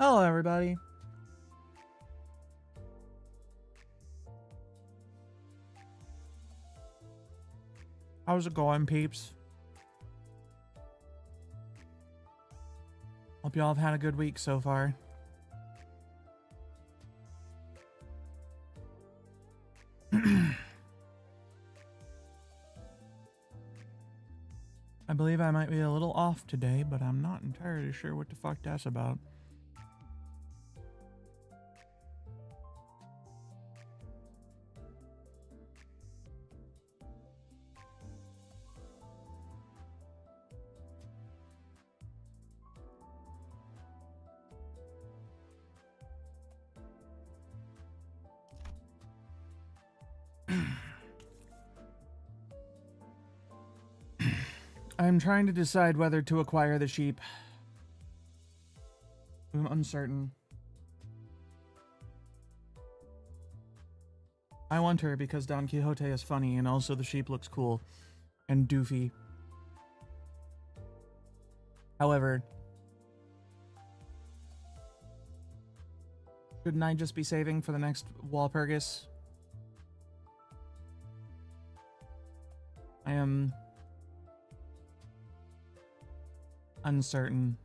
Hello, everybody. How's it going, peeps? Hope y'all have had a good week so far. I believe I might be a little off today, but I'm not entirely sure what the fuck that's about. I'm trying to decide whether to acquire the sheep. I'm uncertain. I want her because Don Quixote is funny and also the sheep looks cool and doofy. However, shouldn't I just be saving for the next Walpurgis? I am uncertain.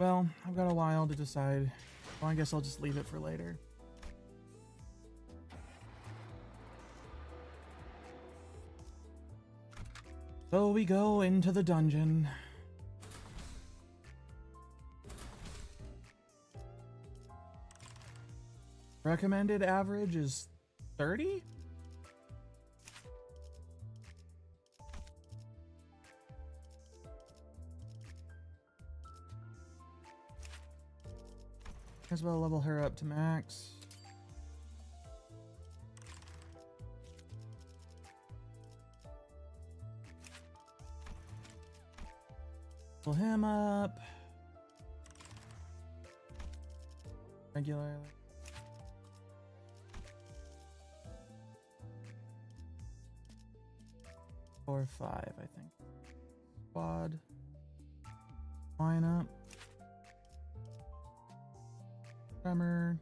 Well, I've got a while to decide. Well, I guess I'll just leave it for later. So we go into the dungeon. Recommended average is 30? Might as well level her up to max. Pull him up. Regularly. 4 or 5, I think. Squad. Line up. Tremor.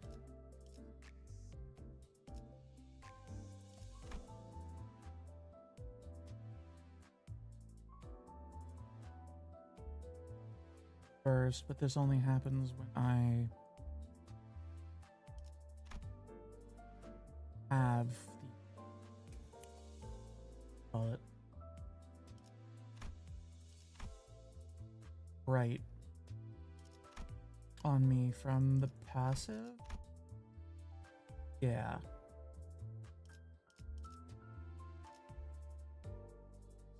Burst, but this only happens when I have the call it right on me from the passive. Yeah.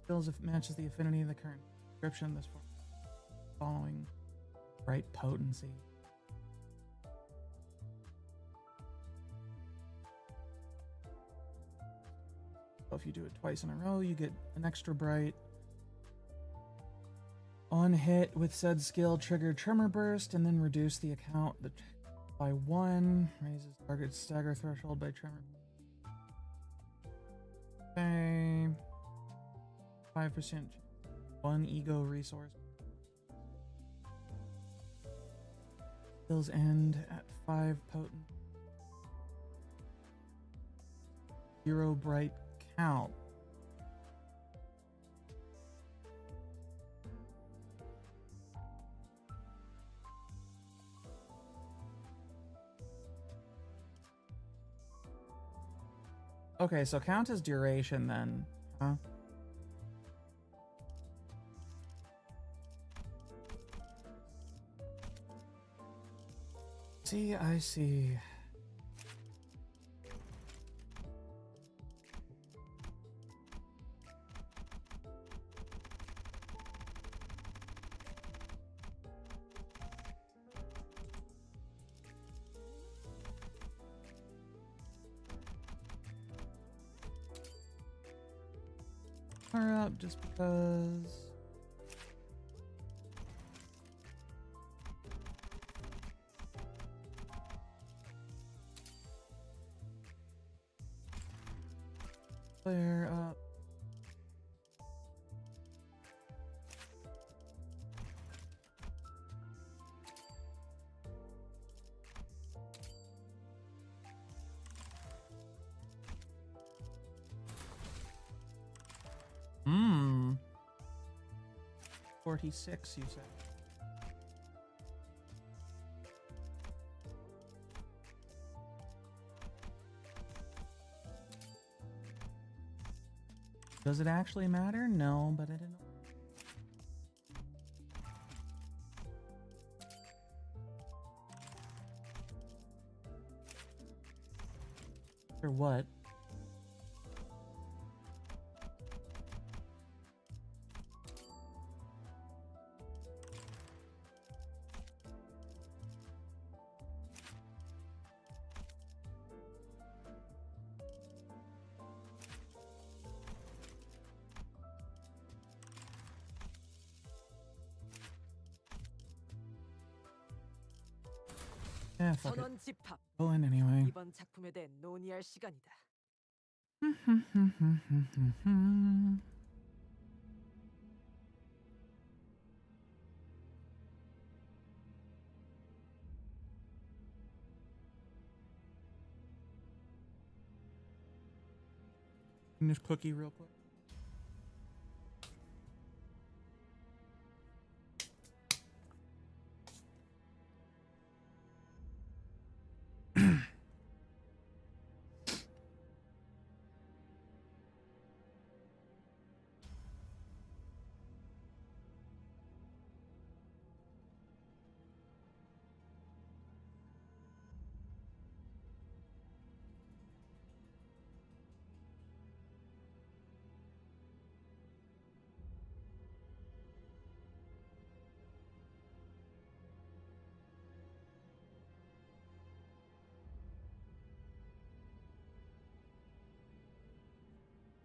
Skills if matches the affinity of the current description. This following bright potency. So if you do it twice in a row, you get an extra bright. On hit with said skill, trigger Tremor Burst, and then reduce the account by 1. Raises target stagger threshold by Tremor. Okay. 5%. 1 ego resource. Skills end at 5 potent. 0 bright count. Okay, so count as duration then, huh? See, I see. Up just because. Flare up. Hmm. 46, you said. Does it actually matter? No, but I didn't. Or what? Yeah, fuck it. Go in anyway. 이번 작품에 대해 논의할 시간이다. Finish cookie real quick.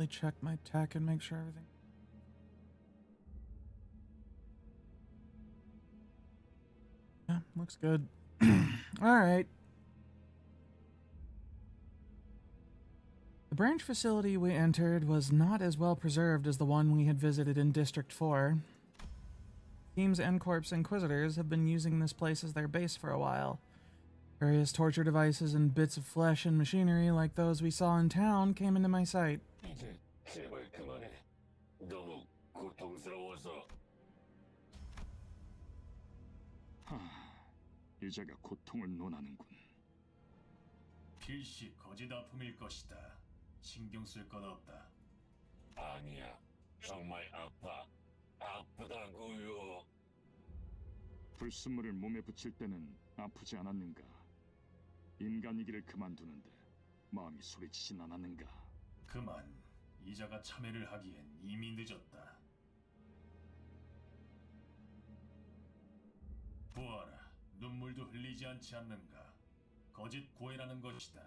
Check my tech and make sure everything. Yeah, looks good. All right. The branch facility we entered was not as well preserved as the one we had visited in District 4. Team's N-Corp's Inquisitors have been using this place as their base for a while. Various torture devices and bits of flesh and machinery like those we saw in town came into my sight. 제발 그만해. 너무 고통스러워서. 이자가 고통을 논하는군. 필시 거짓 아픔일 것이다. 신경 쓸 것 없다. 아니야. 정말 아파. 아프다고요. 불순물을 몸에 붙일 때는 아프지 않았는가? 인간이기를 그만두는데 마음이 소리치진 않았는가? 그만. 이자가 참회를 하기엔 이미 늦었다. 보아라, 눈물도 흘리지 않지 않는가? 거짓 고해라는 것이다.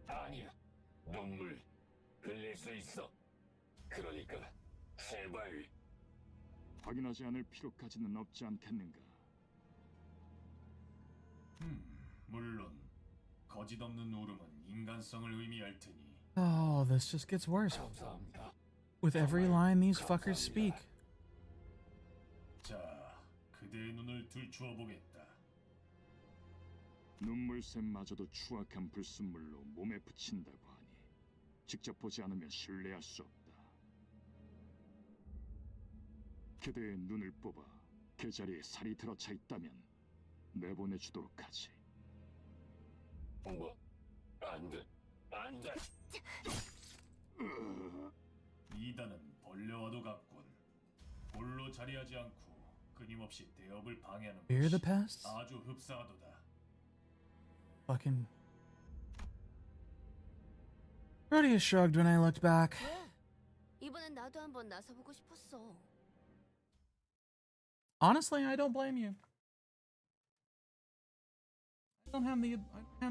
아니야. 눈물 흘릴 수 있어. 그러니까 제발. 확인하지 않을 필요까지는 없지 않겠는가? 물론 거짓 없는 울음은 인간성을 의미할 테니. Oh, this just gets worse. 감사합니다. With every line these fuckers speak. 자, 그 그대의 눈을 들추어 보겠다. 눈물샘마저도 추악한 불순물로 몸에 붙인다고 하니 직접 보지 않으면 신뢰할 수 없다. 그대의 눈을 뽑아 그 자리에 살이 들어차 있다면 내보내주도록 하지. 뭐? 안 돼. 안 돼. 이단은 벌레와도 같군. 홀로 자리하지 않고 끊임없이 대업을 방해하는 Fear the 것이 pests? 아주 흡사하도다. Fucking. Rhodia shrugged when I looked back. 왜? 이번엔 나도 한번 나서보고 싶었어. Honestly, I don't blame you. I don't have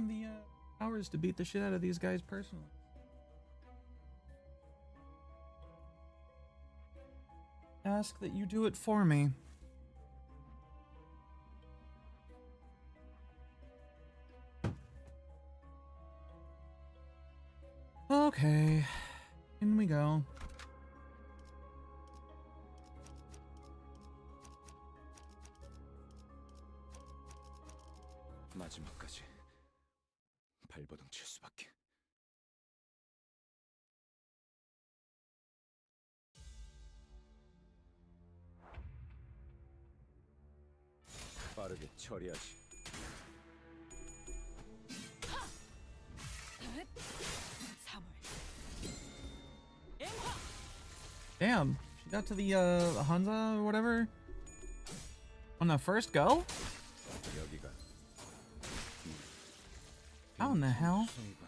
the hours to beat the shit out of these guys personally. Ask that you do it for me. Okay, in we go. 마지막까지 발버둥 칠 수밖에. 빠르게 처리하지. Damn, she got to the Hansa or whatever on the first go? 여기가 How in the hell? 수이군.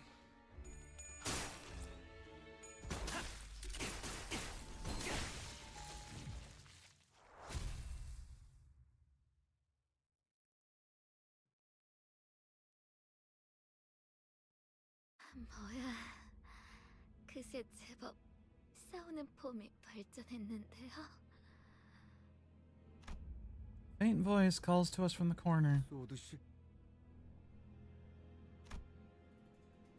뭐야, 그새 제법 싸우는 폼이 발전했는데요. Faint voice calls to us from the corner. 쏘듯이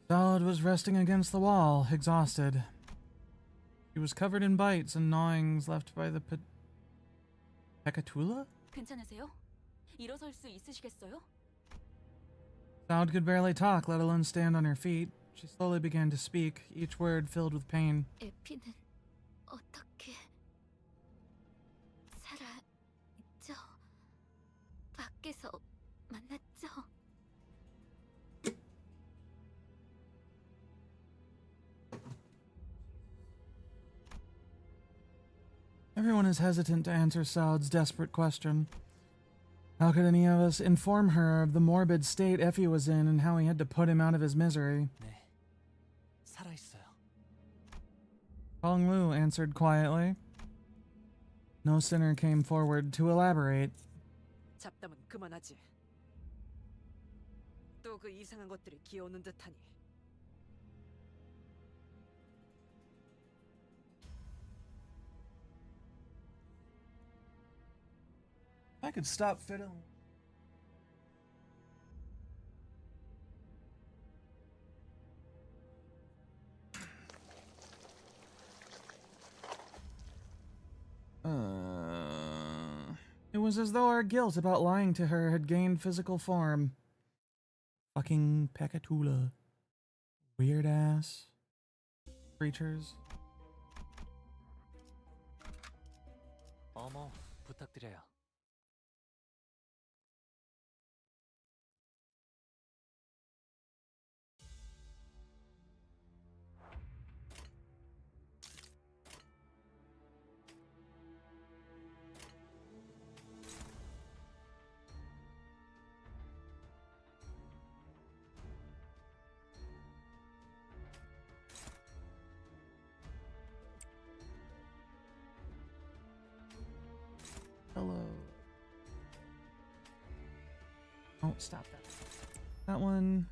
Salad was resting against the wall, exhausted. She was covered in bites and gnawings left by the Pecatula? 괜찮으세요? 일어설 수 있으시겠어요? Salad could barely talk, let alone stand on her feet. She slowly began to speak, each word filled with pain. 에피는 어떻게 살아있죠? 밖에서 만났죠? Everyone is hesitant to answer Salad's desperate question. How could any of us inform her of the morbid state Effie was in and how he had to put him out of his misery? 네, 살아있어요. Kong Lu answered quietly. No sinner came forward to elaborate. 잡담은 그만하지. 또 그 이상한 것들이 기어오는 듯하니. I could stop fiddling. It was as though our guilt about lying to her had gained physical form. Fucking Pecatula. Weird ass creatures. 어머, 부탁드려요. Hello. Oh, stop that. That one.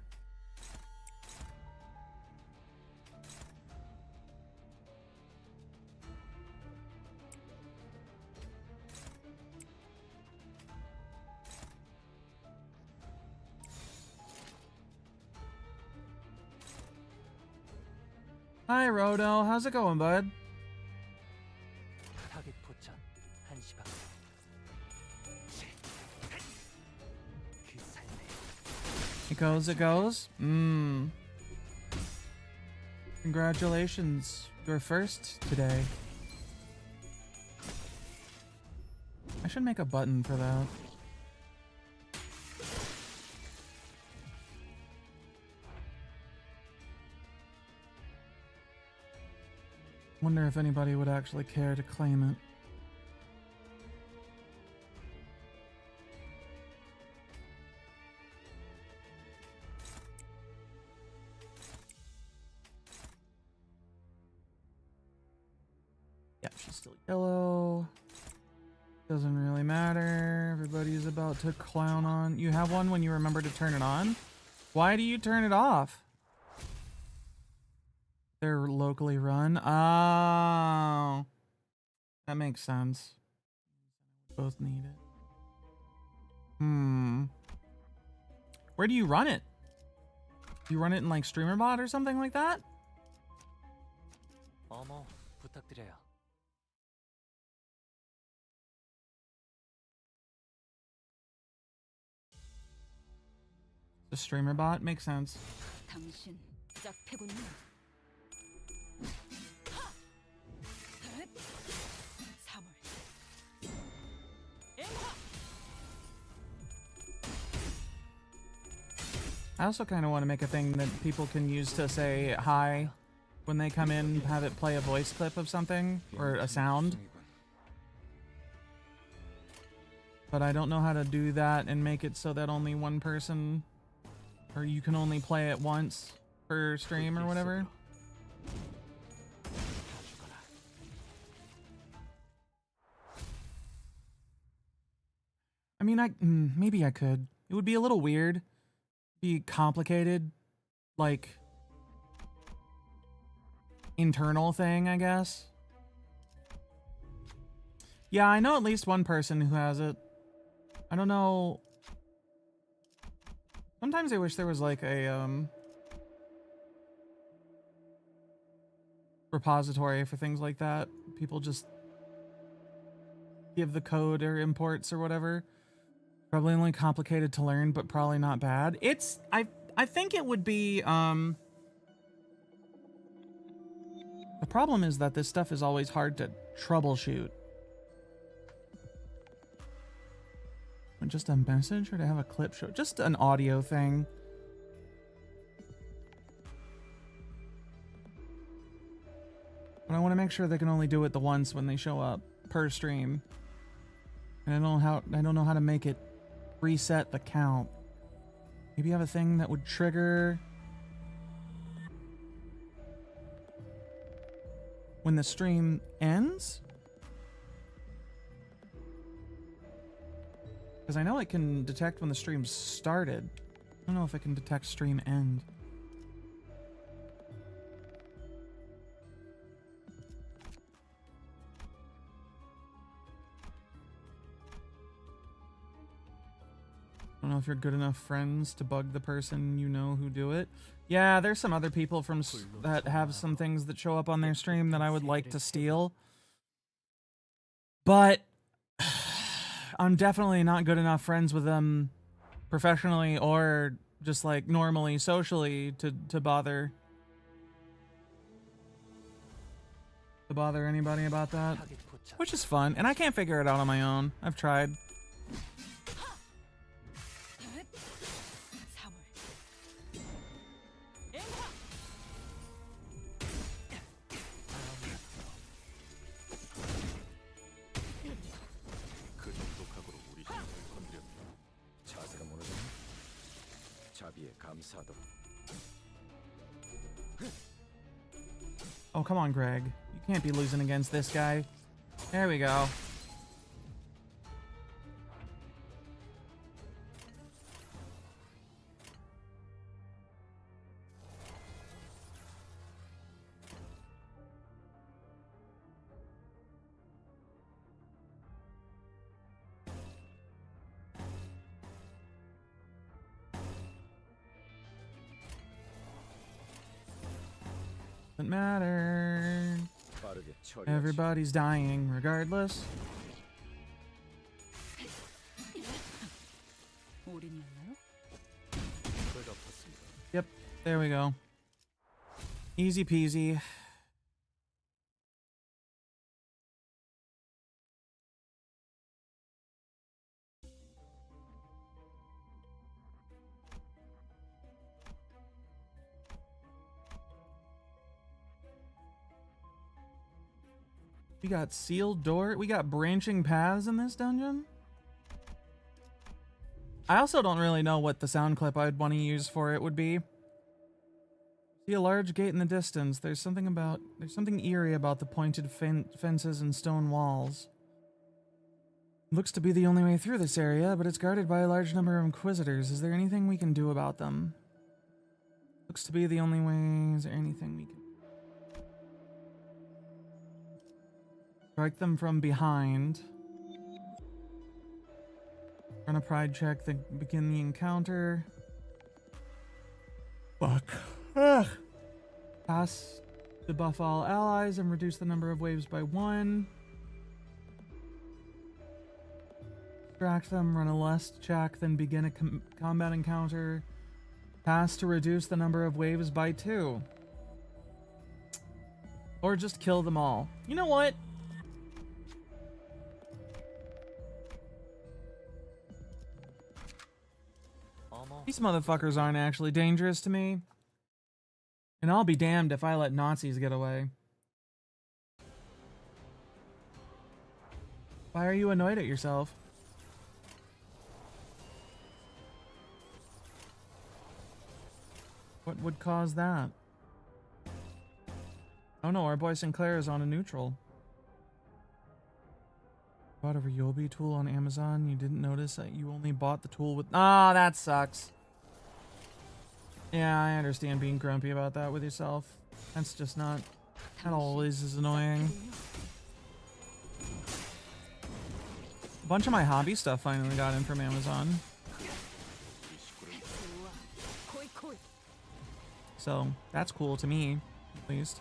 Hi, Rodo. How's it going, bud? 타겟 포착 1시 반. It goes, it goes. Congratulations. You're first today. I should make a button for that. Wonder if anybody would actually care to claim it. Yeah, she's still yellow. Doesn't really matter. Everybody's about to clown on. You have one when you remember to turn it on? Why do you turn it off? They're locally run. Oh. That makes sense. Both need it. Where do you run it? Do you run it in like StreamerBot or something like that? 어머, 부탁드려요. The StreamerBot makes sense. 당신 짝패군요. I also kind of want to make a thing that people can use to say hi when they come in, have it play a voice clip of something or a sound. But I don't know how to do that and make it so that only one person, or you can only play it once per stream or whatever. I mean, maybe I could. It would be a little weird. Be complicated, like internal thing, I guess. Yeah, I know at least one person who has it. I don't know. Sometimes I wish there was like a repository for things like that. People just give the code or imports or whatever. Probably only complicated to learn, but probably not bad. I think it would be, the problem is that this stuff is always hard to troubleshoot. Just a message or to have a clip show? Just an audio thing. But I want to make sure they can only do it the once when they show up per stream. And I don't know how to make it reset the count. Maybe have a thing that would trigger when the stream ends? Because I know it can detect when the stream started. I don't know if it can detect stream end. I don't know if you're good enough friends to bug the person you know who do it. Yeah, there's some other people from that have some things that show up on their stream that I would like to steal. But I'm definitely not good enough friends with them professionally or just like normally socially to bother anybody about that. Which is fun, and I can't figure it out on my own. I've tried. Oh, come on, Greg. You can't be losing against this guy. There we go. Doesn't matter. Everybody's dying regardless. Yep, there we go. Easy peasy. We got sealed door. We got branching paths in this dungeon. I also don't really know what the sound clip I'd want to use for it would be. See a large gate in the distance. There's something eerie about the pointed fences and stone walls. Looks to be the only way through this area, but it's guarded by a large number of inquisitors. Is there anything we can do about them? Looks to be the only way. Is there anything we can... Strike them from behind. Run a pride check, then begin the encounter. Fuck. Ugh. Pass to buff all allies and reduce the number of waves by 1. Distract them, run a lust check, then begin a combat encounter. Pass to reduce the number of waves by 2. Or just kill them all. You know what? These motherfuckers aren't actually dangerous to me. And I'll be damned if I let Nazis get away. Why are you annoyed at yourself? What would cause that? Oh no, our boy Sinclair is on a neutral. Bought a Ryobi tool on Amazon. You didn't notice that you only bought the tool with... Ah, that sucks. Yeah, I understand being grumpy about that with yourself. That's just not... That always is annoying. A bunch of my hobby stuff finally got in from Amazon. So, that's cool to me, at least.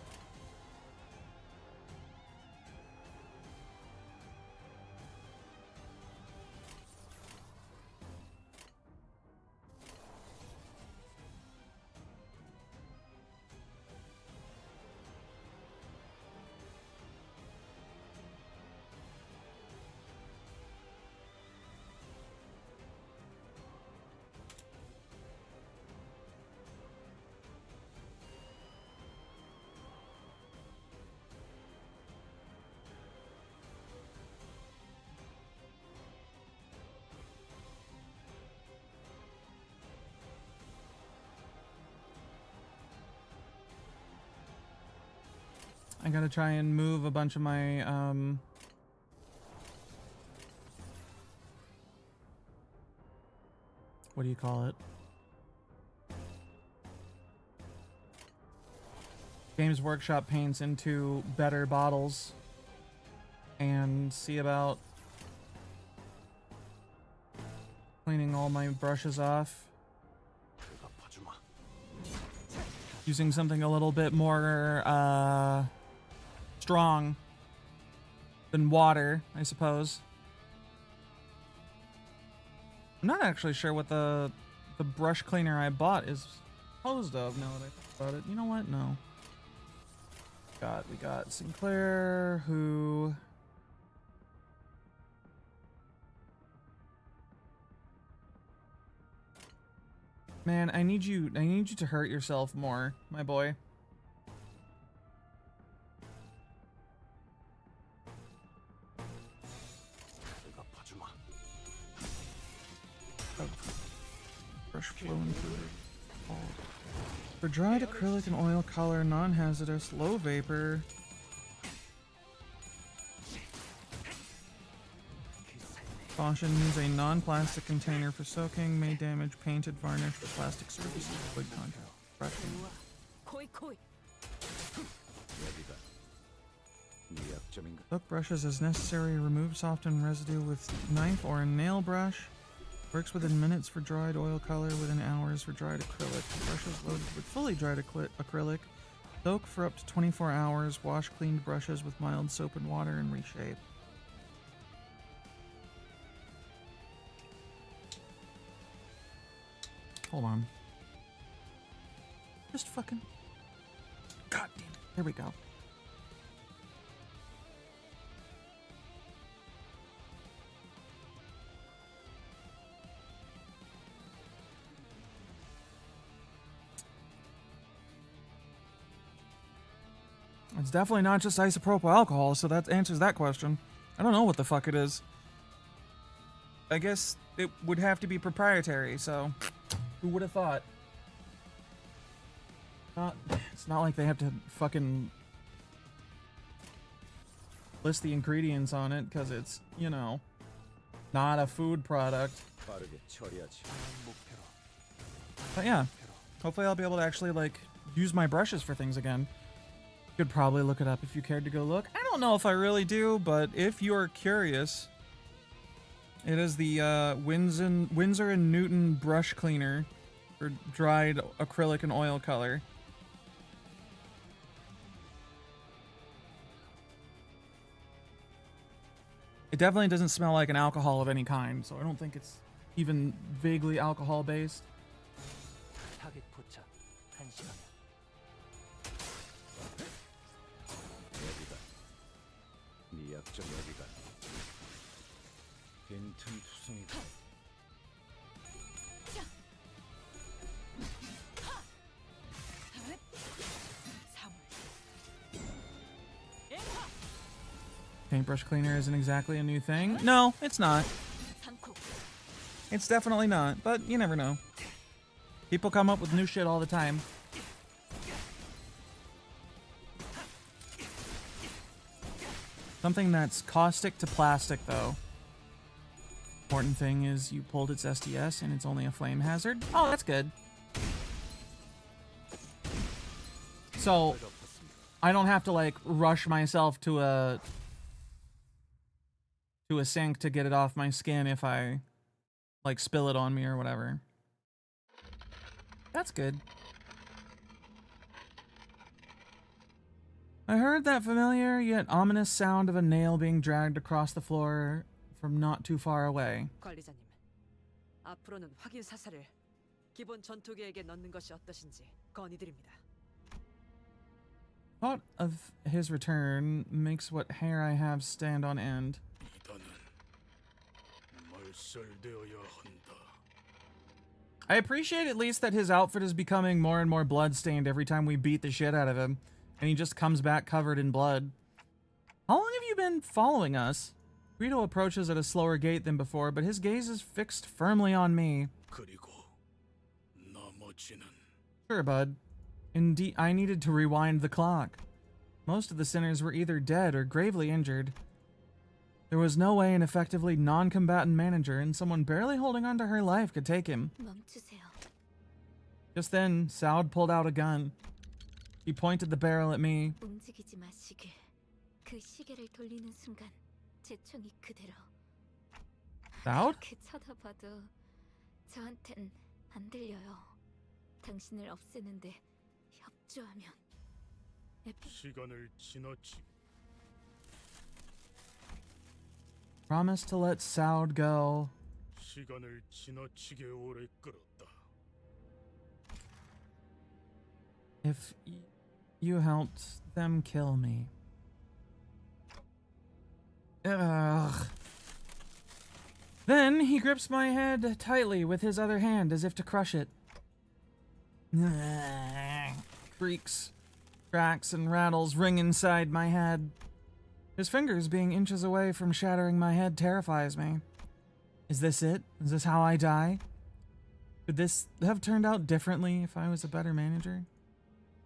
I gotta try and move a bunch of my, what do you call it? Games Workshop paints into better bottles and see about cleaning all my brushes off. Using something a little bit more, strong than water, I suppose. I'm not actually sure what the brush cleaner I bought is composed of now that I think about it. You know what? No. We got Sinclair, who... Man, I need you to hurt yourself more, my boy. Brush flowing through it. For dried acrylic and oil color, non-hazardous, low vapor. Caution, use a non-plastic container for soaking. May damage painted, varnished, or plastic surfaces. Avoid contact. Brushing. Soak brushes as necessary. Remove softened residue with knife or a nail brush. Works within minutes for dried oil color, within hours for dried acrylic. Brushes loaded with fully dried acrylic. Soak for up to 24 hours. Wash cleaned brushes with mild soap and water and reshape. Hold on. Just fucking... God damn it. There we go. It's definitely not just isopropyl alcohol, so that answers that question. I don't know what the fuck it is. I guess it would have to be proprietary, so who would have thought? It's not like they have to fucking list the ingredients on it, because it's, you know, not a food product. 빠르게 처리하지. But yeah, hopefully I'll be able to actually, like, use my brushes for things again. You could probably look it up if you cared to go look. I don't know if I really do, but if you're curious, it is the Winsor & Newton brush cleaner for dried acrylic and oil color. It definitely doesn't smell like an alcohol of any kind, so I don't think it's even vaguely alcohol based. 타겟 포착 1시간. 여기가. 네 약점 여기가. 빈틈 투성이다. Paintbrush cleaner isn't exactly a new thing. No, it's not. It's definitely not, but you never know. People come up with new shit all the time. Something that's caustic to plastic, though. Important thing is you pulled its STS and it's only a flame hazard. Oh, that's good. So, I don't have to, like, rush myself to a sink to get it off my skin if I, like, spill it on me or whatever. That's good. I heard that familiar yet ominous sound of a nail being dragged across the floor from not too far away. 관리자님, 앞으로는 확인 사살을 기본 전투계획에 넣는 것이 어떠신지 건의드립니다. Thought of his return makes what hair I have stand on end. I appreciate at least that his outfit is becoming more and more bloodstained every time we beat the shit out of him, and he just comes back covered in blood. How long have you been following us? Greedo approaches at a slower gait than before, but his gaze is fixed firmly on me. Sure, bud. Indeed, I needed to rewind the clock. Most of the sinners were either dead or gravely injured. There was no way an effectively non-combatant manager and someone barely holding on to her life could take him. 멈추세요. Just then, Saud pulled out a gun. He pointed the barrel at me. 움직이지 마시길. 그 시계를 돌리는 순간 제 총이 그대로. Saud? 이렇게 쳐다봐도 저한텐 안 들려요. 당신을 없애는데 협조하면. 시간을 지나치. Promise to let Saud go. 시간을 지나치게 오래 끌었다. If you helped them kill me. Ugh. Then he grips my head tightly with his other hand as if to crush it. Creaks, cracks, and rattles ring inside my head. His fingers being inches away from shattering my head terrifies me. Is this it? Is this how I die? Could this have turned out differently if I was a better manager?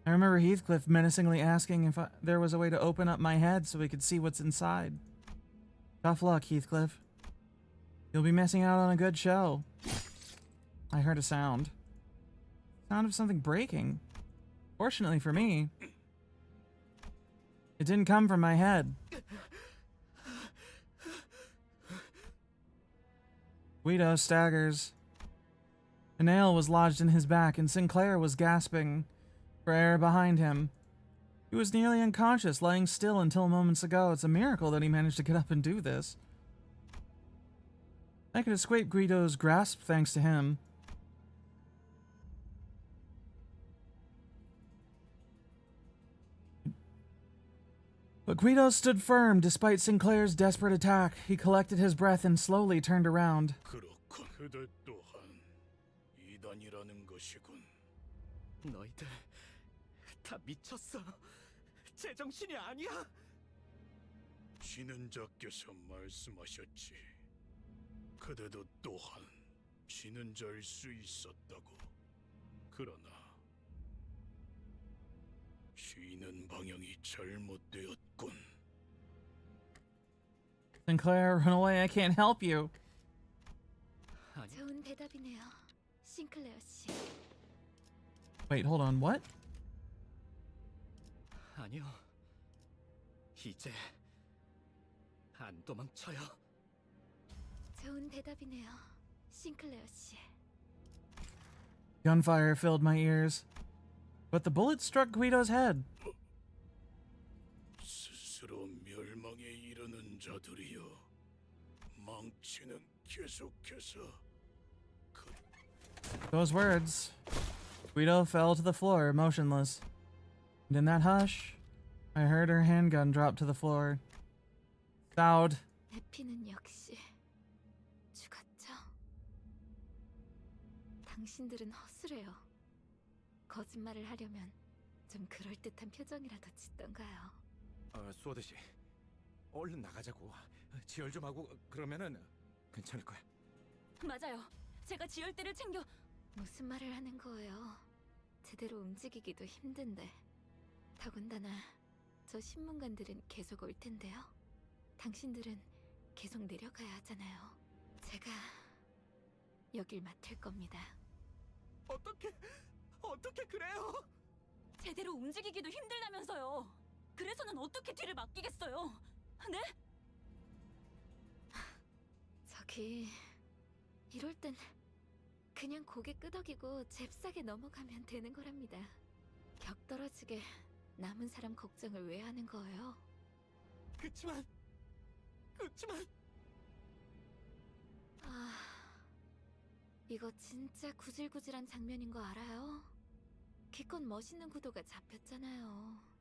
I remember Heathcliff menacingly asking if there was a way to open up my head so we could see what's inside. Tough luck, Heathcliff. You'll be missing out on a good show. I heard a sound. Sound of something breaking. Fortunately for me, it didn't come from my head. Guido staggers. A nail was lodged in his back, and Sinclair was gasping for air behind him. He was nearly unconscious, laying still until moments ago. It's a miracle that he managed to get up and do this. I could escape Guido's grasp thanks to him. But Guido stood firm despite Sinclair's desperate attack. He collected his breath and slowly turned around. 그렇군. 그대 또한 이단이라는 것이군. 너희들 다 미쳤어. 제정신이 아니야. 지는 자께서 말씀하셨지. 그대도 또한 지는 자일 수 있었다고. 그러나 지는 방향이 잘못되었군. Sinclair, run away. I can't help you. 좋은 대답이네요, 싱클레어 씨. Wait, hold on. What? 아니요. 이제 안 도망쳐요. 좋은 대답이네요, 싱클레어 씨. Gunfire filled my ears. But the bullet struck Guido's head. 스스로 멸망에 이르는 자들이여, 망치는 계속해서 Those words. Guido fell to the floor, motionless. And in that hush, I heard her handgun drop to the floor. Sound. 에피는 역시 죽었죠. 당신들은 허술해요. 거짓말을 하려면 좀 그럴듯한 표정이라도 짓던가요. 소드 씨, 얼른 나가자고. 지혈 좀 하고 그러면은 괜찮을 거야. 맞아요. 제가 지혈대를 챙겨. 무슨 말을 하는 거예요? 제대로 움직이기도 힘든데. 더군다나 저 신문관들은 계속 올 텐데요. 당신들은 계속 내려가야 하잖아요. 제가 여길 맡을 겁니다. 어떻게 그래요? 제대로 움직이기도 힘들다면서요. 그래서는 어떻게 뒤를 맡기겠어요? 네? 저기 이럴 땐 그냥 고개 끄덕이고 잽싸게 넘어가면 되는 거랍니다. 격 떨어지게 남은 사람 걱정을 왜 하는 거예요? 그치만 아, 이거 진짜 구질구질한 장면인 거 알아요? 기껏 멋있는 구도가 잡혔잖아요.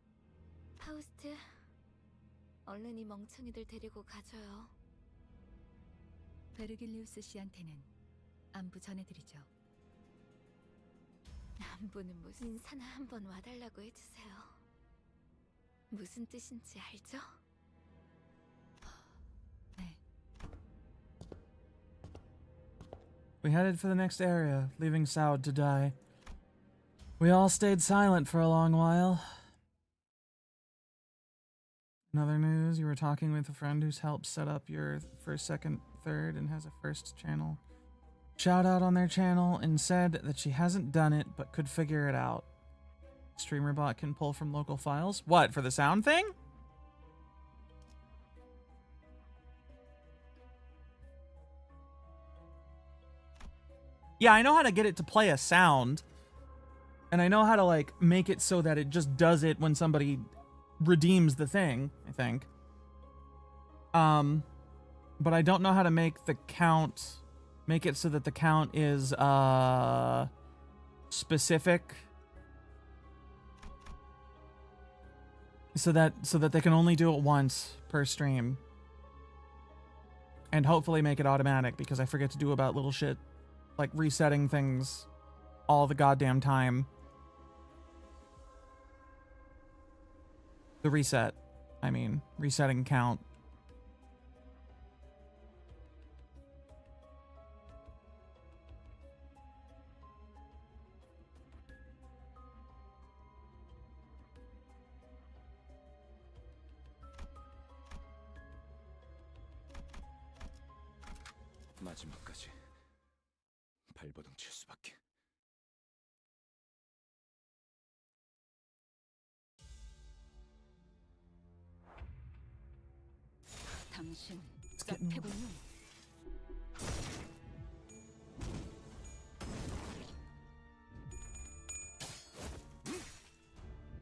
파우스트, 얼른 이 멍청이들 데리고 가줘요. 베르길리우스 씨한테는 안부 전해드리죠. 안부는 무슨 인사나 한번 와달라고 해주세요. 무슨 뜻인지 알죠? 네. We headed for the next area, leaving Saud to die. We all stayed silent for a long while. In other news, you were talking with a friend who's helped set up your first, second, third, and has a first channel. Shout out on their channel and said that she hasn't done it but could figure it out. StreamerBot can pull from local files. What, for the sound thing? Yeah, I know how to get it to play a sound. And I know how to, like, make it so that it just does it when somebody redeems the thing, I think. But I don't know how to make the count... Make it so that the count is, specific. So that they can only do it once per stream. And hopefully make it automatic, because I forget to do about little shit like resetting things all the goddamn time. The reset, I mean, resetting count. 마지막까지 발버둥 칠 수밖에. 당신 getting- 깝해군요.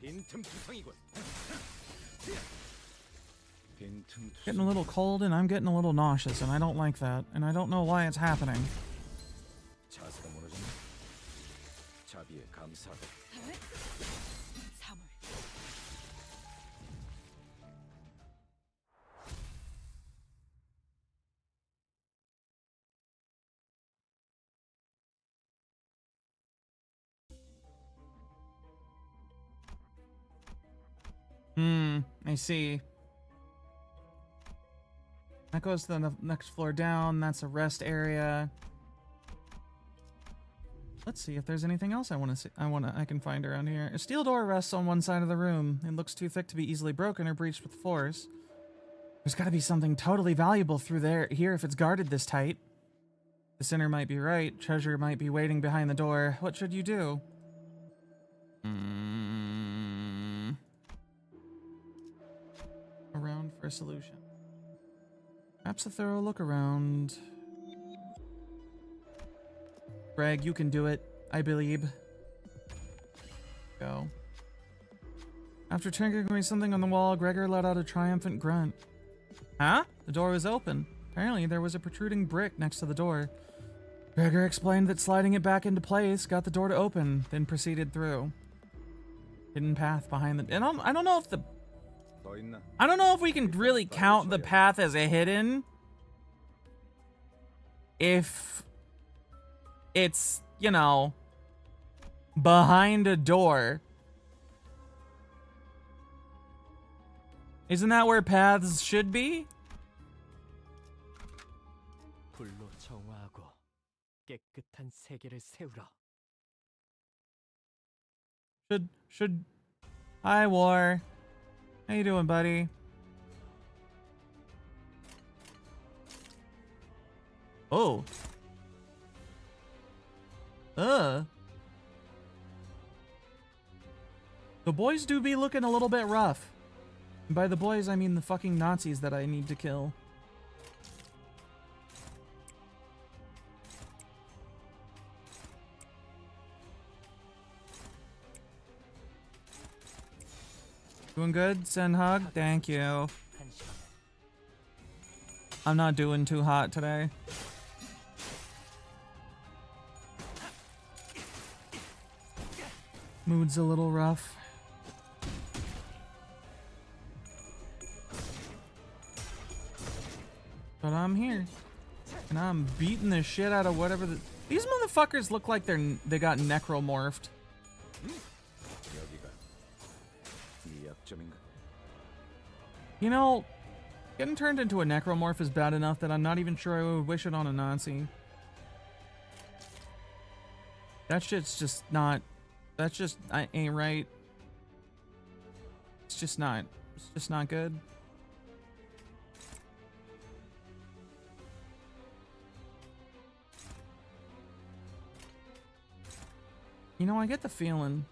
빈틈 투성이군. 빈틈 Getting a little cold and I'm getting a little nauseous and I don't like that. And I don't know why it's happening. 자세가 무너졌네. 자비에 감사하다. 사물. I see. That goes to the next floor down. That's a rest area. Let's see if there's anything else I want to see. I can find around here. A steel door rests on one side of the room. It looks too thick to be easily broken or breached with force. There's got to be something totally valuable through here if it's guarded this tight. The sinner might be right. Treasure might be waiting behind the door. What should you do? Around for a solution. Perhaps a thorough look around. Greg, you can do it. I believe. Go. After triggering something on the wall, Gregor let out a triumphant grunt. Huh? The door was open. Apparently, there was a protruding brick next to the door. Gregor explained that sliding it back into place got the door to open, then proceeded through. Hidden path behind the... And I don't know if the... I don't know if we can really count the path as a hidden. If it's, you know, behind a door. Isn't that where paths should be? 불로 정화하고 깨끗한 세계를 세우라. Should. Hi, War. How you doing, buddy? Oh. The boys do be looking a little bit rough. And by the boys, I mean the fucking Nazis that I need to kill. Doing good? Send hug? Thank you. I'm not doing too hot today. Mood's a little rough. But I'm here. And I'm beating the shit out of whatever the... These motherfuckers look like they got necromorphed. You know, getting turned into a necromorph is bad enough that I'm not even sure I would wish it on a Nazi. That shit's just not... That's just... I ain't right. It's just not good. You know, I get the feeling...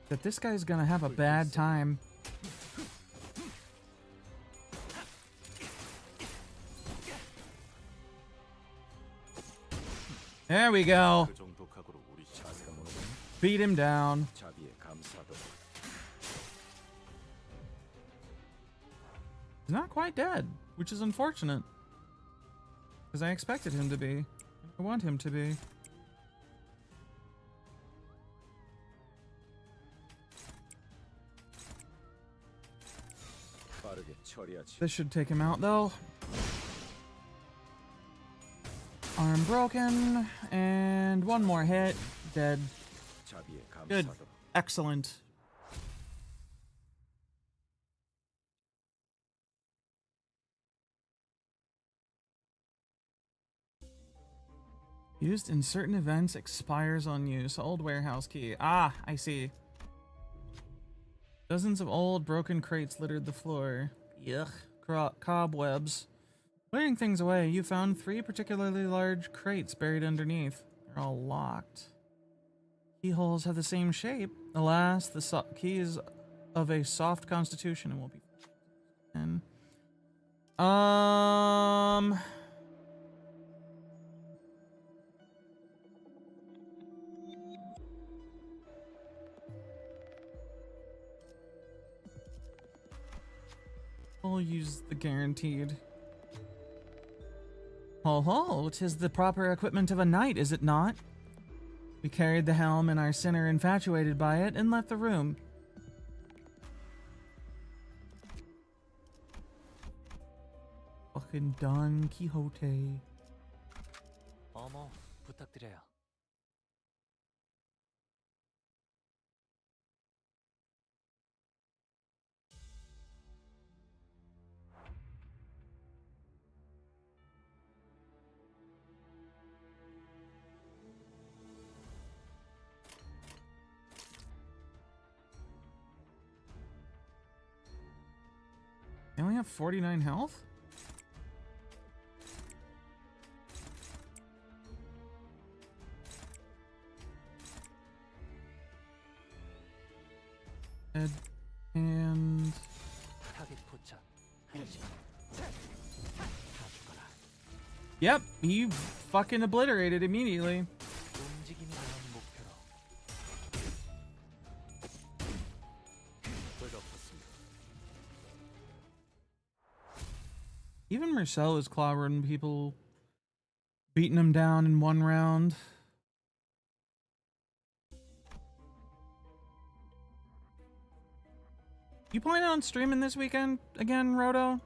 that this guy's gonna have a bad time. There we go. Beat him down. He's not quite dead, which is unfortunate. Because I expected him to be. I want him to be. This should take him out, though. Arm broken, and one more hit. Dead. Good. Excellent. Used in certain events, expires on use. Old warehouse key. Ah, I see. Dozens of old, broken crates littered the floor. Yuck. Cobwebs. Clearing things away, you found 3 particularly large crates buried underneath. They're all locked. Keyholes have the same shape. Alas, the key is of a soft constitution and will be... We'll use the guaranteed. Ho ho, 'tis the proper equipment of a knight, is it not? We carried the helm and our sinner infatuated by it and left the room. Fucking Don Quixote. 어머, 부탁드려요. I only have 49 health? And 타겟 포착. 하나씩. 셋. 다 죽어라. yep, he fucking obliterated immediately. 움직임이 나온 목표로. 불가포습니다. Even Marcel is clobbering people, beating them down in one round. You planning on streaming this weekend again, Roto?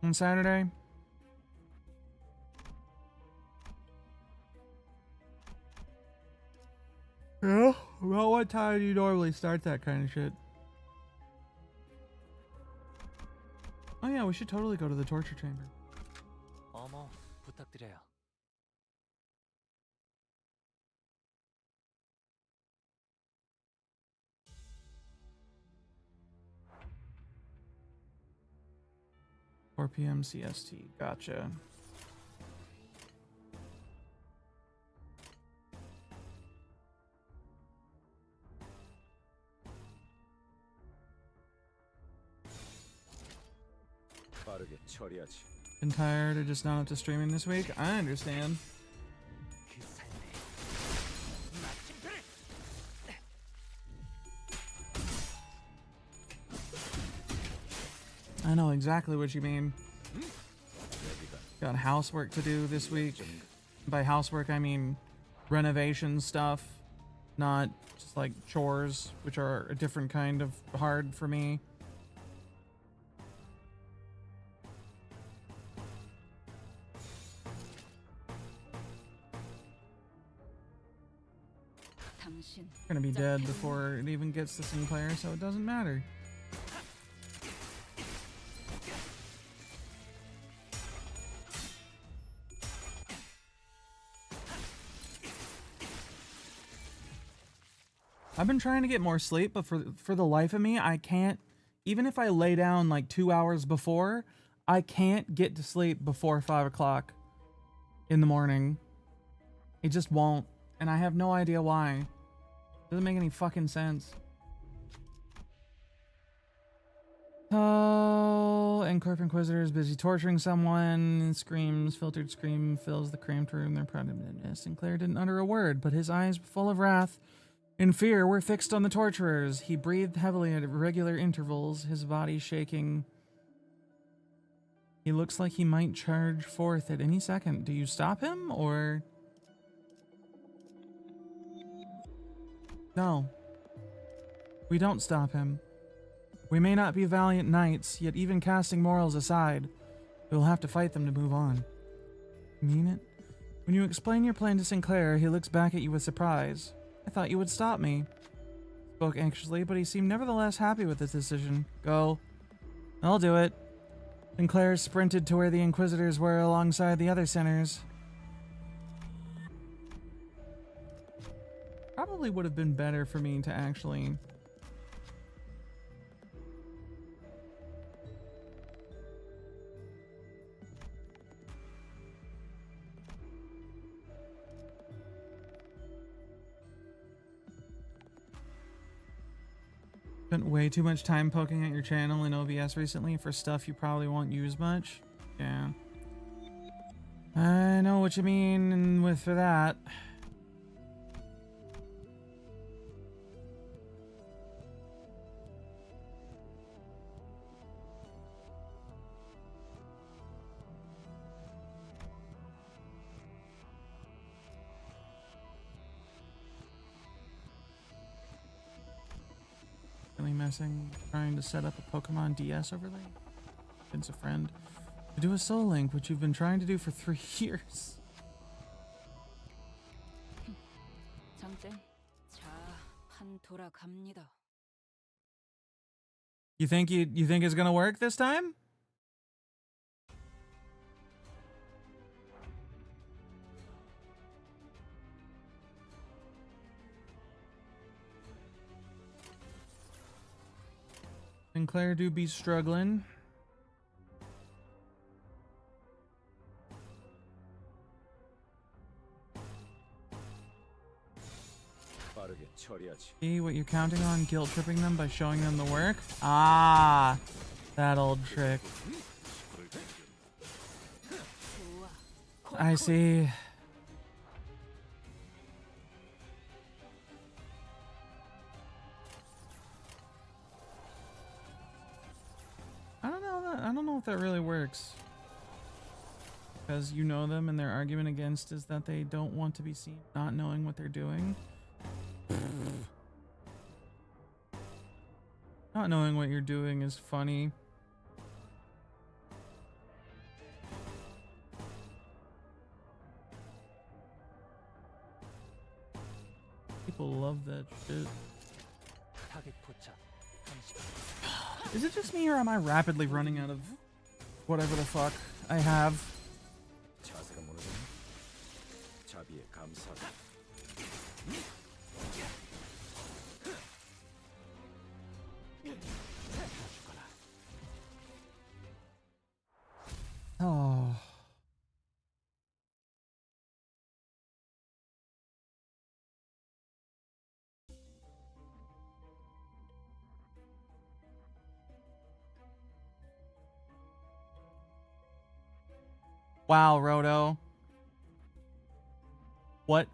On Saturday? Yeah? About what time do you normally start that kind of shit? Oh yeah, we should totally go to the torture chamber. 어머, 부탁드려요. 4 p.m. CST. Gotcha. 빠르게 처리하지. Been tired or just not up to streaming this week? I understand. 그 삶에 마침표. I know exactly what you mean. Got housework to do this week. By housework, I mean renovation stuff, not just like chores, which are a different kind of hard for me. 당신 Gonna be dead before it even gets to Sinclair, so it doesn't matter. I've been trying to get more sleep, but for the life of me, I can't. Even if I lay down like 2 hours before, I can't get to sleep before 5 o'clock in the morning. It just won't, and I have no idea why. Doesn't make any fucking sense. Oh, and Corp Inquisitor is busy torturing someone. Screams, filtered scream fills the cramped room. They're proud of him. Sinclair didn't utter a word, but his eyes, full of wrath and fear, were fixed on the torturers. He breathed heavily at regular intervals, his body shaking. He looks like he might charge forth at any second. Do you stop him, or... No. We don't stop him. We may not be valiant knights, yet even casting morals aside, we'll have to fight them to move on. You mean it? When you explain your plan to Sinclair, he looks back at you with surprise. I thought you would stop me. Spoke anxiously, but he seemed nevertheless happy with his decision. Go. I'll do it. Sinclair sprinted to where the Inquisitors were alongside the other sinners. Probably would have been better for me to actually... Spent way too much time poking at your channel in OBS recently for stuff you probably won't use much. Yeah. I know what you mean with for that. Really messing, trying to set up a Pokemon DS overlay. convince a friend to do a soul link, which you've been trying to do for 3 years. 장땡. 자, 판 돌아갑니다. You think it's gonna work this time? Sinclair do be struggling. See what you're counting on, guilt tripping them by showing them the work? Ah, that old trick. I see. I don't know if that really works. Because you know them and their argument against is that they don't want to be seen not knowing what they're doing. Not knowing what you're doing is funny. People love that shit. 타겟 포착. Is it just me or am I rapidly running out of whatever the fuck I have? Oh. Wow, Roto. What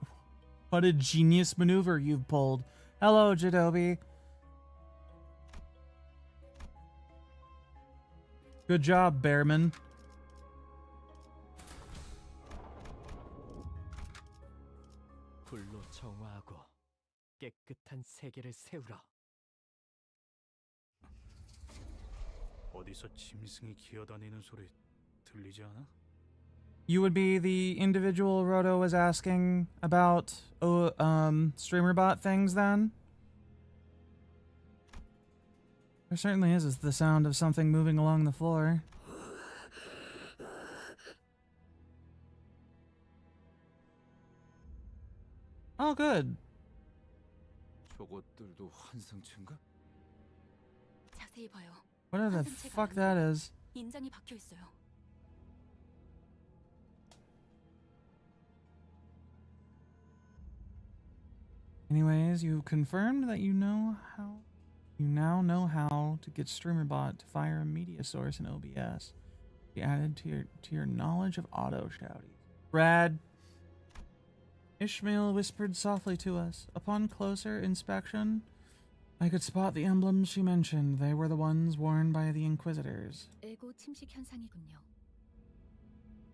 a genius maneuver you've pulled. Hello, Jadobi. Good job, Bearman. 불로 정화하고 깨끗한 세계를 세우라. 어디서 짐승이 기어다니는 소리 들리지 않아? You would be the individual Roto was asking about streamer bot things then? There certainly is the sound of something moving along the floor. Oh, good. 저것들도 환상체인가? 자세히 봐요. Whatever the fuck that is. 인장이 박혀 있어요. Anyways, you confirmed that you now know how to get StreamerBot to fire a media source in OBS. Be added to your knowledge of auto shouting. Rad. Ishmael whispered softly to us. Upon closer inspection, I could spot the emblems she mentioned. They were the ones worn by the Inquisitors. 에고 침식 현상이군요.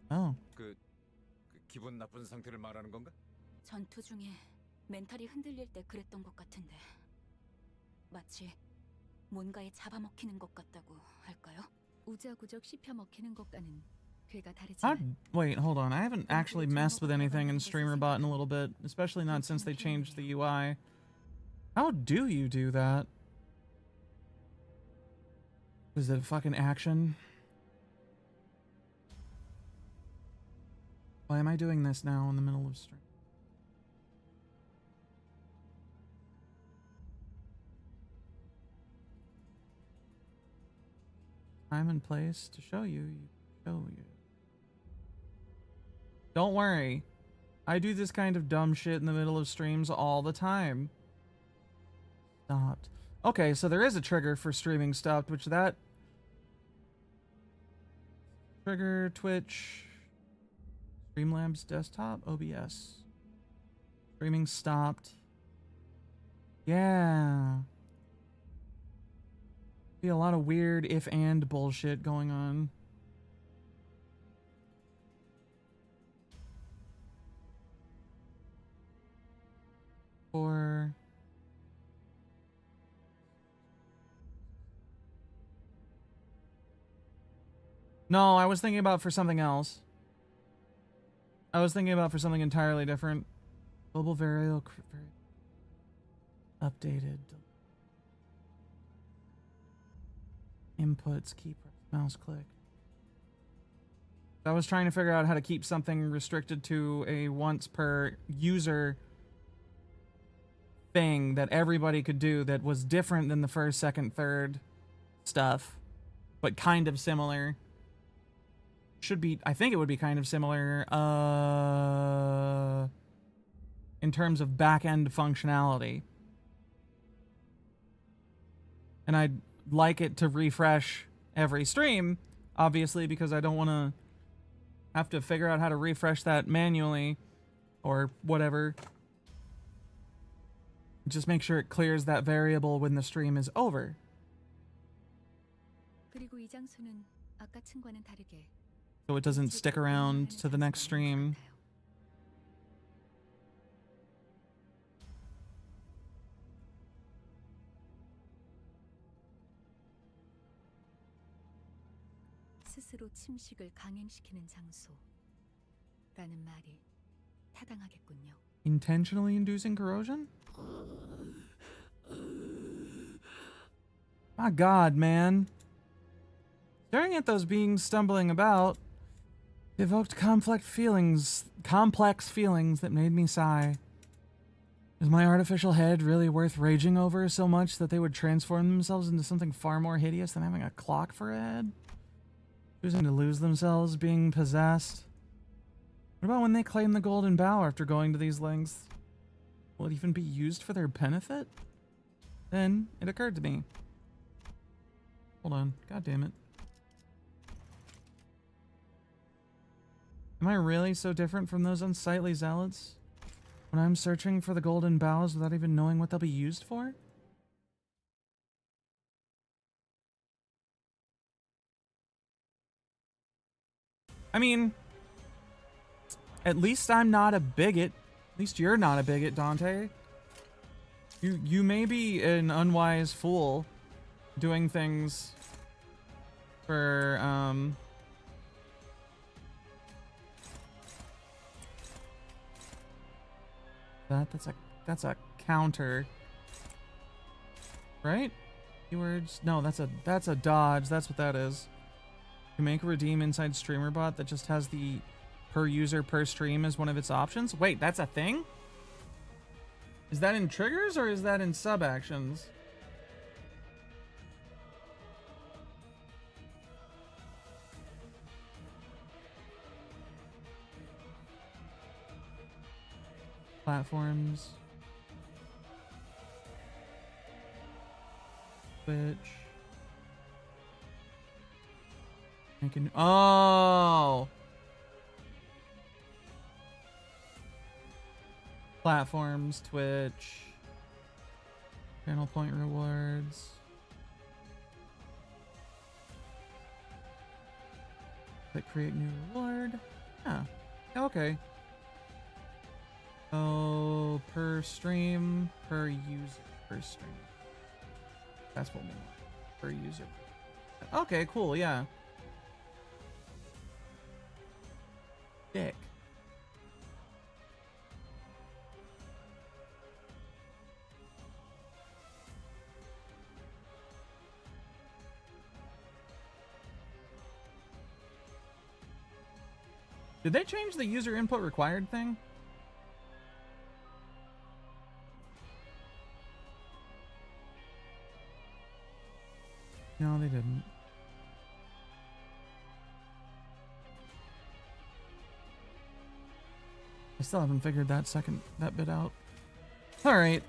Oh. 그 기분 나쁜 상태를 말하는 건가? 전투 중에 멘탈이 흔들릴 때 그랬던 것 같은데 마치 뭔가에 잡아먹히는 것 같다고 할까요? 우자구적 씹혀 먹히는 것과는 괴가 다르지만. Wait, hold on. I haven't actually messed with anything in StreamerBot in a little bit, especially not since they changed the UI. How do you do that? Is it fucking action? Why am I doing this now in the middle of stream? Time and place to show you. Don't worry. I do this kind of dumb shit in the middle of streams all the time. Stopped. Okay, so there is a trigger for streaming stopped, which that... Trigger, Twitch... Streamlabs desktop, OBS. Streaming stopped. Yeah. Be a lot of weird if and bullshit going on. Or No, I was thinking about for something else. I was thinking about for something entirely different. Global variable updated. Inputs, key press, mouse click. I was trying to figure out how to keep something restricted to a once per user thing that everybody could do that was different than the first, second, third stuff, but kind of similar. Should be, I think it would be kind of similar in terms of back-end functionality. And I'd like it to refresh every stream, obviously, because I don't want to have to figure out how to refresh that manually or whatever. Just make sure it clears that variable when the stream is over. 그리고 이 장소는 아까 층과는 다르게 So it doesn't stick around to the next stream. 스스로 침식을 강행시키는 장소라는 말이 타당하겠군요. Intentionally inducing corrosion? My God, man. Staring at those beings stumbling about evoked complex feelings that made me sigh. Is my artificial head really worth raging over so much that they would transform themselves into something far more hideous than having a clock for a head? Choosing to lose themselves, being possessed. What about when they claim the golden bough after going to these lengths? Will it even be used for their benefit? Then it occurred to me. Hold on. God damn it. Am I really so different from those unsightly zealots? When I'm searching for the golden boughs without even knowing what they'll be used for? I mean, at least I'm not a bigot. At least you're not a bigot, Dante. You may be an unwise fool doing things for that's a counter. Right? Keywords? No, that's a dodge. That's what that is. You make a redeem inside streamer bot that just has the per user per stream as one of its options. Wait, that's a thing? Is that in triggers or is that in sub actions? Platforms. Twitch. Oh! Platforms, Twitch. Channel point rewards. Click create new reward. Yeah. Okay. Oh, per stream, per user, per stream. That's what we want. Per user. Okay, cool, yeah. Dick. Did they change the user input required thing? No, they didn't. I still haven't figured that bit out. All right.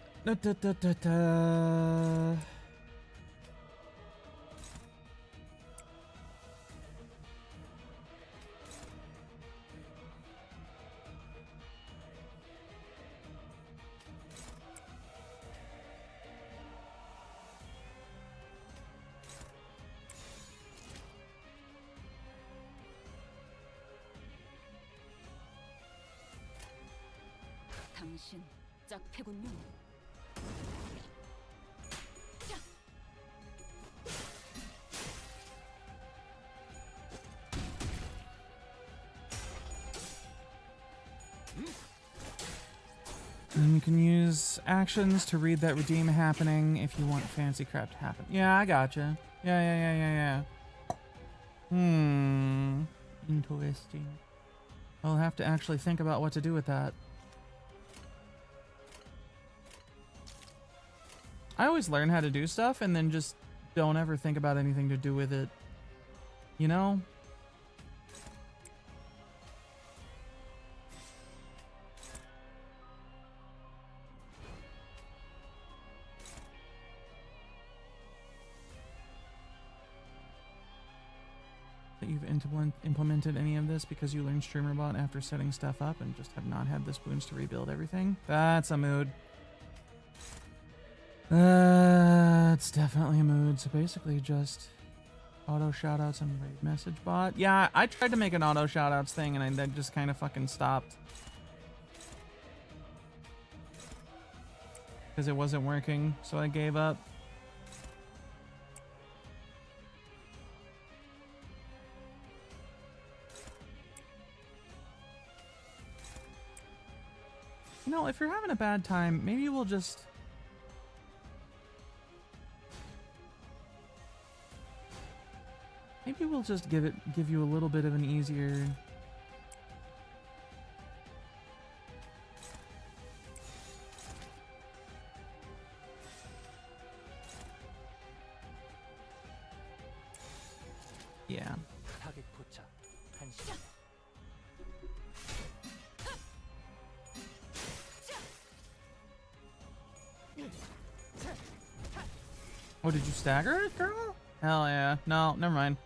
당신 짝패군요. And you can use actions to read that redeem happening if you want fancy crap to happen. Yeah, I gotcha. Yeah. Interesting. I'll have to actually think about what to do with that. I always learn how to do stuff and then just don't ever think about anything to do with it. You know? That you've implemented any of this because you learned StreamerBot after setting stuff up and just have not had the spoons to rebuild everything. That's a mood. It's definitely a mood. So basically just auto shoutouts and raid message bot. Yeah, I tried to make an auto shoutouts thing and that just kind of fucking stopped. Because it wasn't working, so I gave up. You know, if you're having a bad time, maybe we'll just... Maybe we'll just give you a little bit of an easier... Yeah. 타겟 포착 1시. Oh, did you stagger it, girl? Hell yeah. No, never mind.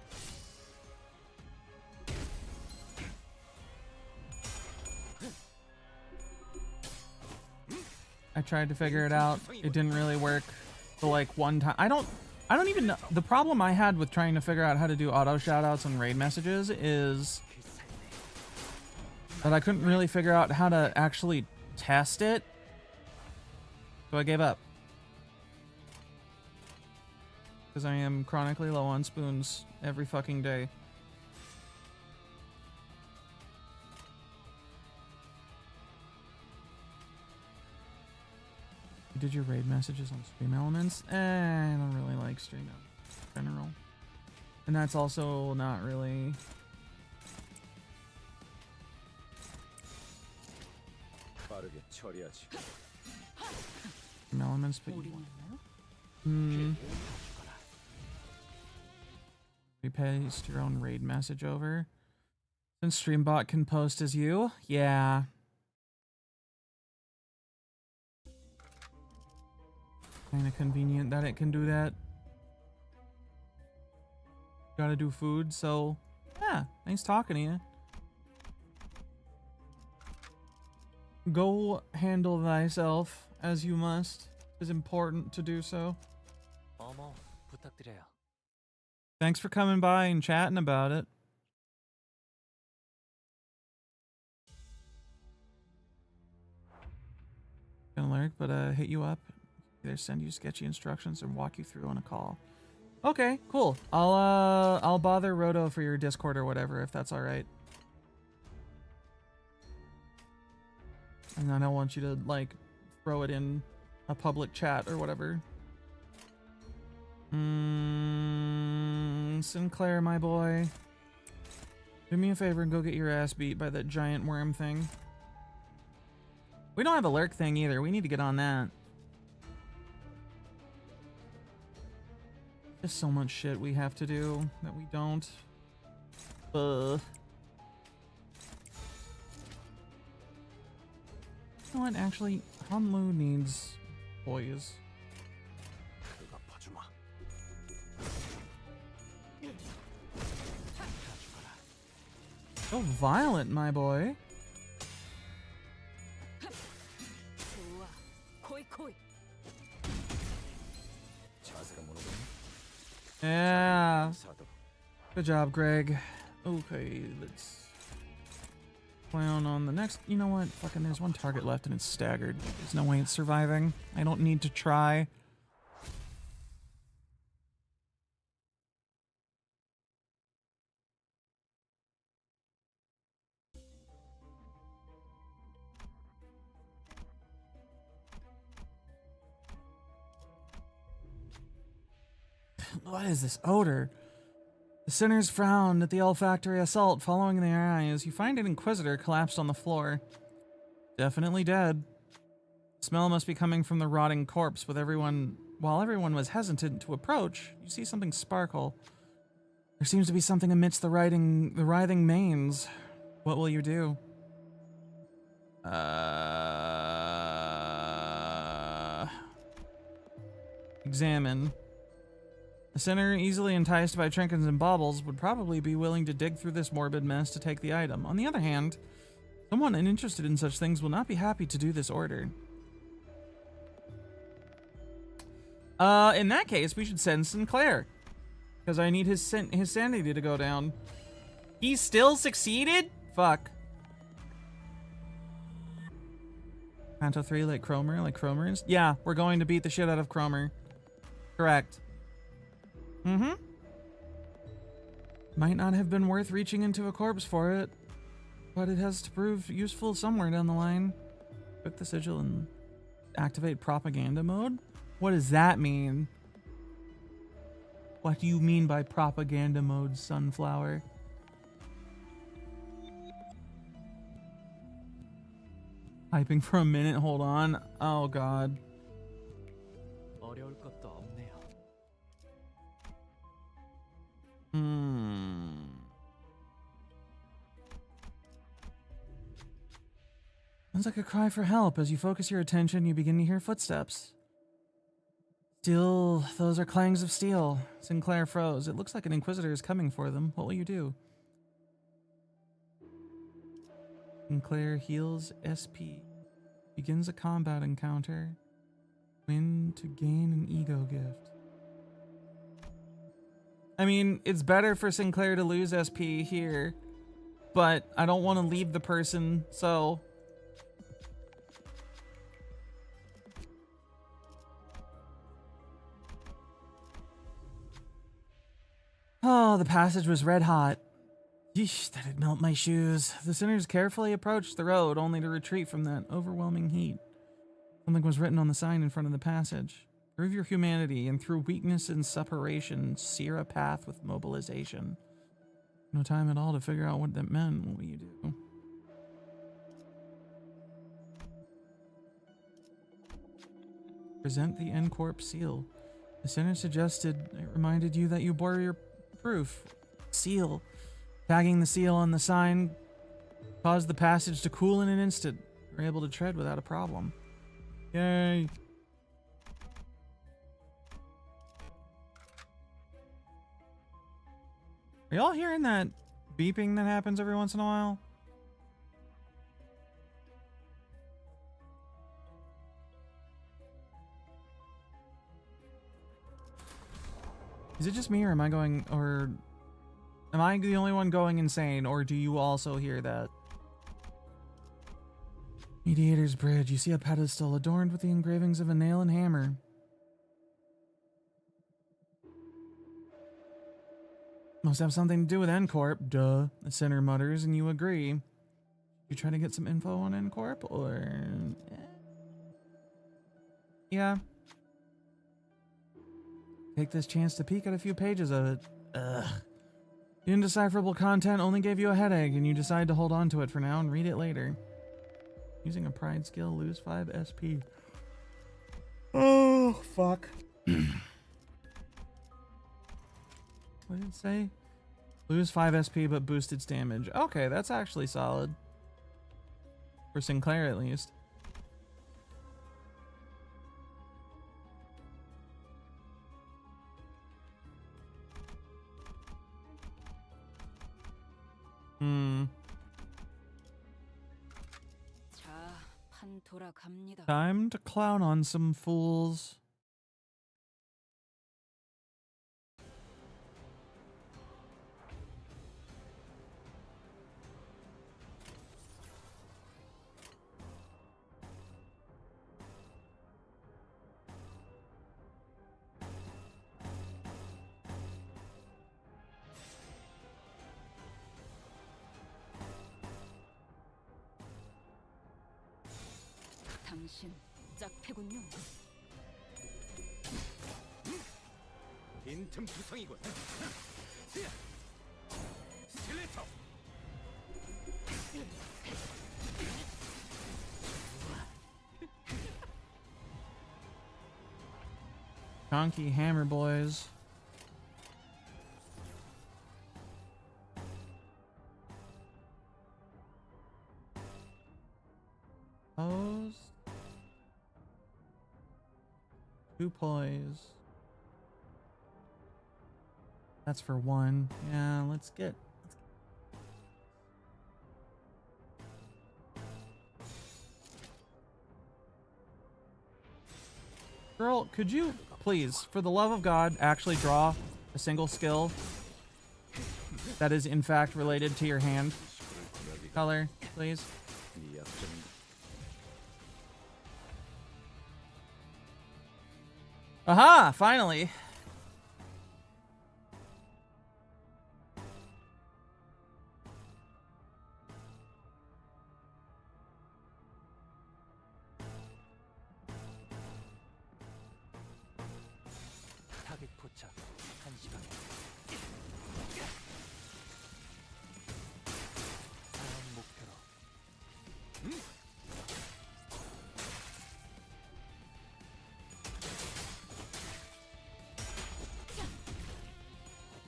I tried to figure it out. It didn't really work the like one time. I don't even know. The problem I had with trying to figure out how to do auto shoutouts and raid messages is that I couldn't really figure out how to actually test it. So I gave up. Because I am chronically low on spoons every fucking day. You did your raid messages on Stream Elements? I don't really like Stream Elements in general. And that's also not really... Stream Elements, but you want you paste your own raid message over. Since StreamBot can post as you? Yeah. Kinda convenient that it can do that. Gotta do food, so yeah, nice talking to you. Go handle thyself as you must. It's important to do so. 어머, 부탁드려요. Thanks for coming by and chatting about it. Gonna lurk, but hit you up. Either send you sketchy instructions or walk you through on a call. Okay, cool. I'll bother Roto for your Discord or whatever if that's all right. And I don't want you to like throw it in a public chat or whatever. Sinclair, my boy. Do me a favor and go get your ass beat by that giant worm thing. We don't have a lurk thing either. We need to get on that. There's so much shit we have to do that we don't. You know what? Actually, Hanlu needs boys. So violent, my boy. Yeah. Good job, Greg. Okay, let's clown on the next. You know what? Fucking there's one target left and it's staggered. There's no way it's surviving. I don't need to try. What is this odor? The sinners frowned at the olfactory assault following their eyes. You find an inquisitor collapsed on the floor. Definitely dead. The smell must be coming from the rotting corpse. While everyone was hesitant to approach, you see something sparkle. There seems to be something amidst the writhing manes. What will you do? Examine. A sinner easily enticed by trinkets and baubles would probably be willing to dig through this morbid mess to take the item. On the other hand, someone uninterested in such things will not be happy to do this order. In that case, we should send Sinclair. Because I need his sanity to go down. He still succeeded? Fuck. Canto 3 like Cromer? Yeah, we're going to beat the shit out of Cromer. Correct. Mm-hmm. Might not have been worth reaching into a corpse for it, but it has to prove useful somewhere down the line. Click the sigil and activate propaganda mode? What does that mean? What do you mean by propaganda mode, Sunflower? Typing for a minute, hold on. Oh god. 어려울 것도 없네요. Sounds like a cry for help. As you focus your attention, you begin to hear footsteps. Still, those are clangs of steel. Sinclair froze. It looks like an Inquisitor is coming for them. What will you do? Sinclair heals SP. Begins a combat encounter. Win to gain an ego gift. I mean, it's better for Sinclair to lose SP here, but I don't want to leave the person, so... Oh, the passage was red hot. Yeesh, that'd melt my shoes. The sinners carefully approached the road, only to retreat from that overwhelming heat. Something was written on the sign in front of the passage. Prove your humanity, and through weakness and separation, sear a path with mobilization. No time at all to figure out what that meant. What will you do? Present the N-Corp seal. The sinner suggested it reminded you that you bore your proof. Seal. Tagging the seal on the sign caused the passage to cool in an instant. You were able to tread without a problem. Yay. Are y'all hearing that beeping that happens every once in a while? Is it just me, or am I the only one going insane, or do you also hear that? Mediator's Bridge. You see a pedestal adorned with the engravings of a nail and hammer. Must have something to do with N-Corp. Duh. The sinner mutters, and you agree. You try to get some info on N-Corp, or... Yeah. Take this chance to peek at a few pages of it. Ugh. The indecipherable content only gave you a headache, and you decide to hold on to it for now and read it later. Using a pride skill, lose 5 SP. Oh, fuck. What did it say? Lose 5 SP, but boost its damage. Okay, that's actually solid. For Sinclair, at least. Time to clown on some fools. 당신 짝패군요. 빈틈 투성이군. 스틸레이터. Chonky Hammer Boys. Pose. 2 poise. That's for 1. Yeah, let's get. Girl, could you please, for the love of God, actually draw a single skill that is in fact related to your hand color, please? 네 약점인 Aha! Finally! 타겟 포착 1시간. 다음 목표로.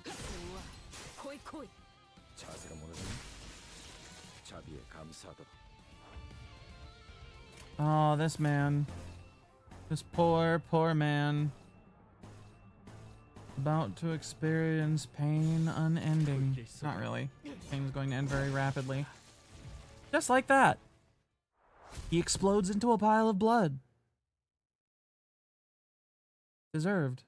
좋아. 코이 코이. 자세가 무너지네. 자비에 감사하도록. Oh, this man. This poor, poor man. About to experience pain unending. Not really. Pain is going to end very rapidly. Just like that. He explodes into a pile of blood. Deserved.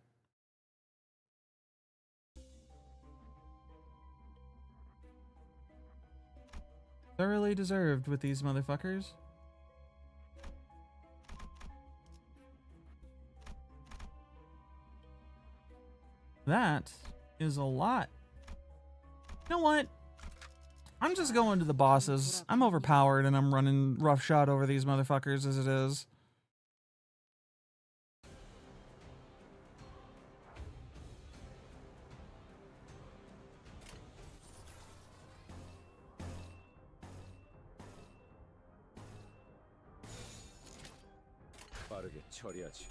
Thoroughly deserved with these motherfuckers. That is a lot. You know what? I'm just going to the bosses. I'm overpowered and I'm running roughshod over these motherfuckers as it is. 빠르게 처리하지.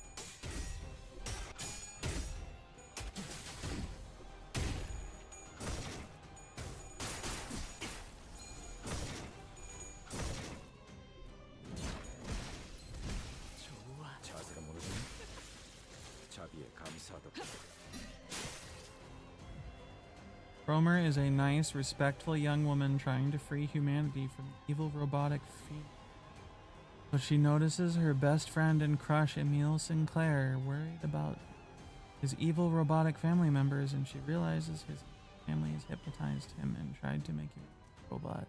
자세가 무너지네. 자비에 감사하도록. Cromer is a nice, respectful young woman trying to free humanity from evil robotic feet. But she notices her best friend and crush, Emile Sinclair, worried about his evil robotic family members, and she realizes his family has hypnotized him and tried to make him a robot.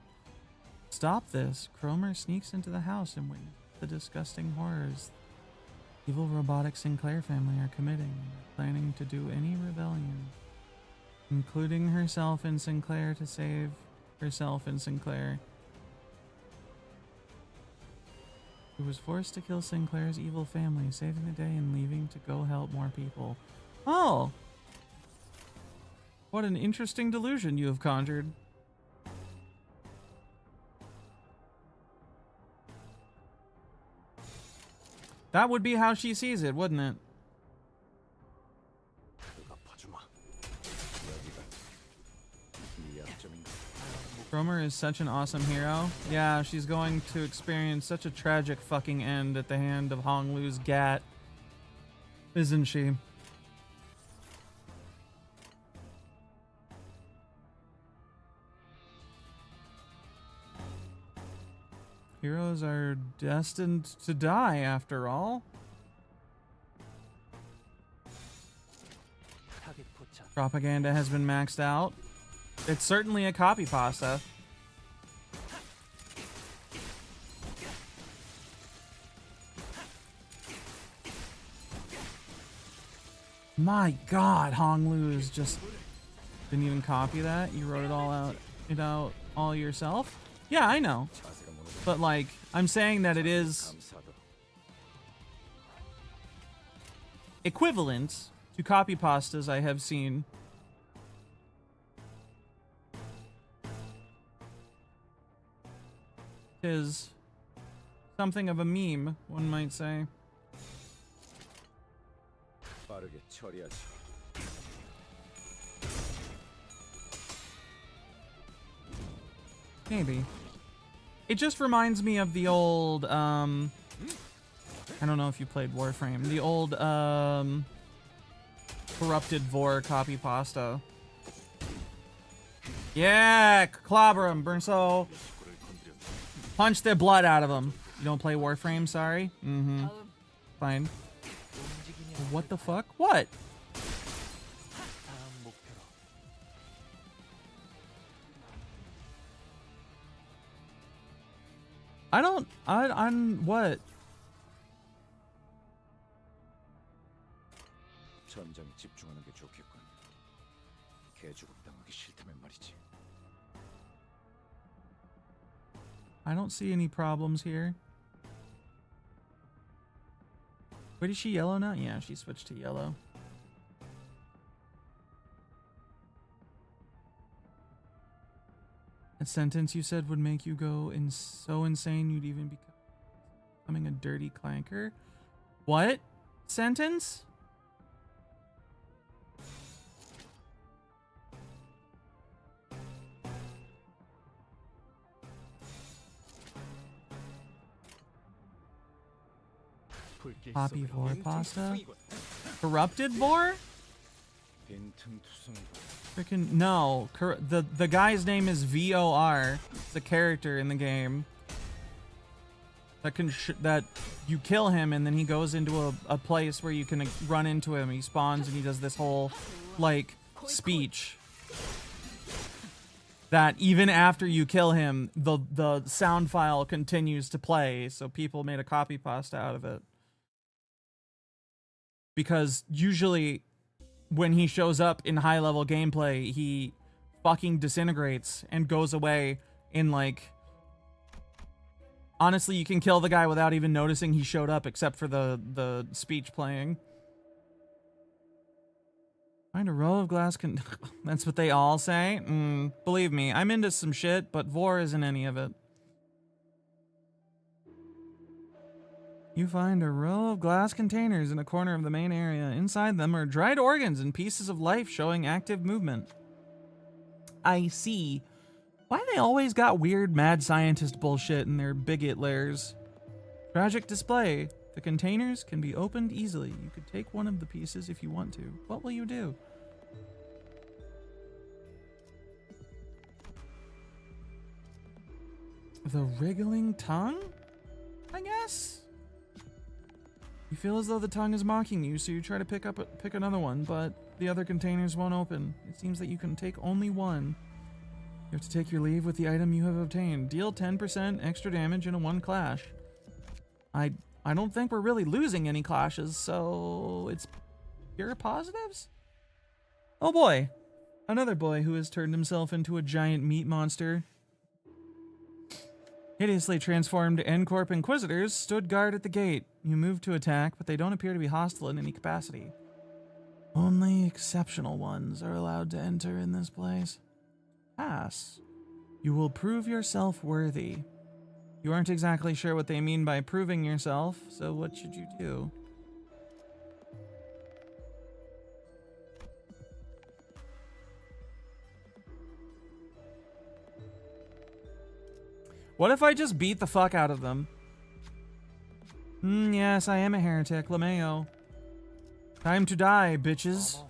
To stop this, Cromer sneaks into the house and witnesses the disgusting horrors the evil robotic Sinclair family are committing and are planning to do any rebellion, including herself and Sinclair, to save herself and Sinclair. She was forced to kill Sinclair's evil family, saving the day and leaving to go help more people. Oh! What an interesting delusion you have conjured. That would be how she sees it, wouldn't it? Cromer is such an awesome hero. Yeah, she's going to experience such a tragic fucking end at the hand of Hong Lu's gat. Isn't she? Heroes are destined to die, after all. 타겟 포착. Propaganda has been maxed out. It's certainly a copy pasta. My God, Hong Lu is just didn't even copy that. You wrote it all out, all yourself. Yeah, I know. But like, I'm saying that it is equivalent to copy pastas I have seen. Is something of a meme, one might say. 빠르게 처리하지. Maybe. It just reminds me of the old, I don't know if you played Warframe. The old, corrupted Vor copy pasta. Yeah, clobber him, Burnso. Punch the blood out of him. You don't play Warframe, sorry? Mm-hmm. Fine. What the fuck? What? I'm what? 전장에 집중하는 게 좋겠군. 개죽음 당하기 싫다면 말이지. I don't see any problems here. Wait, is she yellow now? Yeah, she switched to yellow. A sentence you said would make you go so insane you'd even becoming a dirty clanker? What? Sentence? Poppy Vor pasta? Corrupted Vor? Freaking no! The guy's name is VOR. It's a character in the game that you kill him and then he goes into a place where you can run into him. He spawns and he does this whole like speech that even after you kill him, the sound file continues to play. So people made a copy pasta out of it. Because usually when he shows up in high level gameplay, he fucking disintegrates and goes away in like... Honestly, you can kill the guy without even noticing he showed up except for the speech playing. Find a row of glass That's what they all say? Believe me, I'm into some shit, but Vor isn't any of it. You find a row of glass containers in a corner of the main area. Inside them are dried organs and pieces of life showing active movement. I see. Why they always got weird mad scientist bullshit in their bigot layers? Tragic display. The containers can be opened easily. You could take one of the pieces if you want to. What will you do? The wriggling tongue? I guess? You feel as though the tongue is mocking you, so you try to pick another one, but the other containers won't open. It seems that you can take only one. You have to take your leave with the item you have obtained. Deal 10% extra damage in a one clash. I don't think we're really losing any clashes, so it's pure positives? Oh boy. Another boy who has turned himself into a giant meat monster. Hideously transformed N-Corp Inquisitors stood guard at the gate. You move to attack, but they don't appear to be hostile in any capacity. Only exceptional ones are allowed to enter in this place. Pass. You will prove yourself worthy. You aren't exactly sure what they mean by proving yourself, so what should you do? What if I just beat the fuck out of them? Yes, I am a heretic, LeMayo. Time to die, bitches.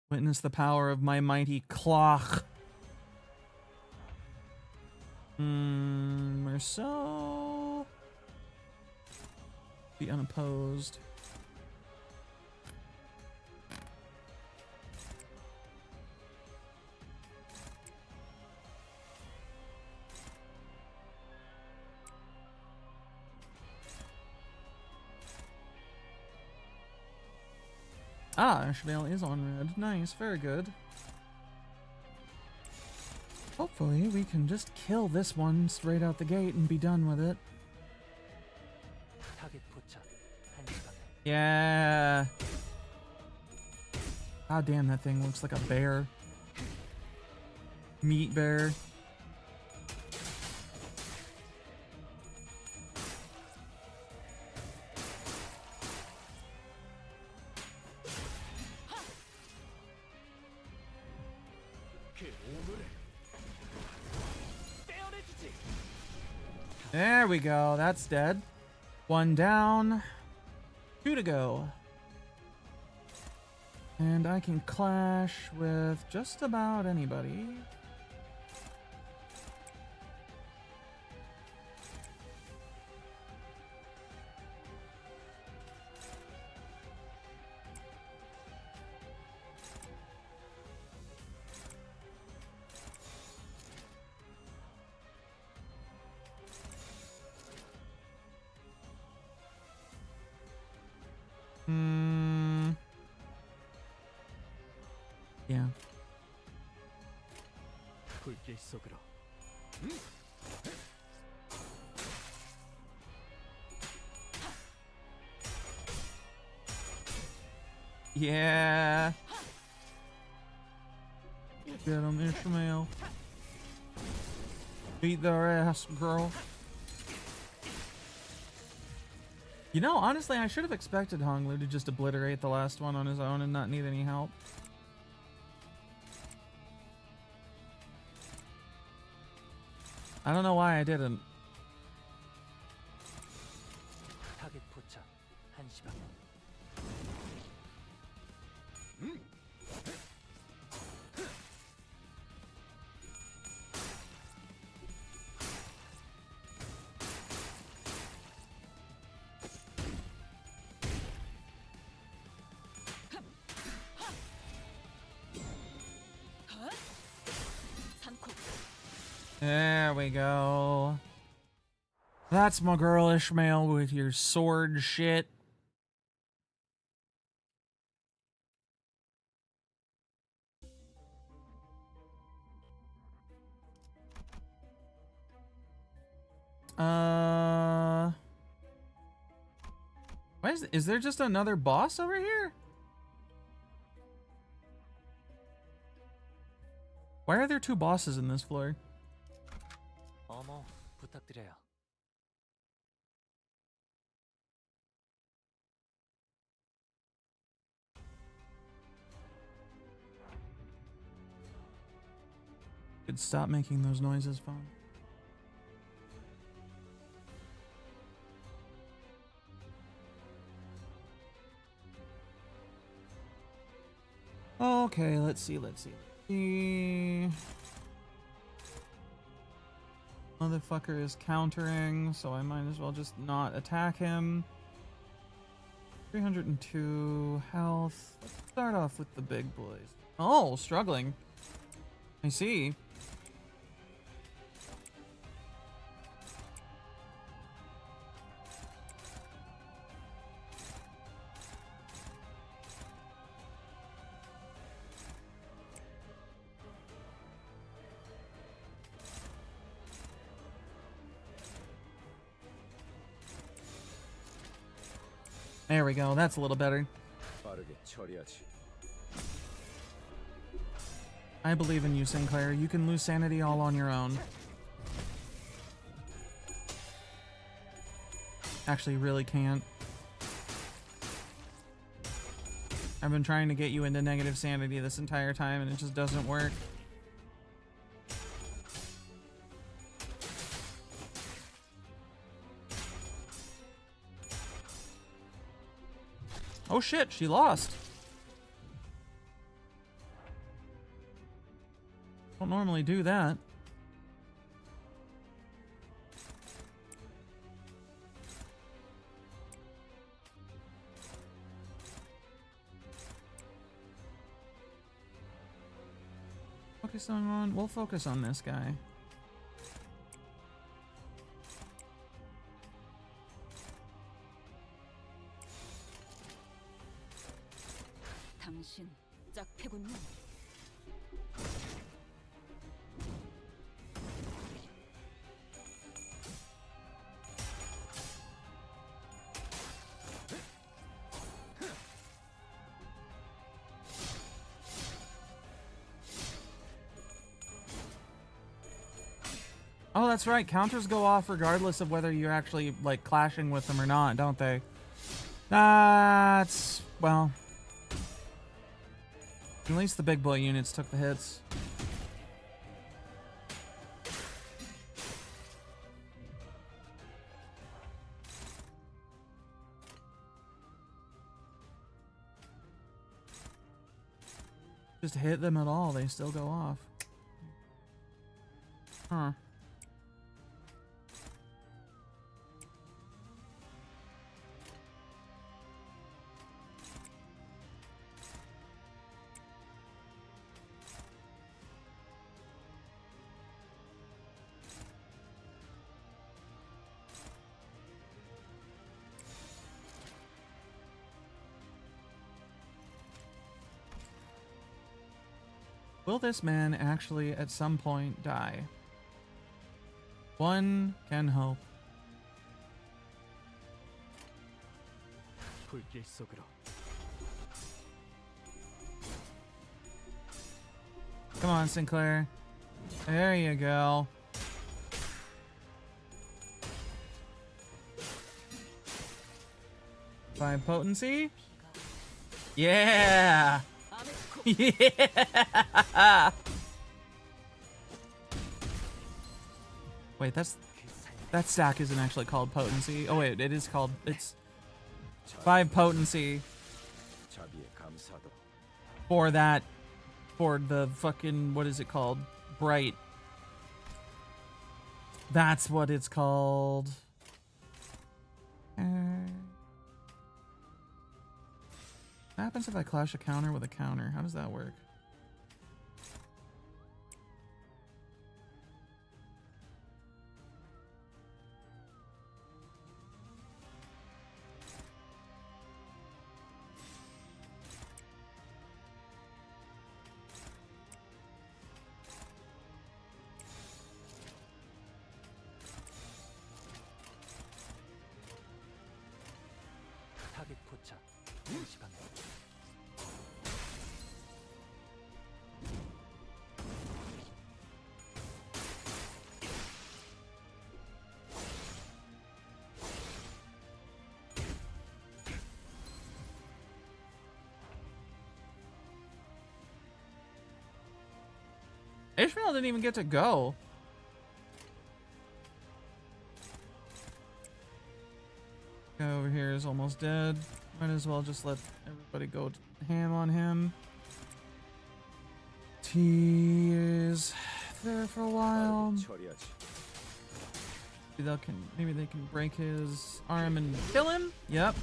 Witness the power of my mighty cloch. Merceau. Be unopposed. Ah, Ashvale is on red. Nice, very good. Hopefully we can just kill this one straight out the gate and be done with it. Yeah. God damn, that thing looks like a bear. Meat bear. There we go. That's dead. One down. 2 to go. And I can clash with just about anybody. Yeah. 불길 속으로. Yeah. Get him, Ishmael. Beat their ass, girl. You know, honestly, I should have expected Honglu to just obliterate the last one on his own and not need any help. I don't know why I didn't. 타겟 포착 1시 방향. There we go. That's my girl Ishmael with your sword shit. Why is there just another boss over here? Why are there 2 bosses in this floor? 어머, 부탁드려요. Could stop making those noises, phone. Okay, let's see. Motherfucker is countering, so I might as well just not attack him. 302 health. Let's start off with the big boys. Oh, struggling. I see. There we go, that's a little better. I believe in you, Sinclair. You can lose sanity all on your own. Actually, really can't. I've been trying to get you into negative sanity this entire time and it just doesn't work. Oh shit, she lost. Don't normally do that. We'll focus on this guy. 당신 짝패군요. Oh, that's right. Counters go off regardless of whether you're actually, like, clashing with them or not, don't they? That's... well... at least the big boy units took the hits. Just hit them at all, they still go off. Huh. Will this man actually at some point die? One can hope. 불길 속으로. Come on, Sinclair. There you go. Five potency? Yeah! Yeah! Wait, that stack isn't actually called potency. Oh wait, it is called, it's 5 potency for that, for the fucking, what is it called? Bright. That's what it's called. What happens if I clash a counter with a counter? How does that work? 타겟 포착. 1시간. Ishmael didn't even get to go. Guy over here is almost dead. Might as well just let everybody go ham on him. T is there for a while. Maybe they can break his arm and kill him. Yep.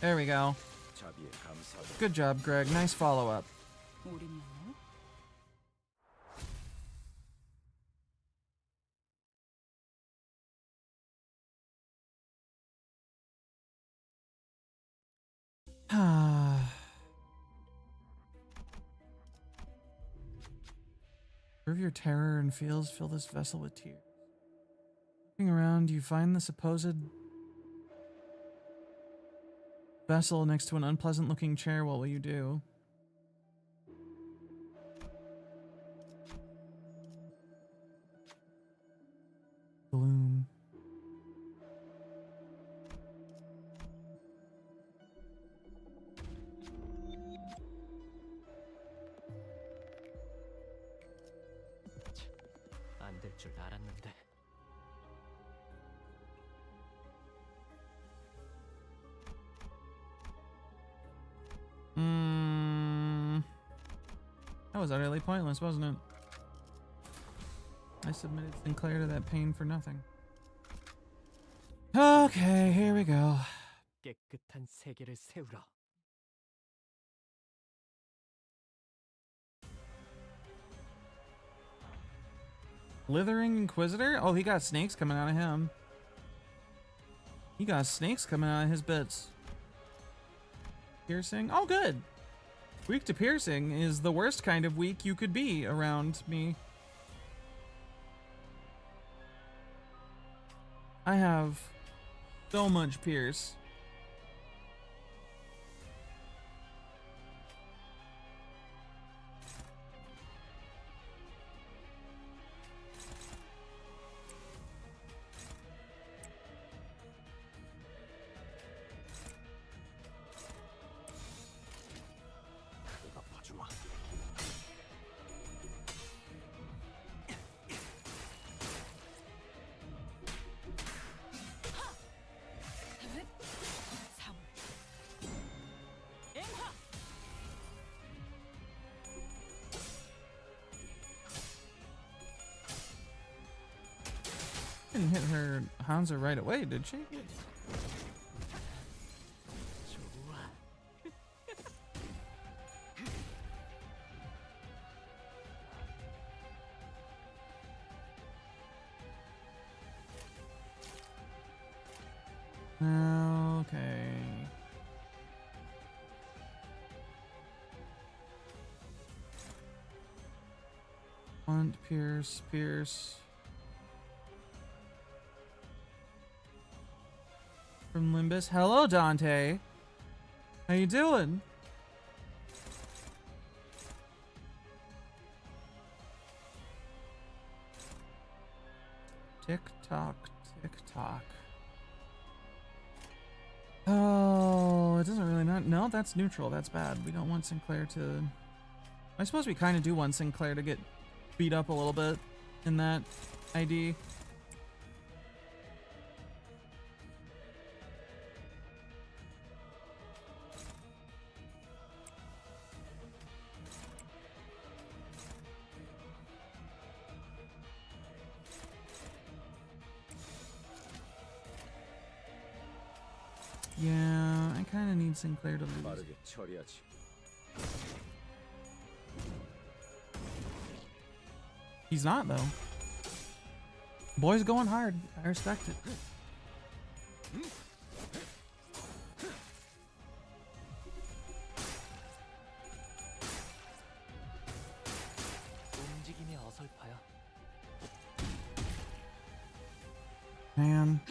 There we go. Good job, Greg. Nice follow-up. Prove your terror and feels fill this vessel with tears. Looking around, you find the supposed vessel next to an unpleasant-looking chair. What will you do? Gloom. 안 될 줄 알았는데. That was utterly pointless, wasn't it? I submitted Sinclair to that pain for nothing. Okay, here we go. 깨끗한 세계를 세우라. Slithering Inquisitor? Oh, he got snakes coming out of him. He got snakes coming out of his bits. Piercing? Oh, good. Weak to piercing is the worst kind of weak you could be around me. I have so much pierce. Didn't hit her Hanzo right away, did she? Okay. Hunt, Pierce, Pierce. From Limbus. Hello, Dante. How you doing? Tick tock, tick tock. Oh, it doesn't really matter. No, that's neutral. That's bad. We don't want Sinclair to... I suppose we kind of do want Sinclair to get beat up a little bit in that ID. Yeah, I kind of need Sinclair to lose. 빠르게 처리하지. He's not, though. Boy's going hard. I respect it. 움직임이 어설퍼요. Man.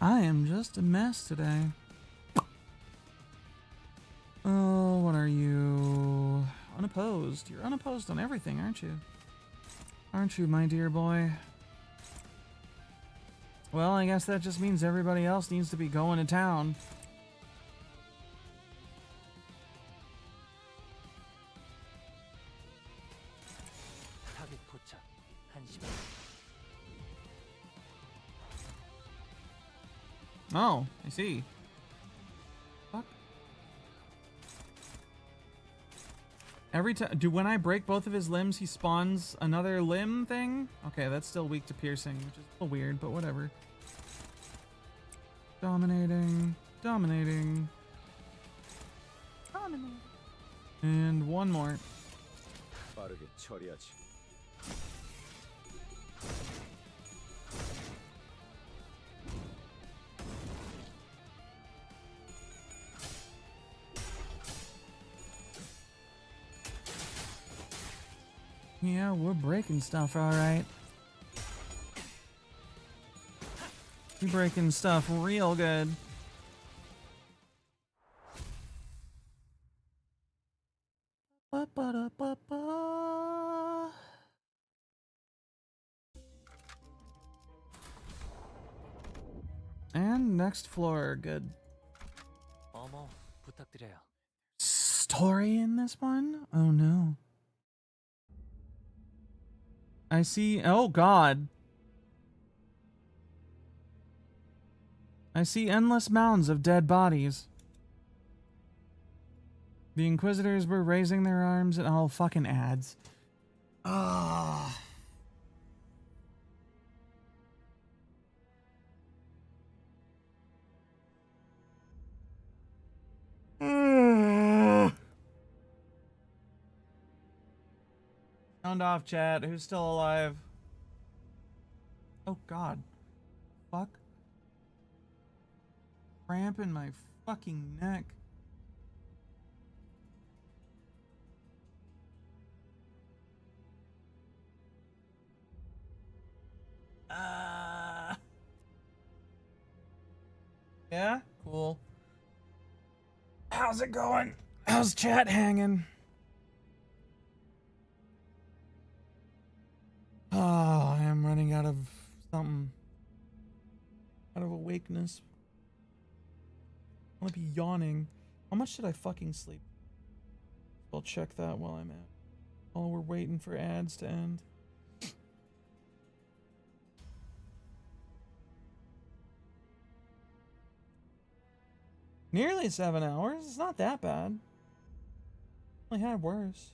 I am just a mess today. Oh, what are you? Unopposed. You're unopposed on everything, aren't you? Aren't you, my dear boy? Well, I guess that just means everybody else needs to be going to town. 타겟 포착 1시간. Oh, I see. Fuck. Every time, when I break both of his limbs, he spawns another limb thing? Okay, that's still weak to piercing, which is a little weird, but whatever. Dominating, dominating. Dominating. And one more. 빠르게 처리하지. Yeah, we're breaking stuff, alright. We're breaking stuff real good. Ba-ba-da-ba-ba. And next floor, good. 어머, 부탁드려요. Story in this one? Oh no. I see. Oh god. I see endless mounds of dead bodies. The Inquisitors were raising their arms and all fucking ads. Ah. Sound off, chat. Who's still alive? Oh god. Fuck. Cramp in my fucking neck. Yeah? Cool. How's it going? How's chat hanging? Oh, I am running out of something. Out of awakeness. I'm gonna be yawning. How much did I fucking sleep? I'll check that while I'm at. Oh, we're waiting for ads to end. Nearly 7 hours. It's not that bad. I had worse.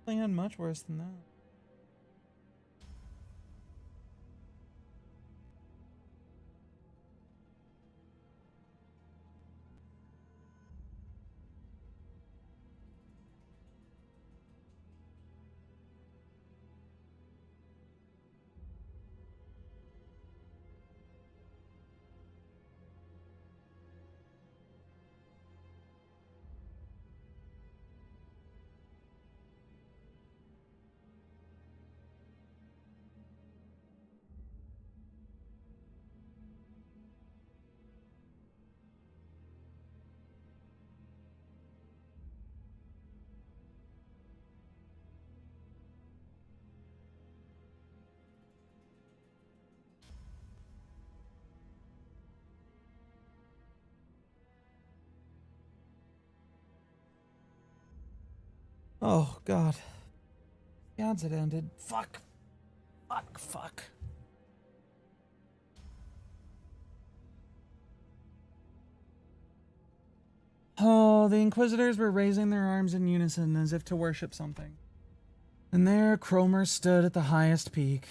I had much worse than that. Oh, God. The ads had ended. Fuck. Fuck. Oh, the Inquisitors were raising their arms in unison as if to worship something. And there Cromer stood at the highest peak.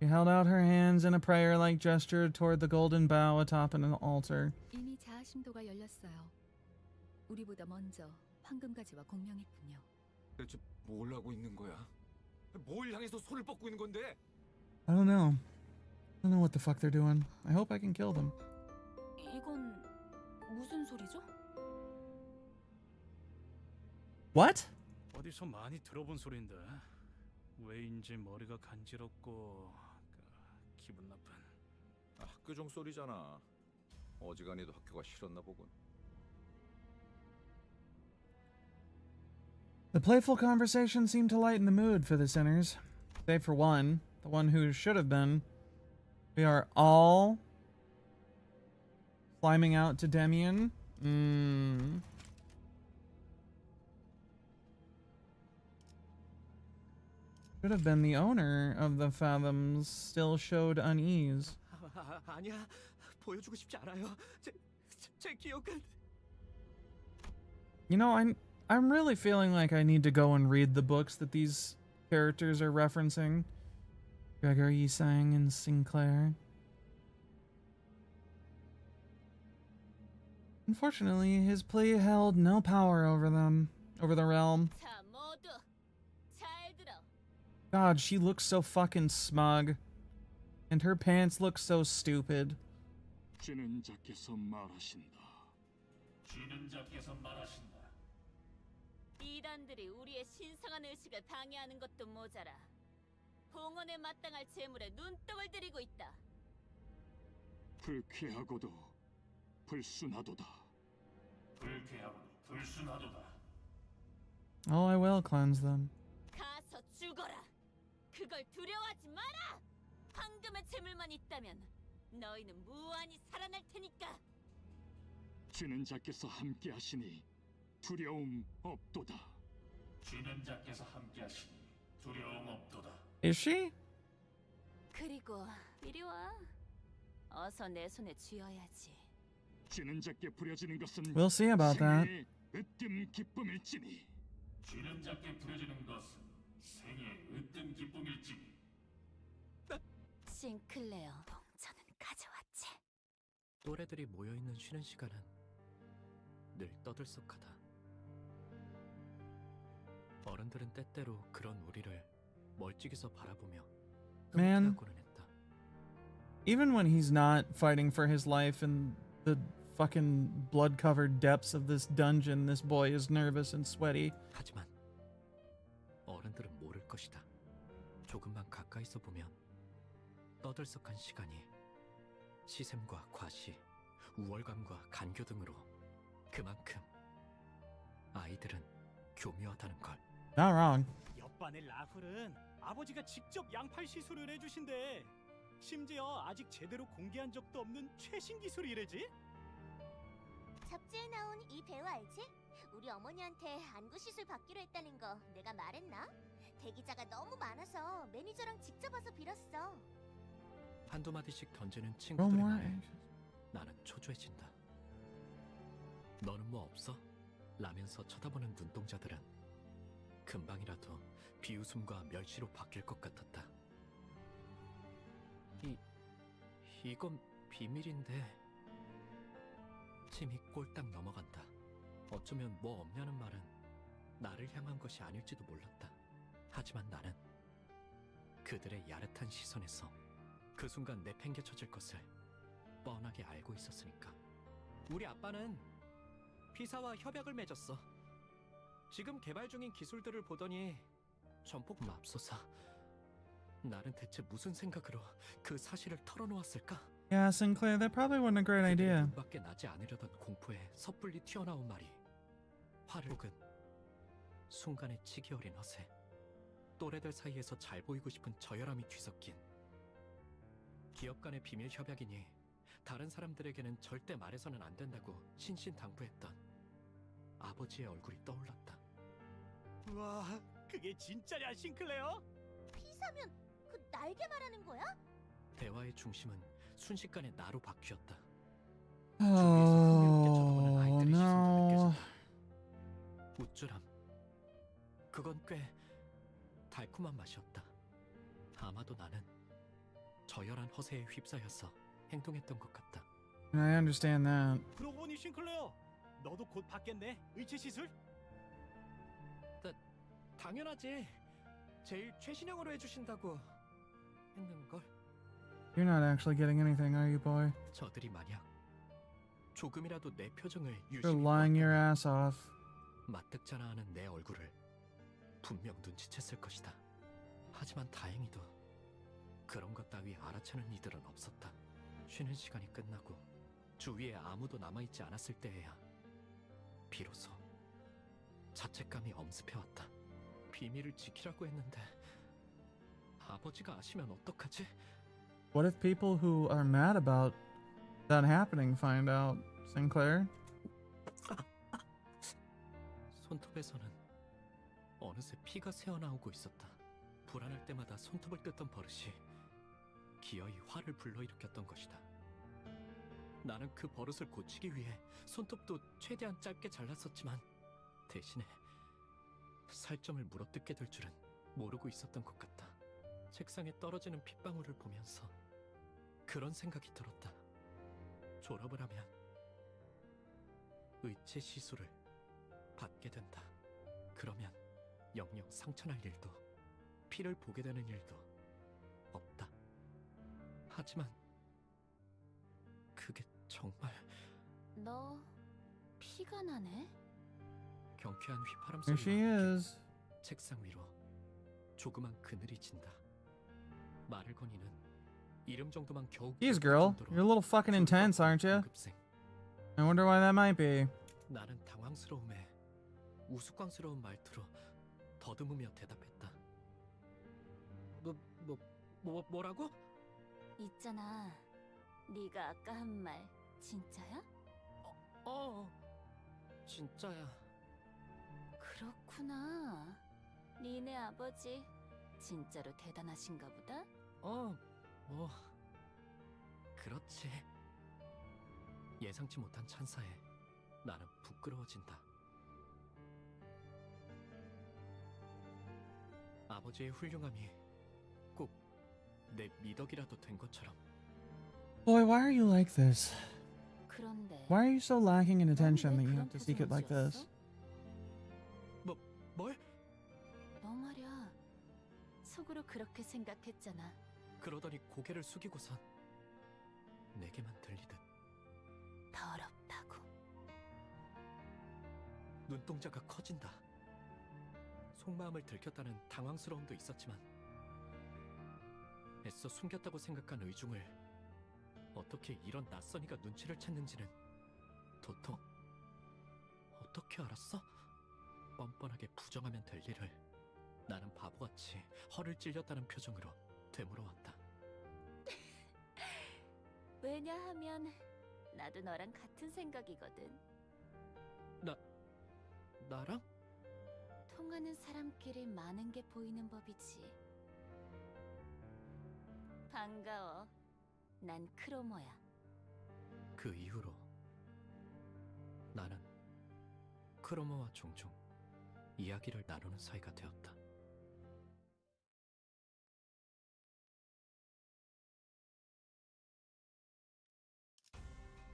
She held out her hands in a prayer-like gesture toward the golden bough atop an altar. 이미 자아심도가 열렸어요. 우리보다 먼저 황금가지와 공명했군요. 대체 뭘 하고 있는 거야? 뭘 향해서 손을 뻗고 있는 건데? I don't know. I don't know what the fuck they're doing. I hope I can kill them. 이건 무슨 소리죠? What? 어디서 많이 들어본 소리인데 왜인지 머리가 간지럽고 기분 나쁜. 학교 종 소리잖아. 어지간히도 학교가 싫었나 보군. The playful conversation seemed to lighten the mood for the sinners. Save for one, the one who should have been. We are all climbing out to Demian. Should have been the owner of the Fathoms still showed unease. 아니야. 보여주고 싶지 않아요. 제 기억은. You know, I'm really feeling like I need to go and read the books that these characters are referencing. Gregory Sang and Sinclair. Unfortunately, his plea held no power over them, over the realm. God, she looks so fucking smug. And her pants look so stupid. 쥐는 자께서 말하신다. 쥐는 자께서 말하신다. 이단들이 우리의 신성한 의식을 방해하는 것도 모자라 봉헌에 마땅할 재물에 눈독을 들이고 있다. 불쾌하고도 불순하도다. 불쾌하고도 불순하도다. Oh, I will cleanse them. 가서 죽어라. 그걸 두려워하지 마라. 황금의 재물만 있다면 너희는 무한히 살아날 테니까. 쥐는 자께서 함께하시니 두려움 없도다. 쥐는 자께서 함께하시니 두려움 없도다. Is she? 그리고 이리 와. 어서 내 손에 쥐어야지. 쥐는 자께 부려지는 것은 We'll see about that. 생애의 으뜸 기쁨일지니. 쥐는 자께 부려지는 것은 생애의 으뜸 기쁨일지니. 싱클레어 동전은 가져왔지. 또래들이 모여있는 쉬는 시간은 늘 떠들썩하다. 어른들은 때때로 그런 우리를 멀찍이서 바라보며 Man. 흐뭇해하고는 했다. Even when he's not fighting for his life in the fucking blood-covered depths of this dungeon, this boy is nervous and sweaty. 하지만 어른들은 모를 것이다. 조금만 가까이서 보면 떠들썩한 시간이 시샘과 과시, 우월감과 간교 등으로 그만큼 아이들은 교묘하다는 걸. Not wrong. 옆반의 라훌은 아버지가 직접 양팔 시술을 해주신대. 심지어 아직 제대로 공개한 적도 없는 최신 기술이래지. 잡지에 나온 이 배우 알지? 우리 어머니한테 안구 시술 받기로 했다는 거 내가 말했나? 대기자가 너무 많아서 매니저랑 직접 와서 빌었어. 한두 마디씩 던지는 No 친구들의 more 말에 anxious. 나는 초조해진다. 너는 뭐 없어? 라면서 쳐다보는 눈동자들은 금방이라도 비웃음과 멸시로 바뀔 것 같았다. 이건 비밀인데. 침이 꼴딱 넘어간다. 어쩌면 뭐 없냐는 말은 나를 향한 것이 아닐지도 몰랐다. 하지만 나는 그들의 야릇한 시선에서 그 순간 내팽개쳐질 것을 뻔하게 알고 있었으니까. 우리 아빠는 피사와 협약을 맺었어. 지금 개발 중인 기술들을 보더니 전폭 맙소사. 나는 대체 무슨 생각으로 그 사실을 털어놓았을까? Yeah, Sinclair, that probably wasn't a great idea. 밖에 나지 않으려던 공포에 섣불리 튀어나온 말이 화를 혹은 순간의 치기 어린 허세, 또래들 사이에서 잘 보이고 싶은 저열함이 뒤섞인 기업 간의 비밀 협약이니 다른 사람들에게는 절대 말해서는 안 된다고 신신당부했던 아버지의 얼굴이 떠올랐다. 와, 그게 진짜냐, 싱클레어? 피사면 그 날개 말하는 거야? 대화의 중심은 순식간에 나로 바뀌었다. Oh no. 우쭐함. 그건 꽤 달콤한 맛이었다. 아마도 나는 저열한 허세에 휩싸여서 행동했던 것 같다. I understand that. 그러고 보니 싱클레어, 너도 곧 받겠네, 의체 시술? 당연하지. 제일 최신형으로 해주신다고 했는걸. You're not actually getting anything, are you, boy? 저들이 만약 조금이라도 내 표정을 You're 유심히 lying your ass off. 맞득잖아 하는 내 얼굴을 분명 눈치챘을 것이다. 하지만 다행히도 그런 것 따위 알아채는 이들은 없었다. 쉬는 시간이 끝나고 주위에 아무도 남아있지 않았을 때에야 비로소 자책감이 엄습해왔다. 비밀을 지키라고 했는데 아버지가 아시면 어떡하지? What if people who are mad about that happening find out, Sinclair? 손톱에서는 어느새 피가 새어나오고 있었다. 불안할 때마다 손톱을 뜯던 버릇이 기어이 화를 불러일으켰던 것이다. 나는 그 버릇을 고치기 위해 손톱도 최대한 짧게 잘랐었지만 대신에 살점을 물어뜯게 될 줄은 모르고 있었던 것 같다. 책상에 떨어지는 핏방울을 보면서 그런 생각이 들었다. 졸업을 하면 의체 시술을 받게 된다. 그러면 영영 상처날 일도 피를 보게 되는 일도 없다. 하지만 그게 정말... 너 피가 나네? 경쾌한 휘파람 Here she 소리와 함께 is. 책상 위로 조그만 그늘이 진다. 말을 거니는 이름 정도만 겨우 Jeez, 기억할 girl. 정도로 You're a little fucking intense, aren't you? 급생. I wonder why that might be. 나는 당황스러움에 우스꽝스러운 말투로 더듬으며 대답했다. 뭐라고? 있잖아. 네가 아까 한 말 진짜야? 진짜야. 그렇구나. 니네 아버지 진짜로 대단하신가 보다? 그렇지. 예상치 못한 찬사에 나는 부끄러워진다. 아버지의 훌륭함이 꼭 내 미덕이라도 된 것처럼. Boy, why are you like this? 그런데 Why are you so lacking in attention that 넌왜 you 그런 have to seek it like 표정을 this? 뭘? 너 말이야. 속으로 그렇게 생각했잖아. 그러더니 고개를 숙이고선 내게만 들리듯 더럽다고. 눈동자가 커진다. 속마음을 들켰다는 당황스러움도 있었지만 애써 숨겼다고 생각한 의중을 어떻게 이런 낯선이가 눈치를 챘는지는 도통 어떻게 알았어? 뻔뻔하게 부정하면 될 일을 나는 바보같이 허를 찔렸다는 표정으로 되물어왔다. 왜냐하면 나도 너랑 같은 생각이거든. 나랑? 통하는 사람끼리 많은 게 보이는 법이지. 반가워. 난 크로모야. 그 이후로 나는 크로모와 종종 이야기를 나누는 사이가 되었다.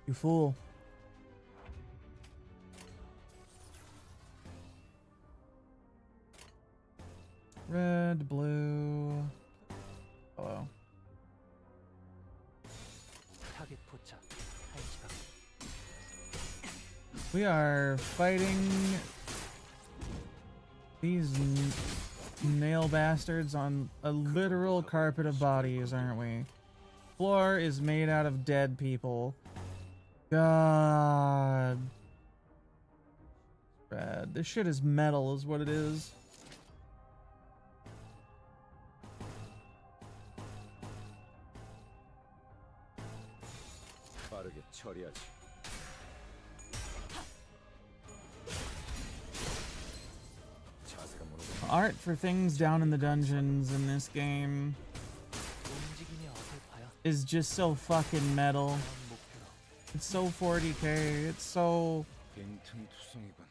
You fool. Red, blue. Hello. 타겟 포착 1시간. We are fighting these nail bastards on a literal carpet of bodies, aren't we? Floor is made out of dead people. God. Rad. This shit is metal is what it is. 빠르게 처리하지. 자세가 무너져. Art for things down in the dungeons in this game 움직임의 어을 봐야 is just so fucking metal. 다음 목표로. It's so 40k. It's so... 빈틈투성이군.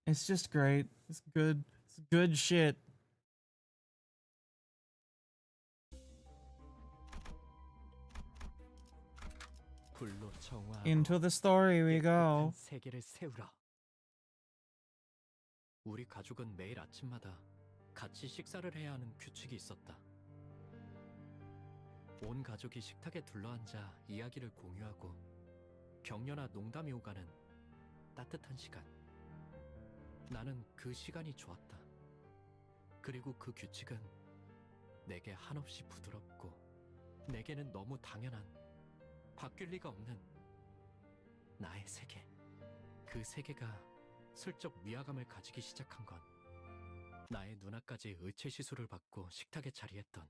It's just great. It's good. It's good shit. 불로 정화하고 Into the story we go. 깨끗한 세계를 세우라. 우리 가족은 매일 아침마다 같이 식사를 해야 하는 규칙이 있었다. 온 가족이 식탁에 둘러앉아 이야기를 공유하고 격려나 농담이 오가는 따뜻한 시간. 나는 그 시간이 좋았다. 그리고 그 규칙은 내게 한없이 부드럽고 내게는 너무 당연한 바뀔 리가 없는 나의 세계. 그 세계가 슬쩍 위화감을 가지기 시작한 건 나의 누나까지 의체 시술을 받고 식탁에 자리했던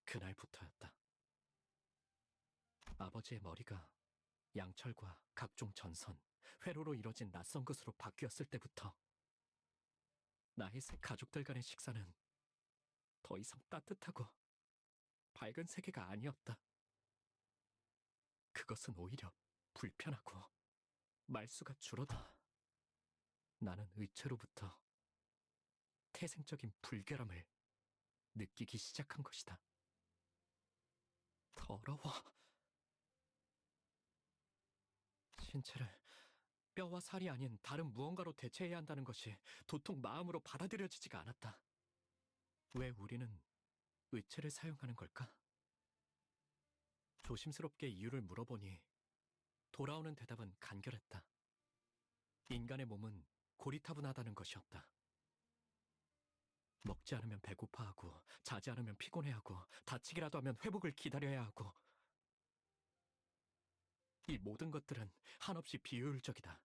그날부터였다. 아버지의 머리가 양철과 각종 전선, 회로로 이뤄진 낯선 것으로 바뀌었을 때부터 나의 가족들 간의 식사는 더 이상 따뜻하고 밝은 세계가 아니었다. 그것은 오히려 불편하고 말수가 줄어다. 나는 의체로부터 태생적인 불결함을 느끼기 시작한 것이다. 더러워. 신체를 뼈와 살이 아닌 다른 무언가로 대체해야 한다는 것이 도통 마음으로 받아들여지지가 않았다. 왜 우리는 의체를 사용하는 걸까? 조심스럽게 이유를 물어보니 돌아오는 대답은 간결했다. 인간의 몸은 고리타분하다는 것이었다. 먹지 않으면 배고파하고 자지 않으면 피곤해하고 다치기라도 하면 회복을 기다려야 하고 이 모든 것들은 한없이 비효율적이다.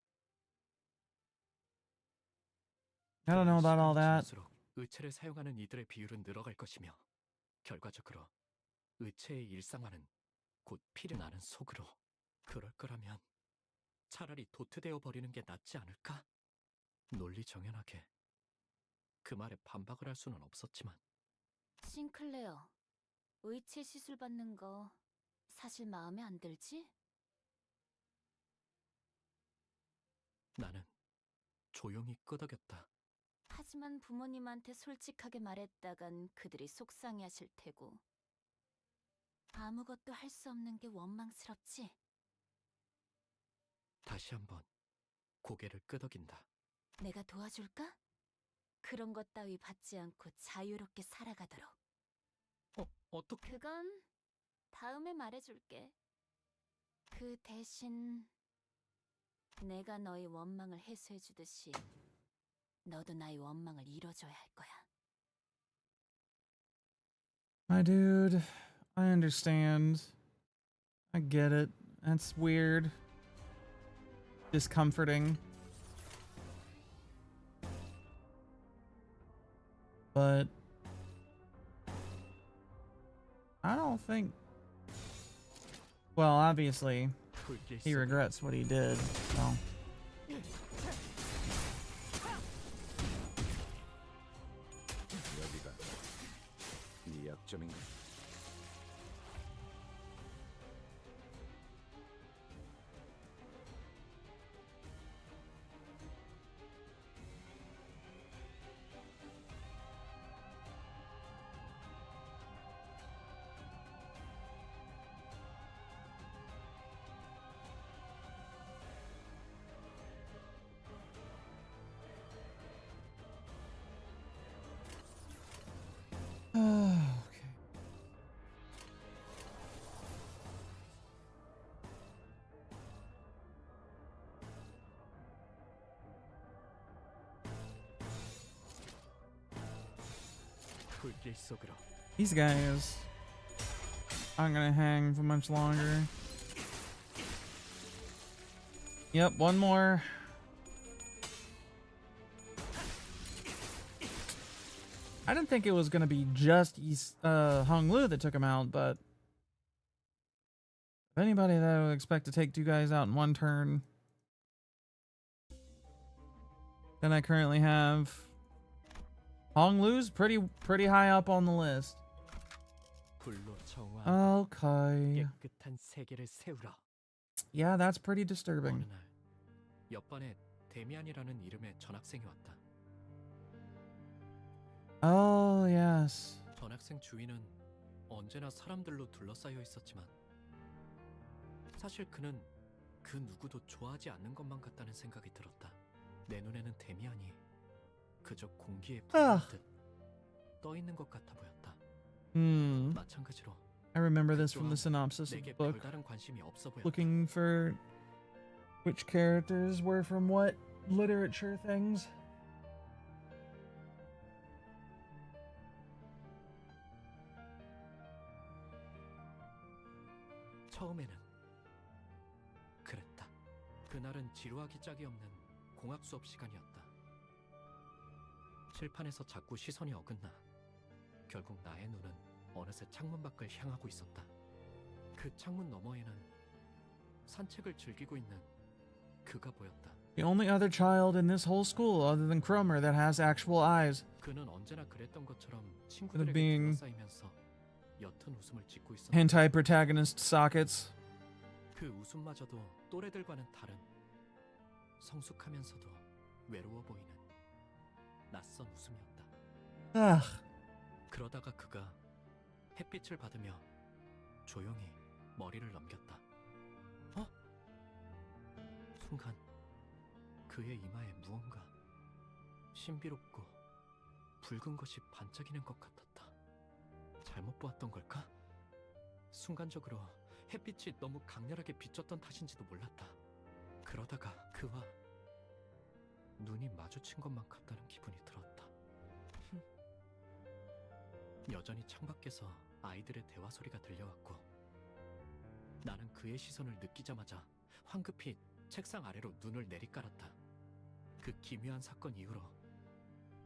I don't know about all that. 지날수록 의체를 사용하는 이들의 비율은 늘어갈 것이며 결과적으로 의체의 일상화는 곧 피를 나는 속으로. 그럴 거라면 차라리 도태되어 버리는 게 낫지 않을까? 논리 정연하게 그 말에 반박을 할 수는 없었지만 싱클레어, 의체 시술 받는 거 사실 마음에 안 들지? 나는 조용히 끄덕였다. 하지만 부모님한테 솔직하게 말했다간 그들이 속상해하실 테고 아무것도 할 수 없는 게 원망스럽지? 다시 한번 고개를 끄덕인다. 내가 도와줄까? 그런 것 따위 받지 않고 자유롭게 살아가도록. 어떻게? 그건 다음에 말해줄게. 그 대신 내가 너의 원망을 해소해주듯이 너도 나의 원망을 이뤄줘야 할 거야. My dude, I understand. I get it. That's weird. Discomforting. But I don't think... Well, obviously, 불길 he 속으로 regrets what he did. So. 여기가 네 약점인가? Okay. 불길 속으로 These guys aren't gonna hang for much longer. Yep, one more. I didn't think it was gonna be just Hong Lu that took him out, but if anybody that would expect to take two guys out in one turn, then I currently have Hong Lu's pretty high up on the list. 불로 정화하고 Okay. 깨끗한 세계를 세우라. Yeah, that's pretty 어느 disturbing. 날 옆반에 데미안이라는 이름의 전학생이 왔다. Oh, yes. 전학생 주위는 언제나 사람들로 둘러싸여 있었지만 사실 그는 그 누구도 좋아하지 않는 것만 같다는 생각이 들었다. 내 눈에는 데미안이 그저 공기에 듯 떠 있는 것 같아 보였다. 마찬가지로 I remember this from the synopsis of the 내게 book. 별다른 관심이 없어 보였다. Looking for which characters were from what literature things. 처음에는 그랬다. 그날은 지루하기 짝이 없는 공학 수업 시간이었다. 칠판에서 자꾸 시선이 어긋나 결국 나의 눈은 어느새 창문 밖을 향하고 있었다. 그 창문 너머에는 산책을 즐기고 있는 그가 보였다. The only other child in this whole school other than Cromer that has actual eyes. 그는 언제나 그랬던 것처럼 Instead of 친구들에게 being 둘러싸이면서 옅은 웃음을 짓고 있었다. hentai protagonist sockets. 그 웃음마저도 또래들과는 다른 성숙하면서도 외로워 보이는 낯선 웃음이었다. Ugh. 그러다가 그가 햇빛을 받으며 조용히 머리를 넘겼다. 어? 순간 그의 이마에 무언가 신비롭고 붉은 것이 반짝이는 것 같았다. 잘못 보았던 걸까? 순간적으로 햇빛이 너무 강렬하게 비쳤던 탓인지도 몰랐다. 그러다가 그와 눈이 마주친 것만 같다는 기분이 들었다. 여전히 창밖에서 아이들의 대화 소리가 들려왔고 나는 그의 시선을 느끼자마자 황급히 책상 아래로 눈을 내리깔았다. 그 기묘한 사건 이후로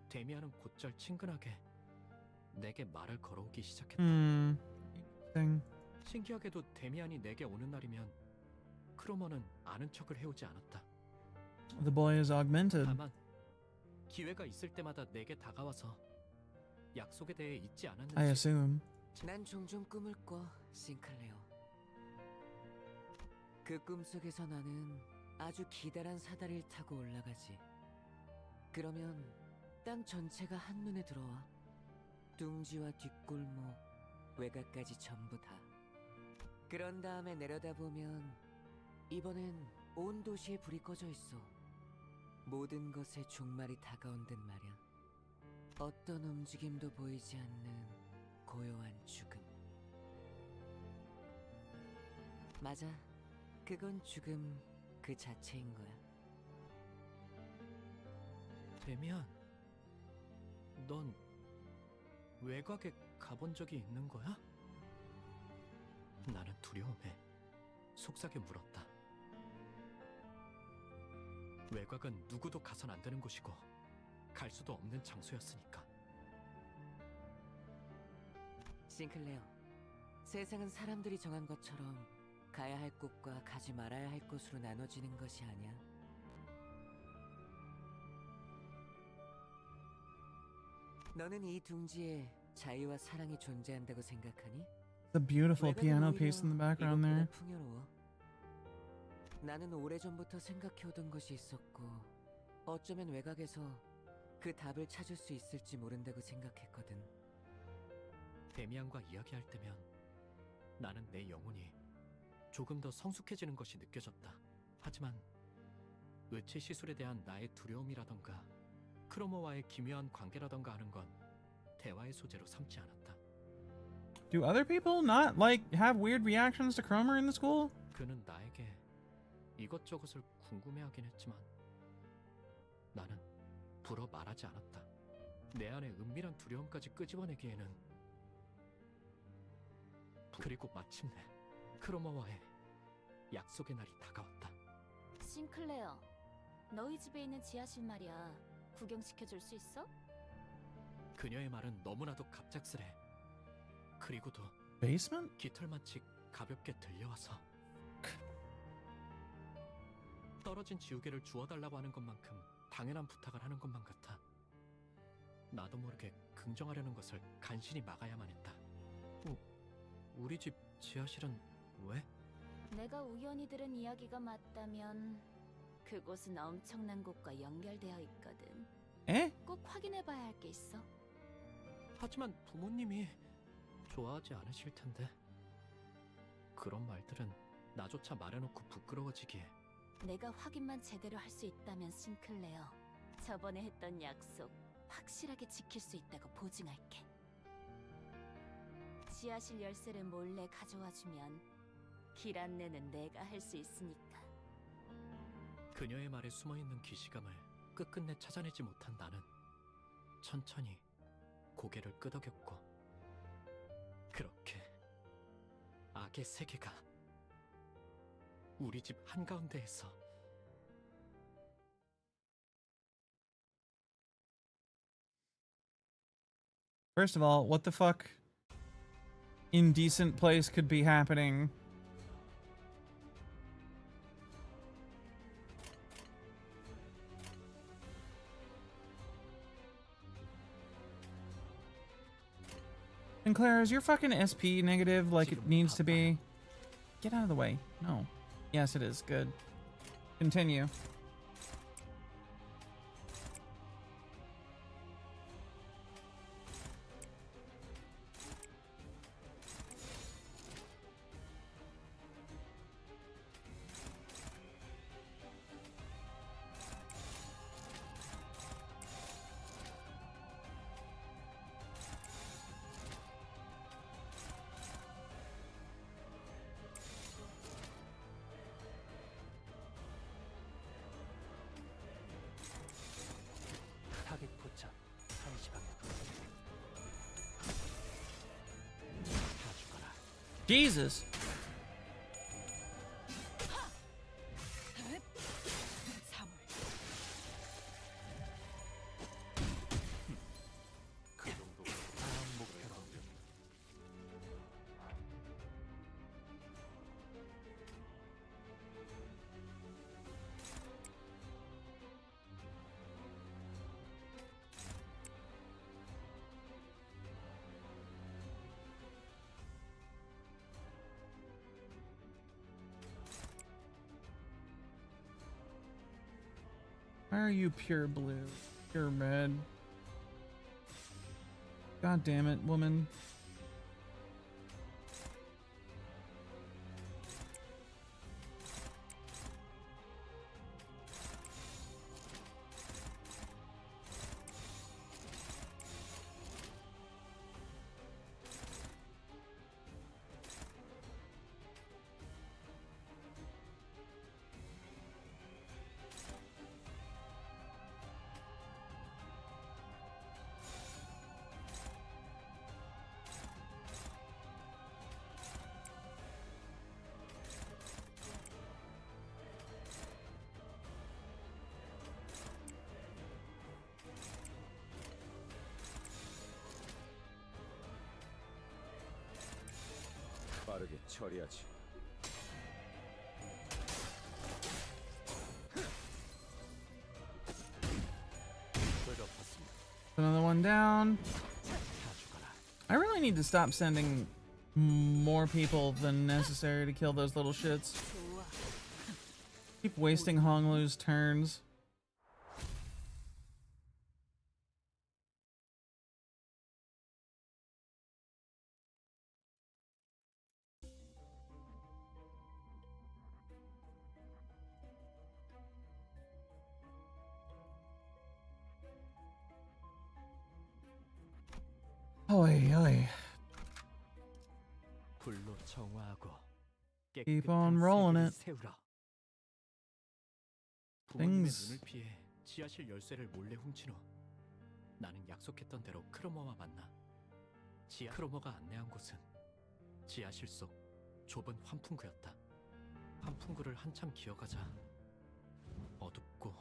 데미안은 곧잘 친근하게 내게 말을 걸어오기 시작했다. Thing. 신기하게도 데미안이 내게 오는 날이면 크로머는 아는 척을 해오지 않았다. The boy is augmented. 다만 기회가 있을 때마다 내게 다가와서 약속에 대해 잊지 않았는지 I assume. 난 종종 꿈을 꿔, 싱클레어. 그 꿈속에서 나는 아주 기다란 사다리를 타고 올라가지. 그러면 땅 전체가 한눈에 들어와. 둥지와 뒷골목, 외곽까지 전부 다. 그런 다음에 내려다보면 이번엔 온 도시에 불이 꺼져 있어. 모든 것에 종말이 다가온 듯 말야. 어떤 움직임도 보이지 않는 고요한 죽음. 맞아. 그건 죽음 그 자체인 거야. 데미안, 넌 외곽에 가본 적이 있는 거야? 나는 두려움에 속삭여 물었다. 외곽은 누구도 가선 안 되는 곳이고 갈 수도 없는 장소였으니까. 싱클레어, 세상은 사람들이 정한 것처럼 가야 할 곳과 가지 말아야 할 곳으로 나눠지는 것이 아니야. 너는 이 둥지에 자유와 사랑이 존재한다고 생각하니? The beautiful 외곽은 piano 오히려 piece in the background there. 이것보다 풍요로워. 나는 오래전부터 생각해오던 것이 있었고 어쩌면 외곽에서 그 답을 찾을 수 있을지 모른다고 생각했거든. 데미안과 이야기할 때면 나는 내 영혼이 조금 더 성숙해지는 것이 느껴졌다. 하지만 의치 시술에 대한 나의 두려움이라던가 크로모와의 기묘한 관계라던가 하는 건 대화의 소재로 삼지 않았다. Do other people not like have weird reactions to Cromer in the school? 그는 나에게 이것저것을 궁금해하긴 했지만 나는 불어 말하지 않았다. 내 안에 은밀한 두려움까지 끄집어내기에는. 그리고 마침내 크로머와의 약속의 날이 다가왔다. 싱클레어, 너희 집에 있는 지하실 말이야. 구경시켜줄 수 있어? 그녀의 말은 너무나도 갑작스레. 그리고도 Basement? 깃털마치 가볍게 들려와서 떨어진 지우개를 주워달라고 하는 것만큼 당연한 부탁을 하는 것만 같아. 나도 모르게 긍정하려는 것을 간신히 막아야만 했다. 우리 집 지하실은 왜? 내가 우연히 들은 이야기가 맞다면 그곳은 엄청난 곳과 연결되어 있거든. 에? 꼭 확인해봐야 할 게 있어. 하지만 부모님이 좋아하지 않으실 텐데. 그런 말들은 나조차 말해놓고 부끄러워지기에. 내가 확인만 제대로 할 수 있다면 싱클레어, 저번에 했던 약속 확실하게 지킬 수 있다고 보증할게. 지하실 열쇠를 몰래 가져와주면 길 안내는 내가 할 수 있으니까. 그녀의 말에 숨어있는 기시감을 끝끝내 찾아내지 못한 나는 천천히 고개를 끄덕였고, 그렇게 악의 세계가 우리 집 한가운데에서 First of all, what the fuck indecent place could be happening? Sinclair, is your fucking SP negative like it needs to be? Get out of the way. No. Yes, it is. Good. Continue. 타겟 포착 1시방향. 다 죽어라. Jesus. 그 정도 다음 목표로. Why are you pure blue? Pure red. God damn it, woman. 빠르게 처리하지. Another one down. I really need to stop sending more people than necessary to kill those little shits. Keep wasting Honglu's turns. Oi, oi. 불로 정화하고 Keep on rolling it. 세우라. 부모님의 Things. 눈을 피해 지하실 열쇠를 몰래 훔친 후 나는 약속했던 대로 크로머와 만나. 크로머가 안내한 곳은 지하실 속 좁은 환풍구였다. 환풍구를 한참 기어가자 어둡고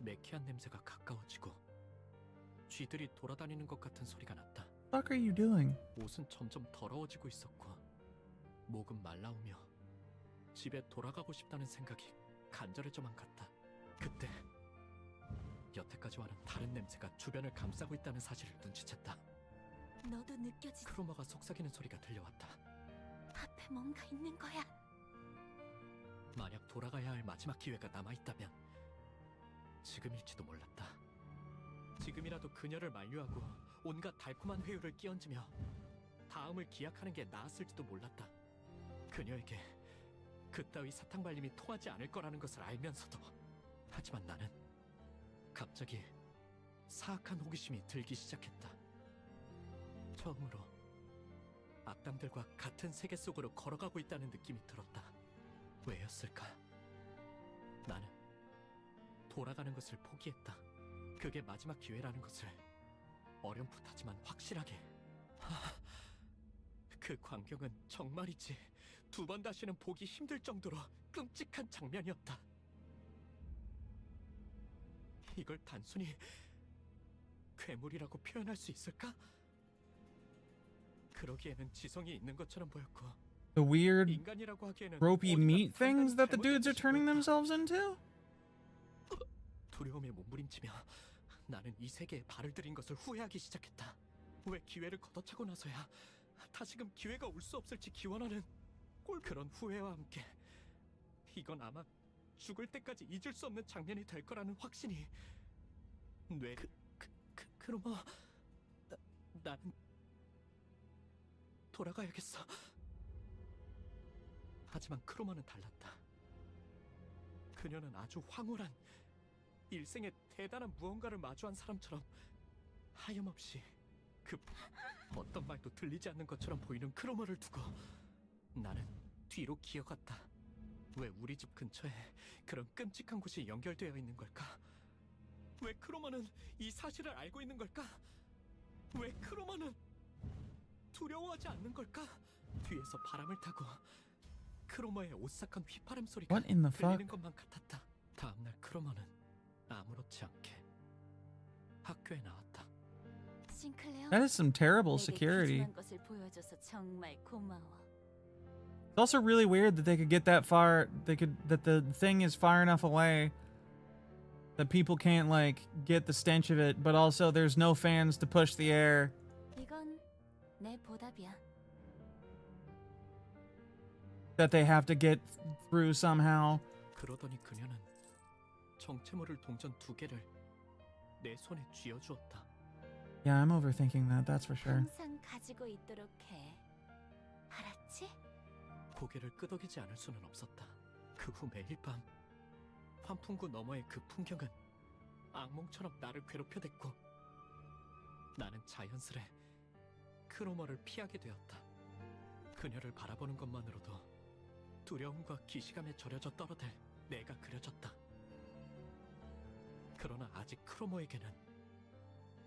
매캐한 냄새가 가까워지고 쥐들이 돌아다니는 것 같은 소리가 났다. What are you doing? 옷은 점점 더러워지고 있었고 목은 말라오며 집에 돌아가고 싶다는 생각이 간절해져만 갔다. 그때 여태까지와는 다른 냄새가 주변을 감싸고 있다는 사실을 눈치챘다. 너도 느껴지? 크로머가 속삭이는 소리가 들려왔다. 앞에 뭔가 있는 거야. 만약 돌아가야 할 마지막 기회가 남아있다면 지금일지도 몰랐다. 지금이라도 그녀를 만류하고 온갖 달콤한 회유를 끼얹으며 다음을 기약하는 게 나았을지도 몰랐다. 그녀에게 그따위 사탕 발림이 통하지 않을 거라는 것을 알면서도. 하지만 나는 갑자기 사악한 호기심이 들기 시작했다. 처음으로 악당들과 같은 세계 속으로 걸어가고 있다는 느낌이 들었다. 왜였을까? 나는 돌아가는 것을 포기했다. 그게 마지막 기회라는 것을 어렴풋하지만 확실하게. 그 광경은 정말이지 두 번 다시는 보기 힘들 정도로 끔찍한 장면이었다. 이걸 단순히 괴물이라고 표현할 수 있을까? 그러기에는 지성이 있는 것처럼 보였고 The weird 인간이라고 하기에는 ropey 어디가 meat things that the 판단이 dudes are turning themselves into? 두려움에 몸부림치며 나는 이 세계에 발을 들인 것을 후회하기 시작했다. 왜 기회를 걷어차고 나서야 다시금 기회가 올 수 없을지 기원하는 그런 후회와 함께 이건 아마 죽을 때까지 잊을 수 없는 장면이 될 거라는 확신이 크로머, 나는 돌아가야겠어. 하지만 크로머는 달랐다. 그녀는 아주 황홀한 일생에 대단한 무언가를 마주한 사람처럼 하염없이 그 어떤 말도 들리지 않는 것처럼 보이는 크로머를 두고 나는 뒤로 기어갔다. 왜 우리 집 근처에 그런 끔찍한 곳이 연결되어 있는 걸까? 왜 크로머는 이 사실을 알고 있는 걸까? 왜 크로머는 두려워하지 않는 걸까? 뒤에서 바람을 타고 크로머의 오싹한 휘파람 소리가 What in the 들리는 fuck? 것만 같았다. 다음날 크로머는 아무렇지 않게 학교에 나왔다. 싱클레어. That is some terrible 내게 security. 귀중한 것을 보여줘서 정말 고마워. It's also really weird that they could get that far. That the thing is far enough away that people can't like get the stench of it, but also there's no fans to push the air. 이건 내 보답이야. That they have to get through somehow. 그러더니 그녀는 정체 모를 동전 2개를 내 손에 쥐어주었다. Yeah, I'm overthinking that. That's for sure. 항상 가지고 있도록 해. 알았지? 고개를 끄덕이지 않을 수는 없었다. 그 후 매일 밤 환풍구 너머의 그 풍경은 악몽처럼 나를 괴롭혀댔고 나는 자연스레 크로머를 피하게 되었다. 그녀를 바라보는 것만으로도 두려움과 기시감에 절여져 떨어들 내가 그려졌다. 그러나 아직 크로머에게는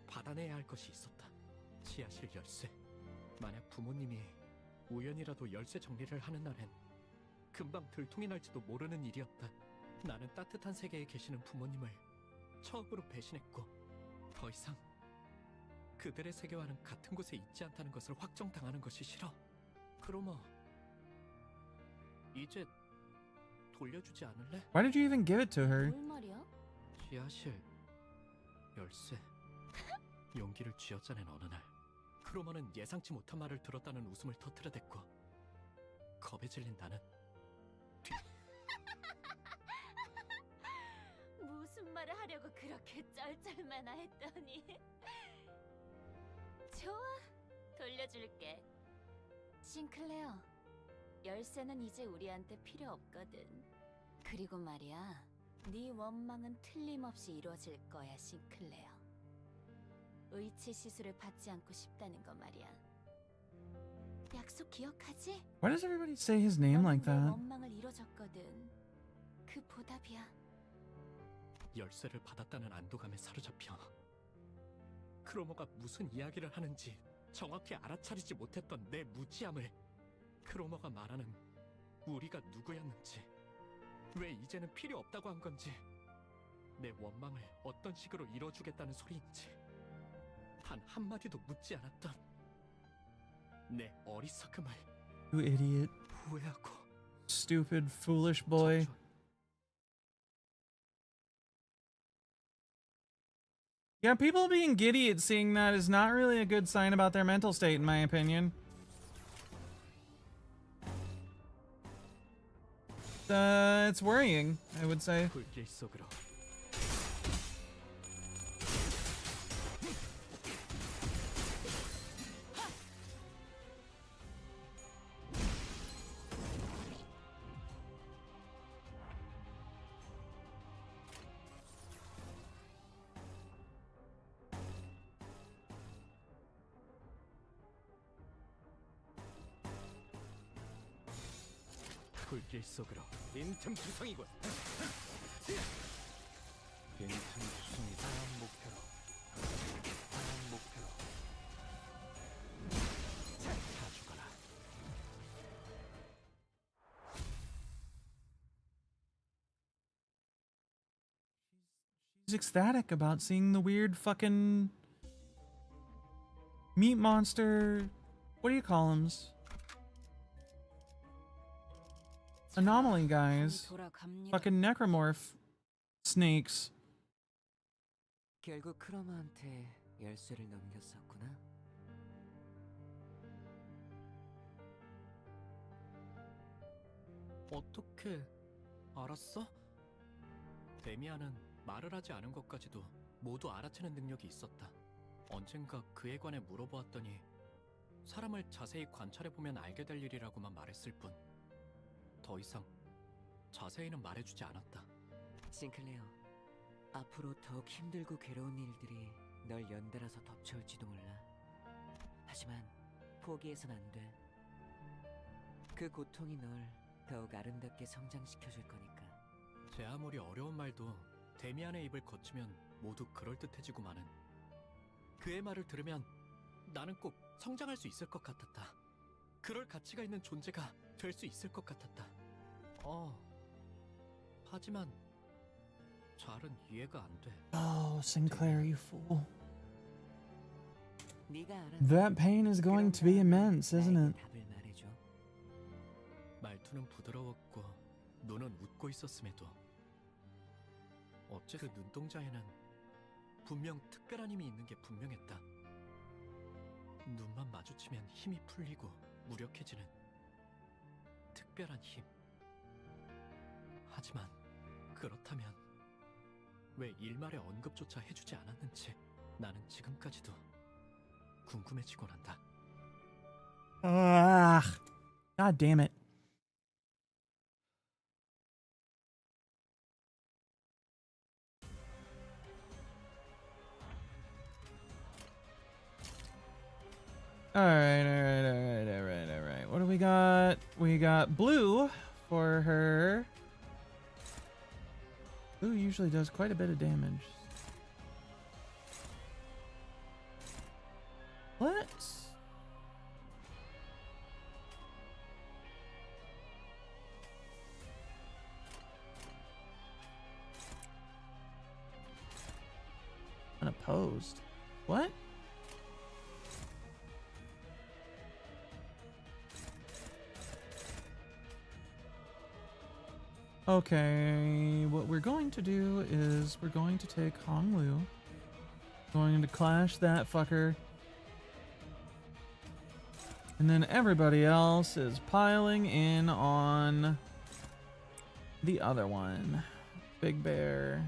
받아내야 할 것이 있었다. 지하실 열쇠. 만약 부모님이 우연이라도 열쇠 정리를 하는 날엔 금방 들통이 날지도 모르는 일이었다. 나는 따뜻한 세계에 계시는 부모님을 처음으로 배신했고 더 이상 그들의 세계와는 같은 곳에 있지 않다는 것을 확정당하는 것이 싫어. 크로머, 이제 돌려주지 않을래? Why did you even give it to her? 뭘 말이야? 지하실 열쇠. 용기를 쥐어짜낸 어느 날 크로머는 예상치 못한 말을 들었다는 웃음을 터뜨려댔고 겁에 질린 나는 무슨 말을 하려고 그렇게 쩔쩔매나 했더니 좋아, 돌려줄게. 싱클레어, 열쇠는 이제 우리한테 필요 없거든. 그리고 말이야, 네 원망은 틀림없이 이루어질 거야, 싱클레어. 의치 시술을 받지 않고 싶다는 거 말이야. 약속 기억하지? Why does everybody say his name like 내 that? 원망을 이뤄줬거든. 그 보답이야. 열쇠를 받았다는 안도감에 사로잡혀 크로머가 무슨 이야기를 하는지 정확히 알아차리지 못했던 내 무지함을, 크로머가 말하는 우리가 누구였는지, 왜 이제는 필요 없다고 한 건지, 내 원망을 어떤 식으로 이뤄주겠다는 소리인지 단 한마디도 묻지 않았던 내 어리석음을 You idiot. 후회하고 Stupid, foolish boy. Yeah, people being giddy at seeing that is not really a good sign about their mental state, in my opinion. It's worrying, I would say. 불길 속으로 불길 속으로 빈틈투성이군. 빈틈투성이 다음 목표로 다 죽어라. She's ecstatic about seeing the weird fucking meat monster. What do you call them? Anomaly guys. Fucking necromorph snakes. 결국 크로마한테 열쇠를 넘겼었구나. 어떻게 알았어? 데미안은 말을 하지 않은 것까지도 모두 알아채는 능력이 있었다. 언젠가 그에 관해 물어보았더니 사람을 자세히 관찰해보면 알게 될 일이라고만 말했을 뿐 더 이상 자세히는 말해주지 않았다. 싱클레어, 앞으로 더욱 힘들고 괴로운 일들이 널 연달아서 덮쳐올지도 몰라. 하지만 포기해선 안 돼. 그 고통이 널 더욱 아름답게 성장시켜줄 거니까. 제 아무리 어려운 말도 데미안의 입을 거치면 모두 그럴듯해지고마는, 그의 말을 들으면 나는 꼭 성장할 수 있을 것 같았다. 그럴 가치가 있는 존재가 될 수 있을 것 같았다. 하지만 잘은 이해가 안 돼. Oh, Sinclair, you fool. 네가 알아. That pain is going to be immense, isn't it? 답을 말해줘. 말투는 부드러웠고 눈은 웃고 있었음에도 어째 그 눈동자에는 분명 특별한 힘이 있는 게 분명했다. 눈만 마주치면 힘이 풀리고 무력해지는 특별한 힘. 하지만 그렇다면 왜 일말의 언급조차 해주지 않았는지 나는 지금까지도 궁금해지곤 한다. God damn it. Alright. What do we got? We got blue for her. Blue usually does quite a bit of damage. Let's... Unopposed. What? Okay, what we're going to do is we're going to take Hong Lu Going to clash that fucker. And then everybody else is piling in on the other one. Big Bear.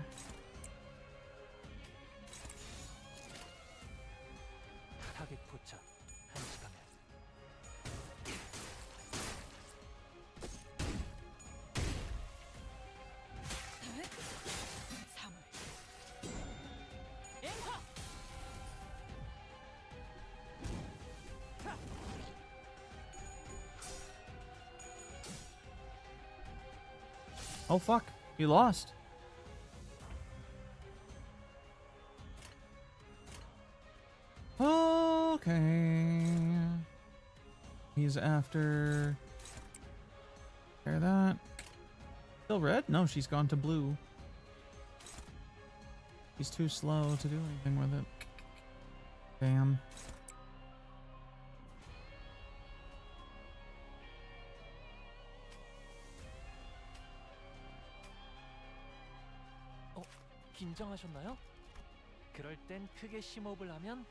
타겟 포착 1시간에. Oh fuck, you lost. Okay. He's after... Repair that. Still red? No, she's gone to blue. He's too slow to do anything with it. Damn. 긴장하셨나요? 그럴 땐 크게 심호흡을 하면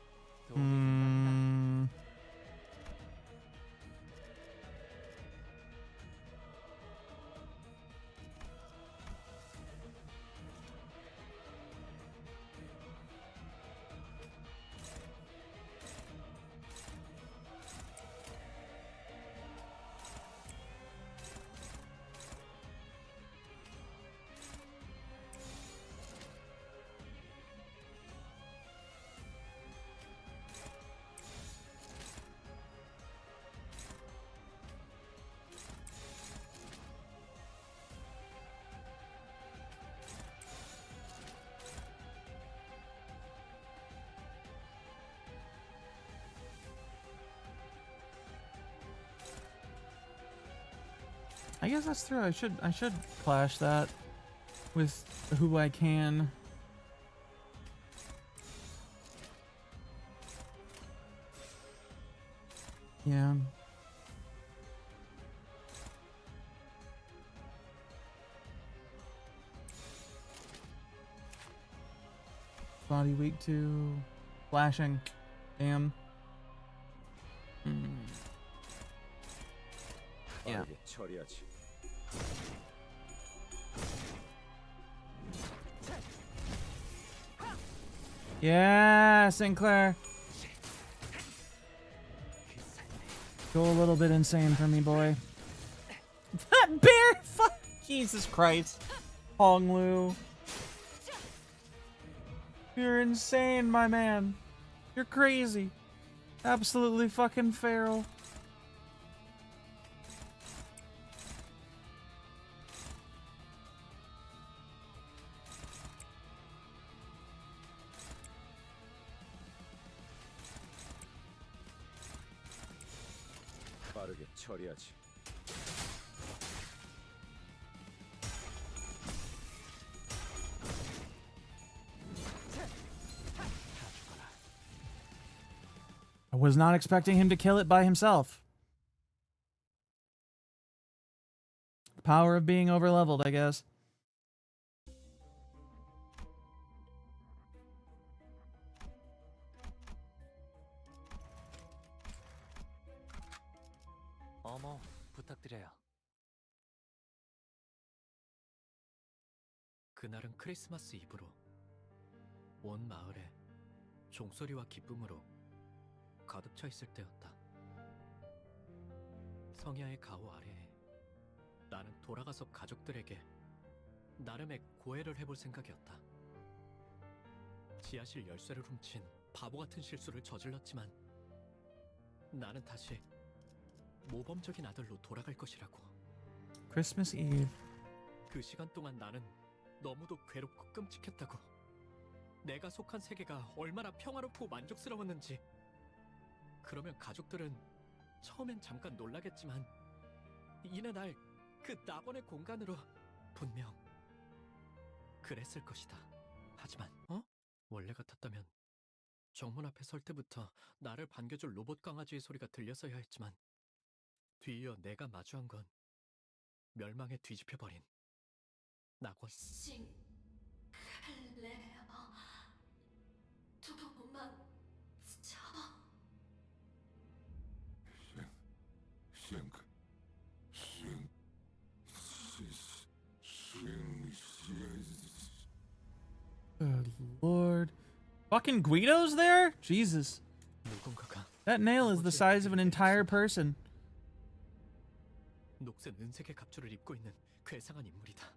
도움이 된답니다. I guess that's true. I should clash that with who I can. Yeah. Body weak to flashing. Damn. Yeah. Yeah, Sinclair. Go a little bit insane for me, boy. That bear! Fuck! Jesus Christ. Hong Lu. You're insane, my man. You're crazy. Absolutely fucking feral. 빠르게 처리하지. I was not expecting him to kill it by himself. The power of being overleveled, I guess. 어머, 부탁드려요. 그날은 크리스마스 이브로 온 마을에 종소리와 기쁨으로 가득 차 있을 때였다. 성야의 가호 아래에 나는 돌아가서 가족들에게 나름의 고해를 해볼 생각이었다. 지하실 열쇠를 훔친 바보 같은 실수를 저질렀지만 나는 다시 모범적인 아들로 돌아갈 것이라고. Christmas Eve. 그 시간 동안 나는 너무도 괴롭고 끔찍했다고. 내가 속한 세계가 얼마나 평화롭고 만족스러웠는지. 그러면 가족들은 처음엔 잠깐 놀라겠지만 이내 날 그 낙원의 공간으로 분명 그랬을 것이다. 하지만 원래 같았다면 정문 앞에 설 때부터 나를 반겨줄 로봇 강아지의 소리가 들렸어야 했지만 뒤이어 내가 마주한 건 멸망에 뒤집혀버린 낙원. 싱클레어, 두고 Good lord. Fucking Guido's there? Jesus. 누군가가 That nail is the size of an entire person. 녹색 은색의 갑주를 입고 있는 괴상한 인물이다.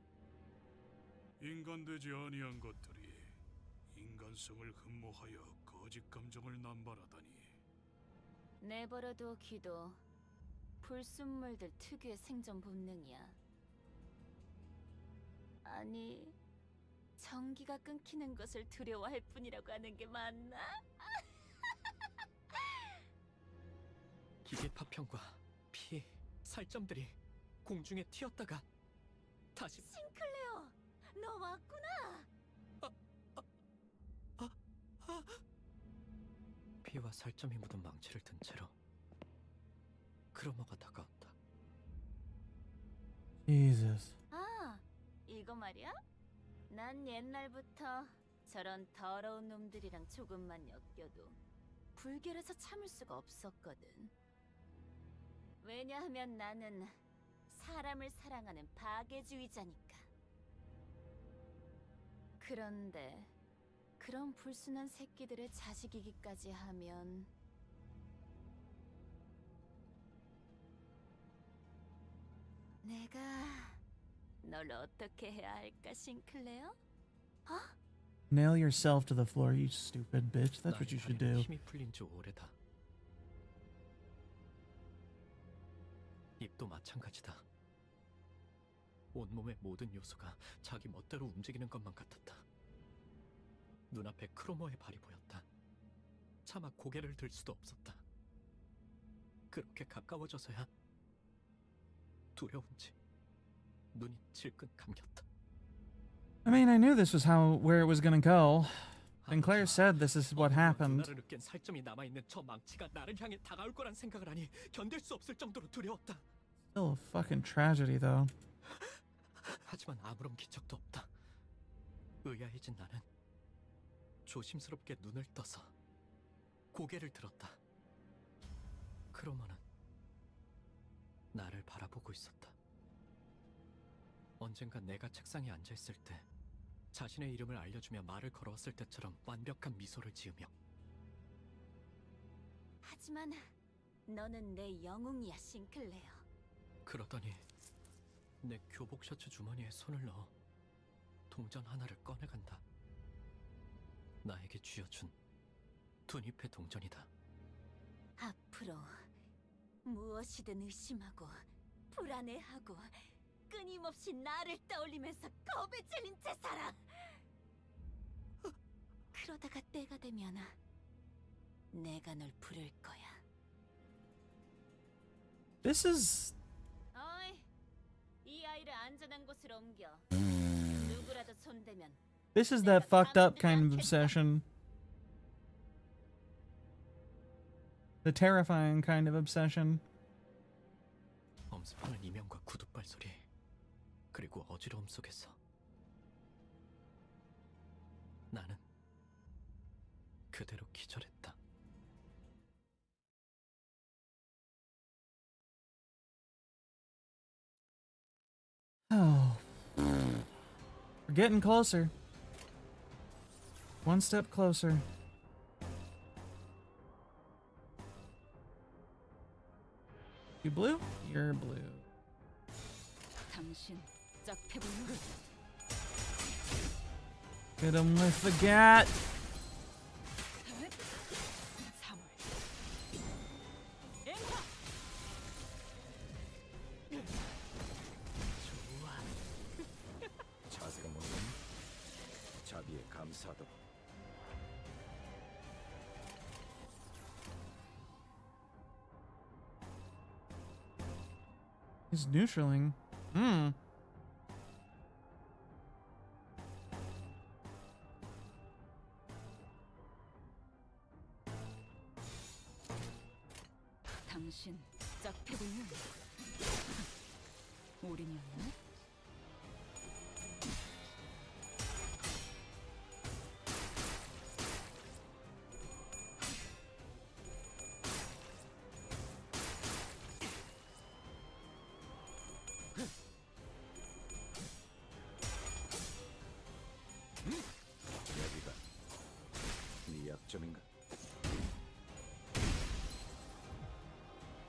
인간되지 아니한 것들이 인간성을 흠모하여 거짓 감정을 남발하다니. 내버려둬 기도. 불순물들 특유의 생존 본능이야. 아니, 전기가 끊기는 것을 두려워할 뿐이라고 하는 게 맞나? 기계 파편과 피, 살점들이 공중에 튀었다가 다시 싱클레어, 너 왔구나. 피와 살점이 묻은 망치를 든 채로 크로머가 다가온다. Jesus. 아, 이거 말이야? 난 옛날부터 저런 더러운 놈들이랑 조금만 엮여도 불결해서 참을 수가 없었거든. 왜냐하면 나는 사람을 사랑하는 파괴주의자니까. 그런데 그런 불순한 새끼들의 자식이기까지 하면 내가 널 어떻게 해야 할까, 싱클레어? 어? Nail yourself to the floor, you stupid bitch. That's what you should do. 힘이 풀린 지 오래다. 입도 마찬가지다. 온몸의 모든 요소가 자기 멋대로 움직이는 것만 같았다. 눈앞에 크로머의 발이 보였다. 차마 고개를 들 수도 없었다. 그렇게 가까워져서야 두려운지 눈이 질끈 감겼다. I mean, I knew this was where it was gonna go. Sinclair said this is what happened. 누나를 느낀 살점이 남아 있는 저 망치가 나를 향해 다가올 거란 생각을 하니 견딜 수 없을 정도로 두려웠다. Still a fucking tragedy, though. 하지만 아무런 기척도 없다. 의아해진 나는 조심스럽게 눈을 떠서 고개를 들었다. 크로머는 나를 바라보고 있었다. 언젠가 내가 책상에 앉아있을 때 자신의 이름을 알려주며 말을 걸어왔을 때처럼 완벽한 미소를 지으며. 하지만 너는 내 영웅이야, 싱클레어. 그러더니 내 교복 셔츠 주머니에 손을 넣어 동전 하나를 꺼내간다. 나에게 쥐어준 두 잎의 동전이다. 앞으로 무엇이든 의심하고 불안해하고 끊임없이 나를 떠올리면서 겁에 질린 채 살아. 그러다가 때가 되면 내가 널 부를 거야. This is... 어이, 이 아이를 안전한 곳으로 옮겨. 누구라도 손대면 This is that fucked up kind of obsession. The terrifying kind of obsession. 엄습하는 이명과 구둣발 소리, 그리고 어지러움 속에서 나는 그대로 기절했다. Oh. We're getting closer. One step closer. You blue? You're blue. 당신 짝패불문. Hit him with the gat. 자세가 뭐니? 자비에 감사하다. He's neutraling. Hmm. 당신 짝패불문. 올인이었나?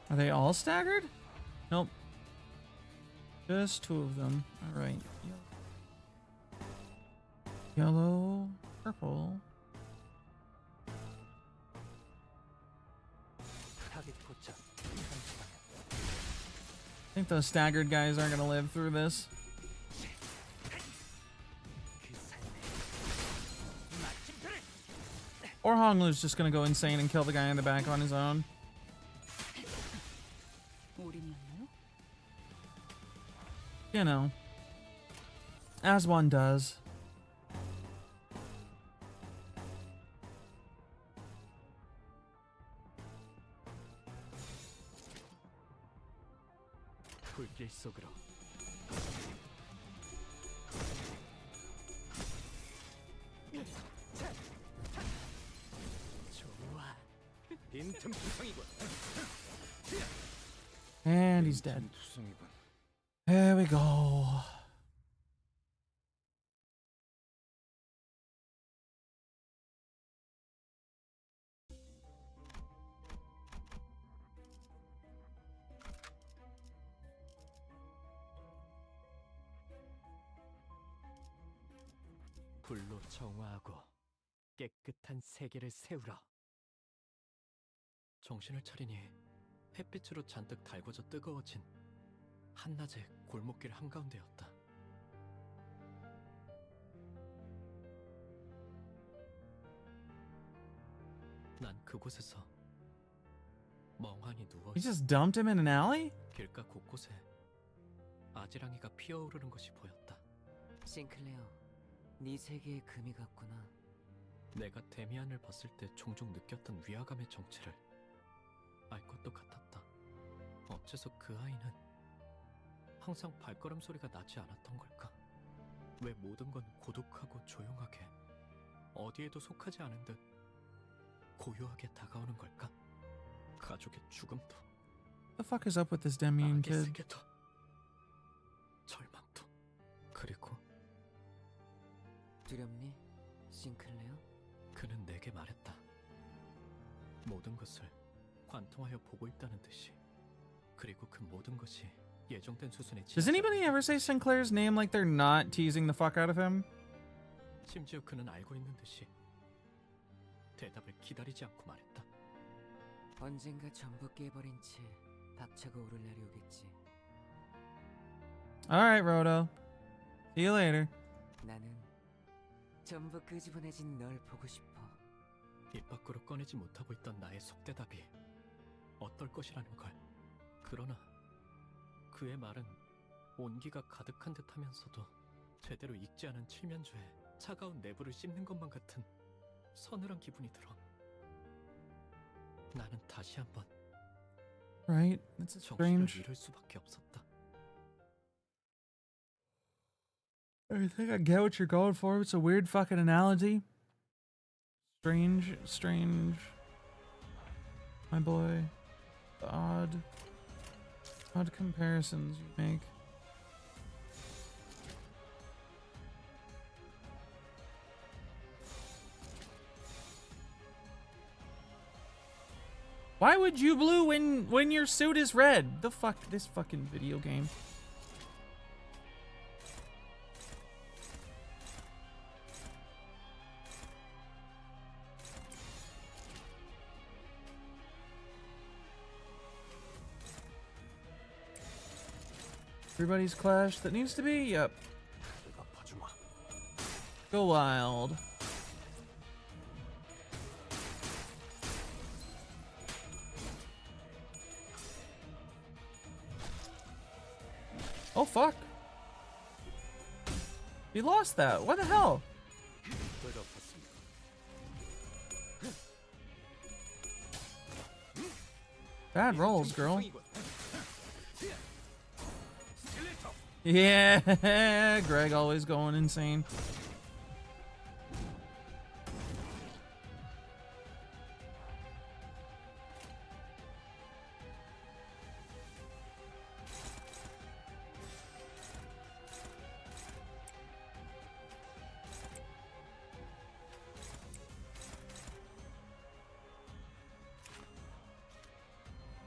Are they all staggered? Nope. Just 2 of them. Alright. Yellow, purple. I think those staggered guys aren't gonna live through this. Or Honglu's just gonna go insane and kill the guy in the back on his own. You know. As one does. 불길 속으로. 좋아. 빈틈 투성이군. And he's dead. There we go. 불로 정화하고 깨끗한 세계를 세우라. 정신을 차리니 햇빛으로 잔뜩 달궈져 뜨거워진 한낮의 골목길 한가운데였다. 난 그곳에서 멍하니 누워 You just dumped him in an alley? 길가 곳곳에 아지랑이가 피어오르는 것이 보였다. 싱클레어, 네 세계에 금이 갔구나. 내가 데미안을 봤을 때 종종 느꼈던 위화감의 정체를 알 것도 같았다. 어째서 그 아이는 항상 발걸음 소리가 나지 않았던 걸까? 왜 모든 건 고독하고 조용하게 어디에도 속하지 않은 듯 고요하게 다가오는 걸까? 가족의 죽음도 The fuck is up with this Demian 악의 kid? 세계도 절망도 그리고 두렵니, 싱클레어? 그는 내게 말했다. 모든 것을 관통하여 보고 있다는 듯이. 그리고 그 모든 것이 예정된 수순에 Does anybody ever say Sinclair's name like they're not teasing the fuck out of him? 심지어 그는 알고 있는 듯이 대답을 기다리지 않고 말했다. 언젠가 전부 깨버린 채 박차가 오를 날이 오겠지. Alright, Roto. See you later. 나는 전부 끄집어내진 널 보고 싶어. 입 밖으로 꺼내지 못하고 있던 나의 속대답이 어떨 것이라는 걸. 그러나 그의 말은 온기가 가득한 듯하면서도 제대로 익지 않은 칠면조에 차가운 내부를 씹는 것만 같은 서늘한 기분이 들어. 나는 다시 한번 Right? That's 정신을 strange. 잃을 수밖에 없었다. I think I get what you're going for. It's a weird fucking analogy. Strange, strange. My boy. The odd comparisons you make. Why would you blue when your suit is red? The fuck, this fucking video game. Everybody's clash that needs to be? Yep. Go wild. Oh fuck. He lost that. What the hell? Bad rolls, girl. Yeah, Greg always going insane.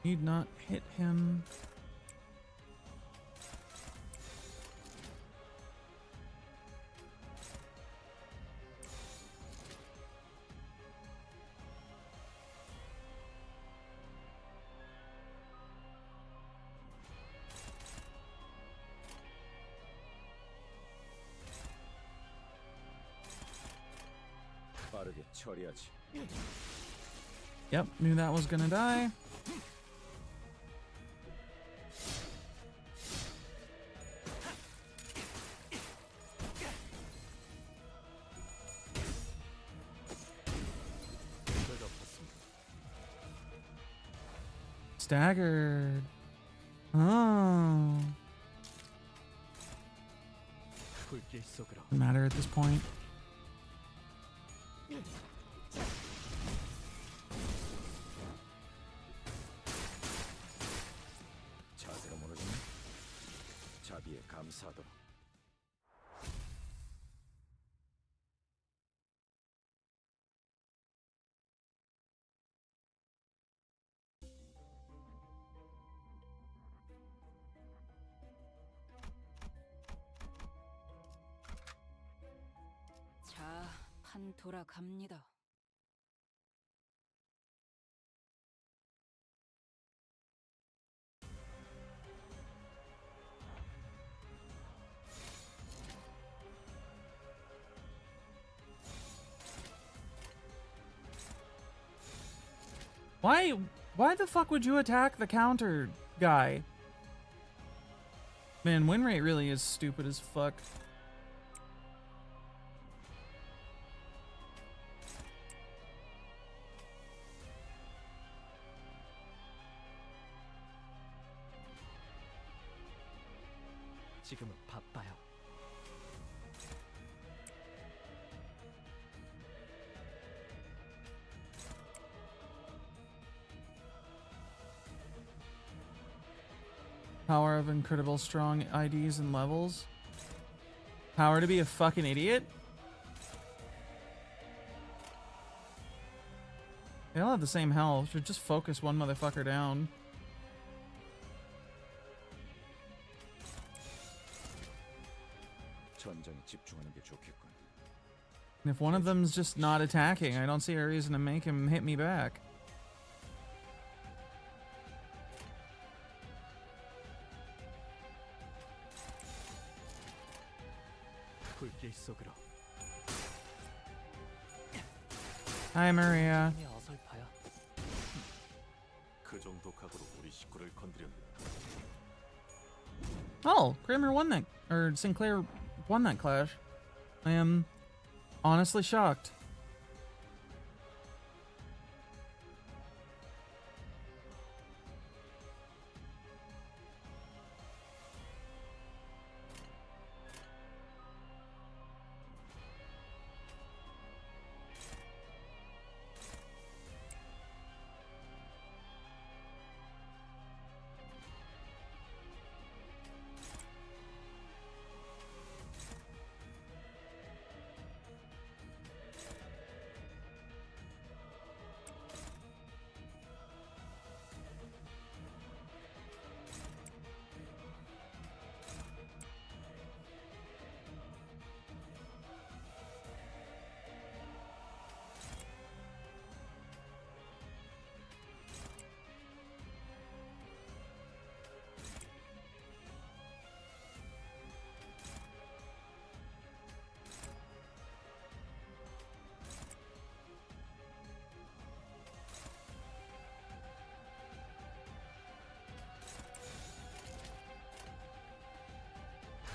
Need not hit him. 빠르게 처리하지. Yep, knew that was gonna die. Staggered. Oh. Doesn't matter at this point. 자세가 무너지네. 자비에 감사하도록. 자, 판 돌아갑니다. Why the fuck would you attack the counter guy? Man, win rate really is stupid as fuck. 지금은 바빠요. Power of incredible strong IDs and levels. Power to be a fucking idiot? They all have the same health. Should just focus one motherfucker down. 전장에 집중하는 게 좋겠군. And if one of them's just not attacking, I don't see a reason to make him hit me back. 불길 속으로. Hi, Maria. 어설퍼요. 그 정도 각오로 우리 식구를 건드렸나? Oh, Kramer won that, or Sinclair won that clash. I am honestly shocked.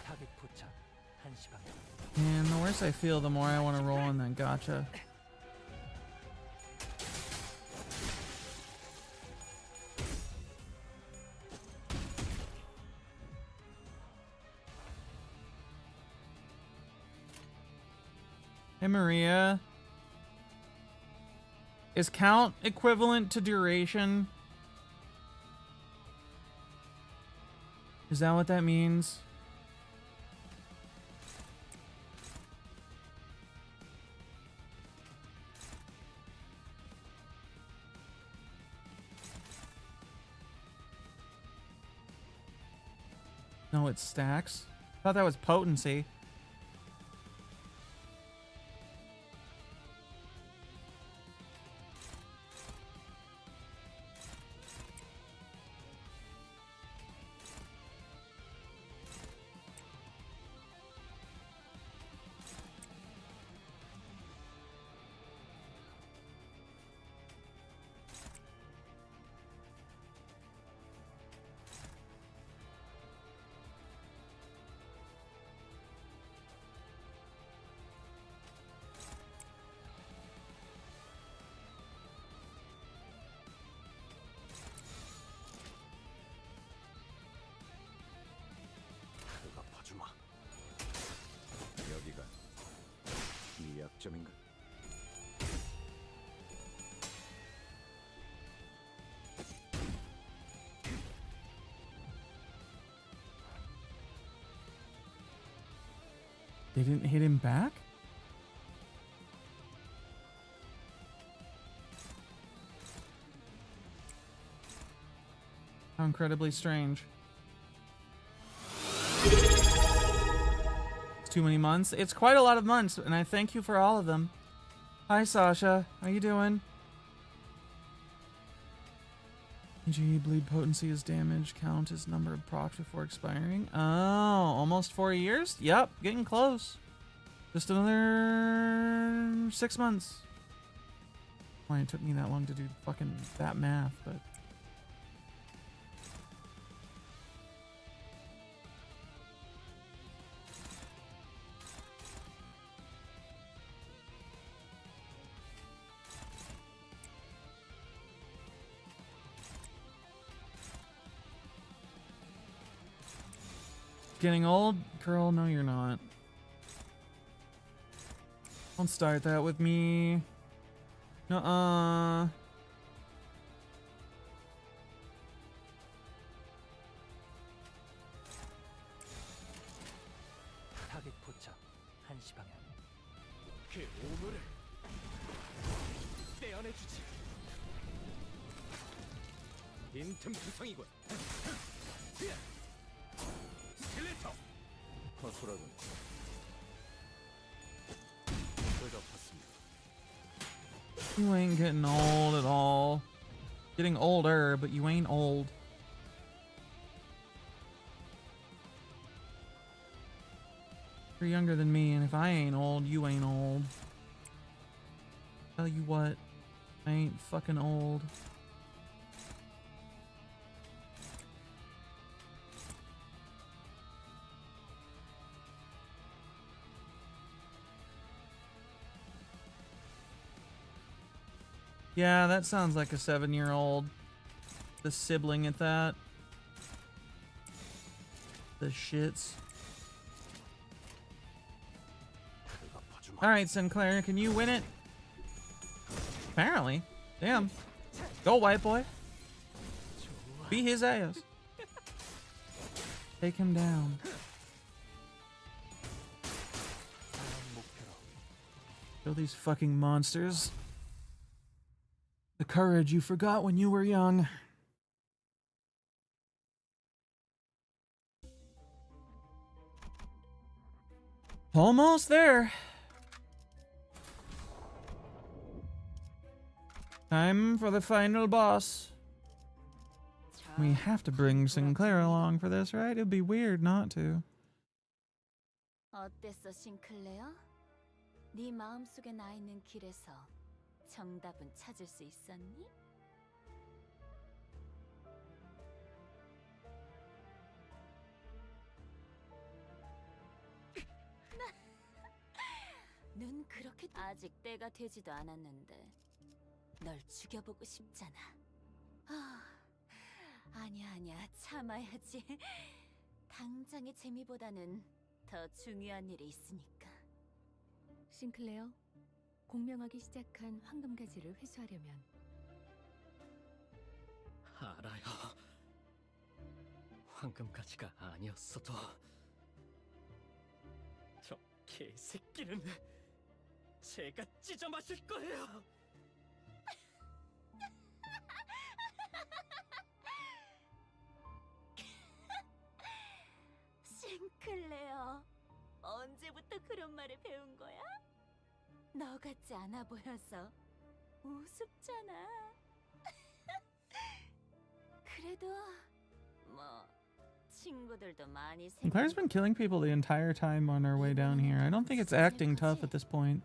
타겟 포착 1시 방향. And the worse I feel, the more I want to roll in that gotcha. Hey, Maria. Is count equivalent to duration? Is that what that means? No, it's stacks. Thought that was potency. 그가 봐주마. 여기가 네 약점인가? They didn't hit him back? How incredibly strange. It's too many months. It's quite a lot of months, and I thank you for all of them. Hi, Sasha. How you doing? Gee, bleed potency is damage. Count as number of procs before expiring. Oh, almost 4 years? Yep, getting close. Just another 6 months. Why it took me that long to do fucking that math, but... Getting old? Girl, no you're not. Don't start that with me. Nuh-uh. 타겟 포착 1시 방향. 그 오물을 떼어내주지. 빈틈 투성이군. 스켈레터. 허술하군. 그가 봤습니다. You ain't getting old at all. Getting older, but you ain't old. You're younger than me, and if I ain't old, you ain't old. Tell you what, I ain't fucking old. Yeah, that sounds like a 7-year-old. The sibling at that. The shits. Alright, Sinclair, can you win it? Apparently. Damn. Go, white boy. Beat his ass. Take him down. Kill these fucking monsters. The courage you forgot when you were young. Almost there. Time for the final boss. We have to bring Sinclair along for this, right? It'd be weird not to. 어땠어, 싱클레어? 네 마음속에 나 있는 길에서 정답은 찾을 수 있었니? 눈 그렇게 아직 때가 되지도 않았는데 널 죽여보고 싶잖아. 아니야 참아야지. 당장의 재미보다는 더 중요한 일이 있으니까. 싱클레어, 공명하기 시작한 황금가지를 회수하려면 알아요. 황금가지가 아니었어도 저 개새끼는 제가 찢어 마실 거예요. 언제부터 그런 말을 배운 거야? 너 같지 않아 보여서 우습잖아. 그래도 뭐 친구들도 많이 Claire's been killing people the entire time on our way down here. I don't think it's acting tough at this point.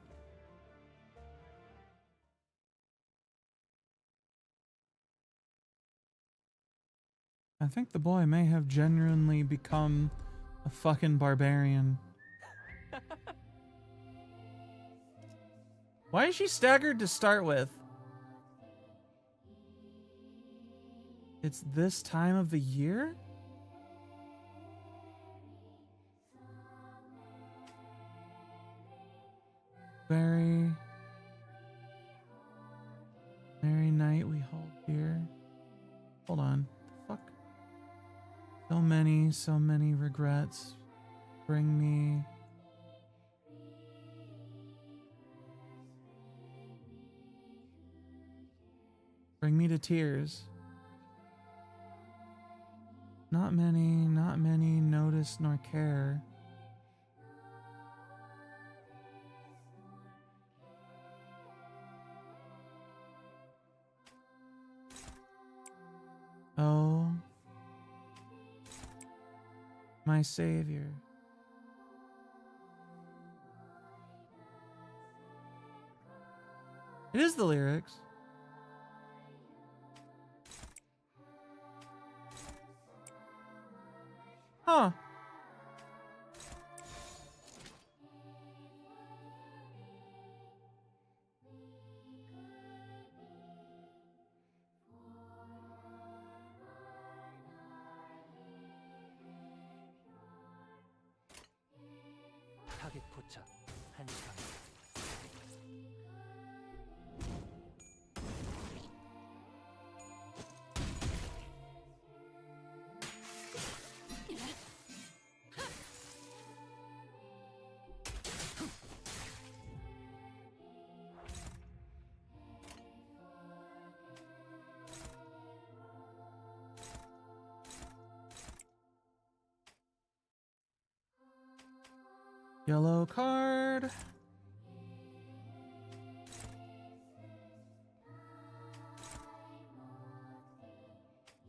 I think the boy may have genuinely become a fucking barbarian. Why is she staggered to start with? It's this time of the year? Very night we hold here. Hold on. Fuck. So many regrets. Bring me. Bring me to tears. Not many notice nor care. Oh, my savior. It is the lyrics. Huh. 타겟 포착 1시간. Yellow card.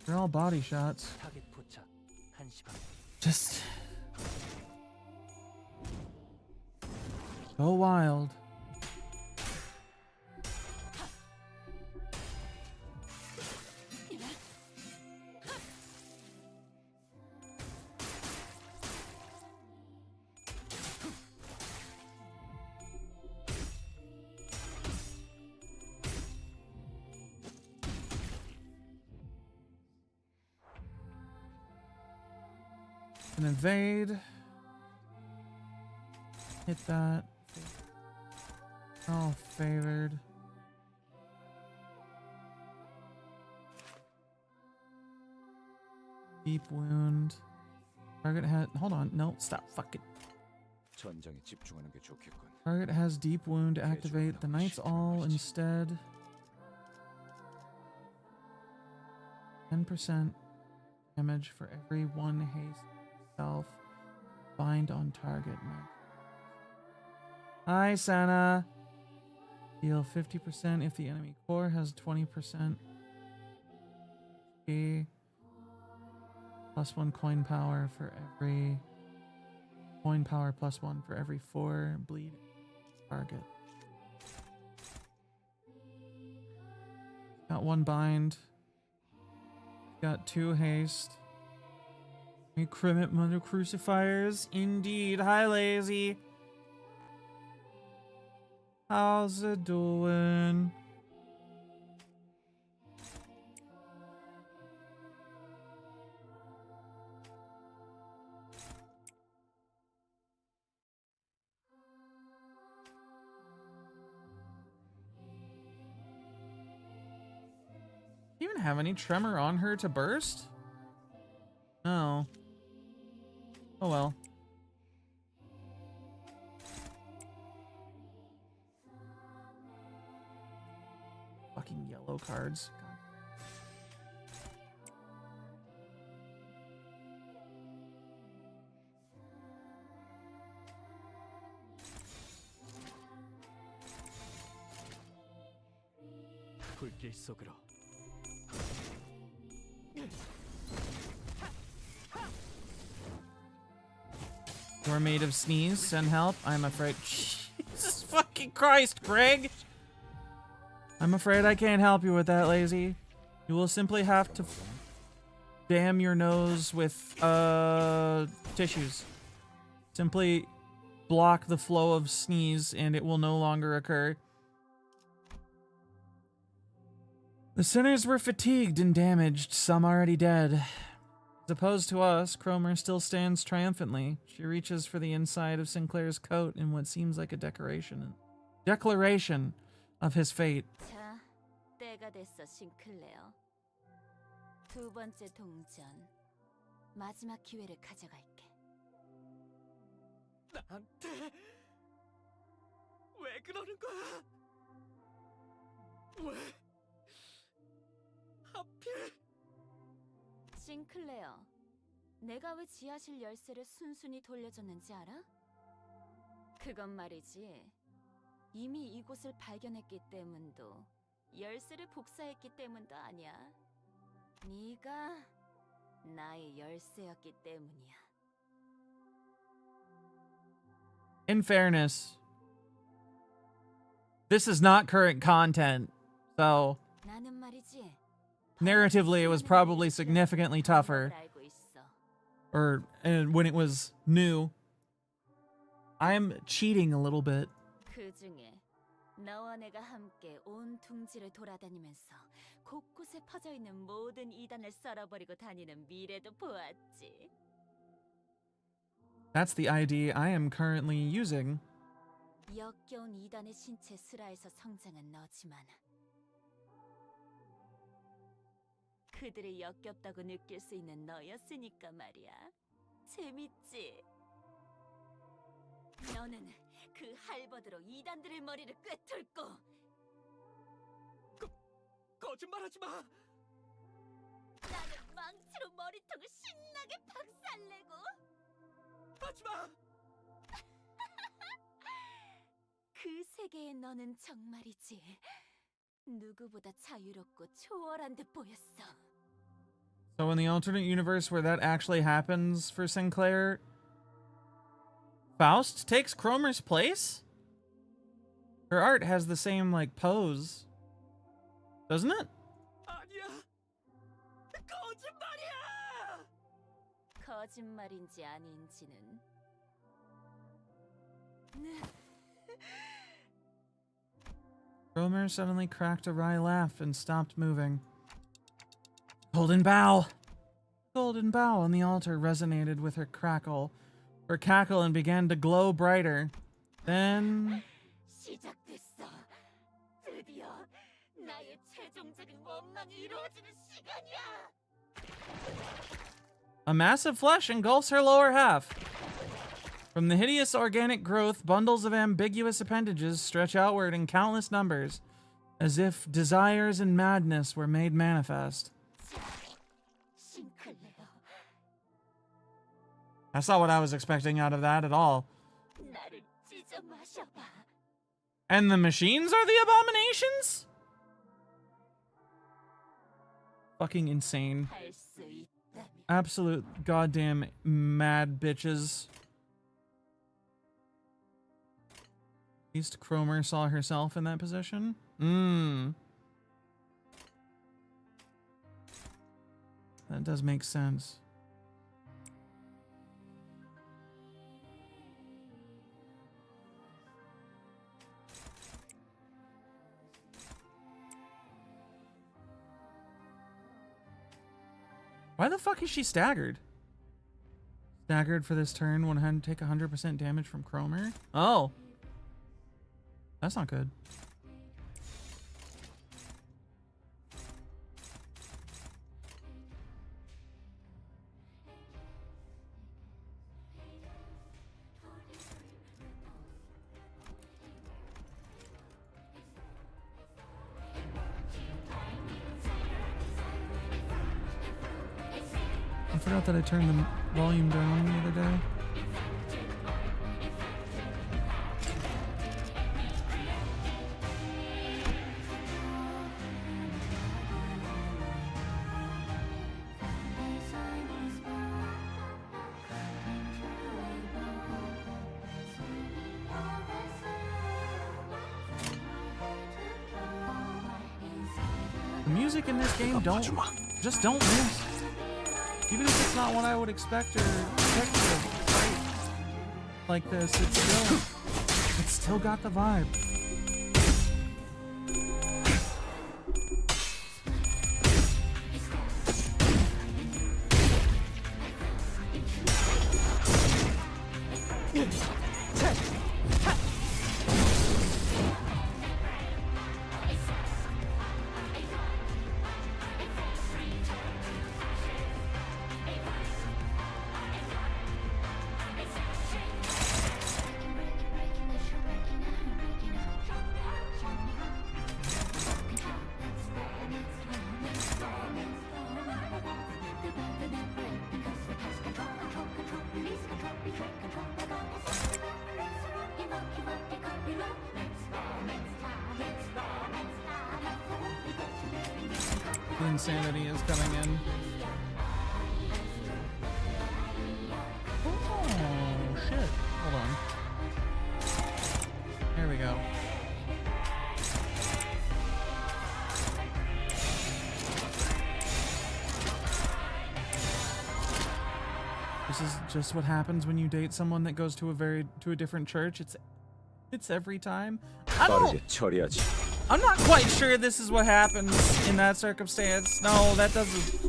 They're all body shots. 타겟 포착 1시간. Just go wild. An evade. Hit that. Oh, favored. Deep wound. Target had. Hold on. No, stop. Fuck it. 전장에 집중하는 게 좋겠군. Target has deep wound. Activate the Knight's All instead. 10% damage for every one haste. Self. Bind on target. Hi, Sana. Heal 50% if the enemy core has 20%. Okay. +1 coin power for every. Coin power +1 for every 4 bleed target. Got 1 bind. Got 2 haste. Crimit Mother Crucifiers. Indeed. Hi, Lazy. How's it doing? Do you even have any tremor on her to burst? No. Oh well. Fucking yellow cards. God. 불길 속으로. We're made of sneeze. Send help. I'm afraid. Jesus fucking Christ, Greg! I'm afraid I can't help you with that, Lazy. You will simply have to dam your nose with tissues. Simply block the flow of sneeze and it will no longer occur. The sinners were fatigued and damaged, some already dead. As opposed to us, Cromer still stands triumphantly. She reaches for the inside of Sinclair's coat in what seems like a declaration of his fate. 자, 때가 됐어, 싱클레어. 두 번째 동전. 마지막 기회를 가져갈게. 나한테 왜 그러는 거야? 왜? 하필? 싱클레어, 내가 왜 지하실 열쇠를 순순히 돌려줬는지 알아? 그건 말이지. 이미 이곳을 발견했기 때문도 열쇠를 복사했기 때문도 아니야. 네가 나의 열쇠였기 때문이야. In fairness, this is not current content, so 나는 말이지. narratively it was probably significantly tougher. Or when it was new. I'm cheating a little bit. 그 중에 너와 내가 함께 온 둥지를 돌아다니면서 곳곳에 퍼져 있는 모든 이단을 썰어버리고 다니는 미래도 보았지. That's the ID I am currently using. 역겨운 이단의 신체 슬하에서 성장한 너지만 그들이 역겹다고 느낄 수 있는 너였으니까 말이야. 재밌지? 너는 그 할버드로 이단들의 머리를 꿰뚫고 거짓말하지 마! 나는 망치로 머리통을 신나게 박살내고 하지 마! 그 세계의 너는 정말이지 누구보다 자유롭고 초월한 듯 보였어. So in the alternate universe where that actually happens for Sinclair, Faust takes Cromer's place? Her art has the same, like, pose. Doesn't it? 아니야! 거짓말이야! 거짓말인지 아닌지는 Cromer suddenly cracked a wry laugh and stopped moving. Golden bow! Golden bow on the altar resonated with her cackle, and began to glow brighter. Then... 시작됐어. 드디어 나의 최종적인 원망이 이루어지는 시간이야. A massive flesh engulfs her lower half. From the hideous organic growth, bundles of ambiguous appendages stretch outward in countless numbers, as if desires and madness were made manifest. That's not what I was expecting out of that at all. And the machines are the abominations? Fucking insane. Absolute goddamn mad bitches. At least Cromer saw herself in that position. That does make sense. Why the fuck is she staggered? Staggered for this turn, take 100% damage from Cromer? Oh. That's not good. I forgot that I turned the volume down the other day. The music in this game don't miss. Even if it's not what I would expect or expect to fight like this, it's still got the vibe. Insanity is coming in. Oh, shit. Hold on. There we go. This is just what happens when you date someone that goes to a different church. It's every time. I'm not quite sure this is what happens in that circumstance. No, that doesn't.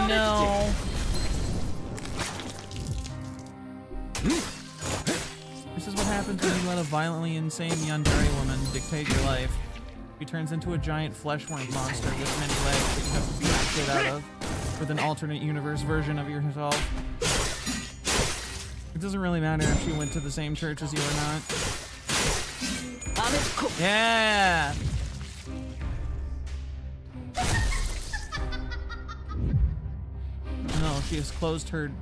No. This is what happens when you let a violently insane yandere woman dictate your life. She turns into a giant fleshworm monster with many legs that you have to beat the shit out of, with an alternate universe version of yourself. It doesn't really matter if she went to the same church as you or not. Yeah! No, she has closed her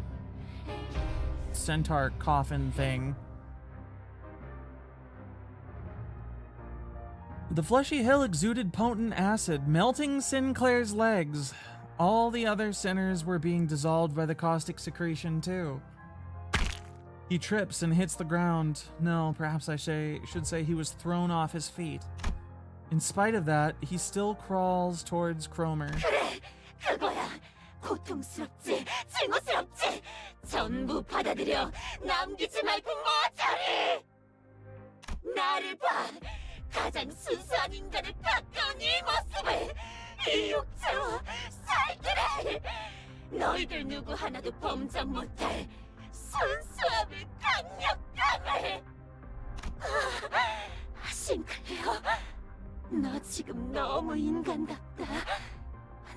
centaur coffin thing. The fleshy hill exuded potent acid, melting Sinclair's legs. All the other sinners were being dissolved by the caustic secretion too. He trips and hits the ground. No, perhaps I should say he was thrown off his feet. In spite of that, he still crawls towards Cromer. 그거야. 고통스럽지, 증오스럽지. 전부 받아들여. 남기지 말고 모조리. 나를 봐. 가장 순수한 인간에 가까운 이 모습을. 이 육체와 살기를. 너희들 누구 하나도 범접 못할 순수함을, 강력함을. 싱클레어, 너 지금 너무 인간답다.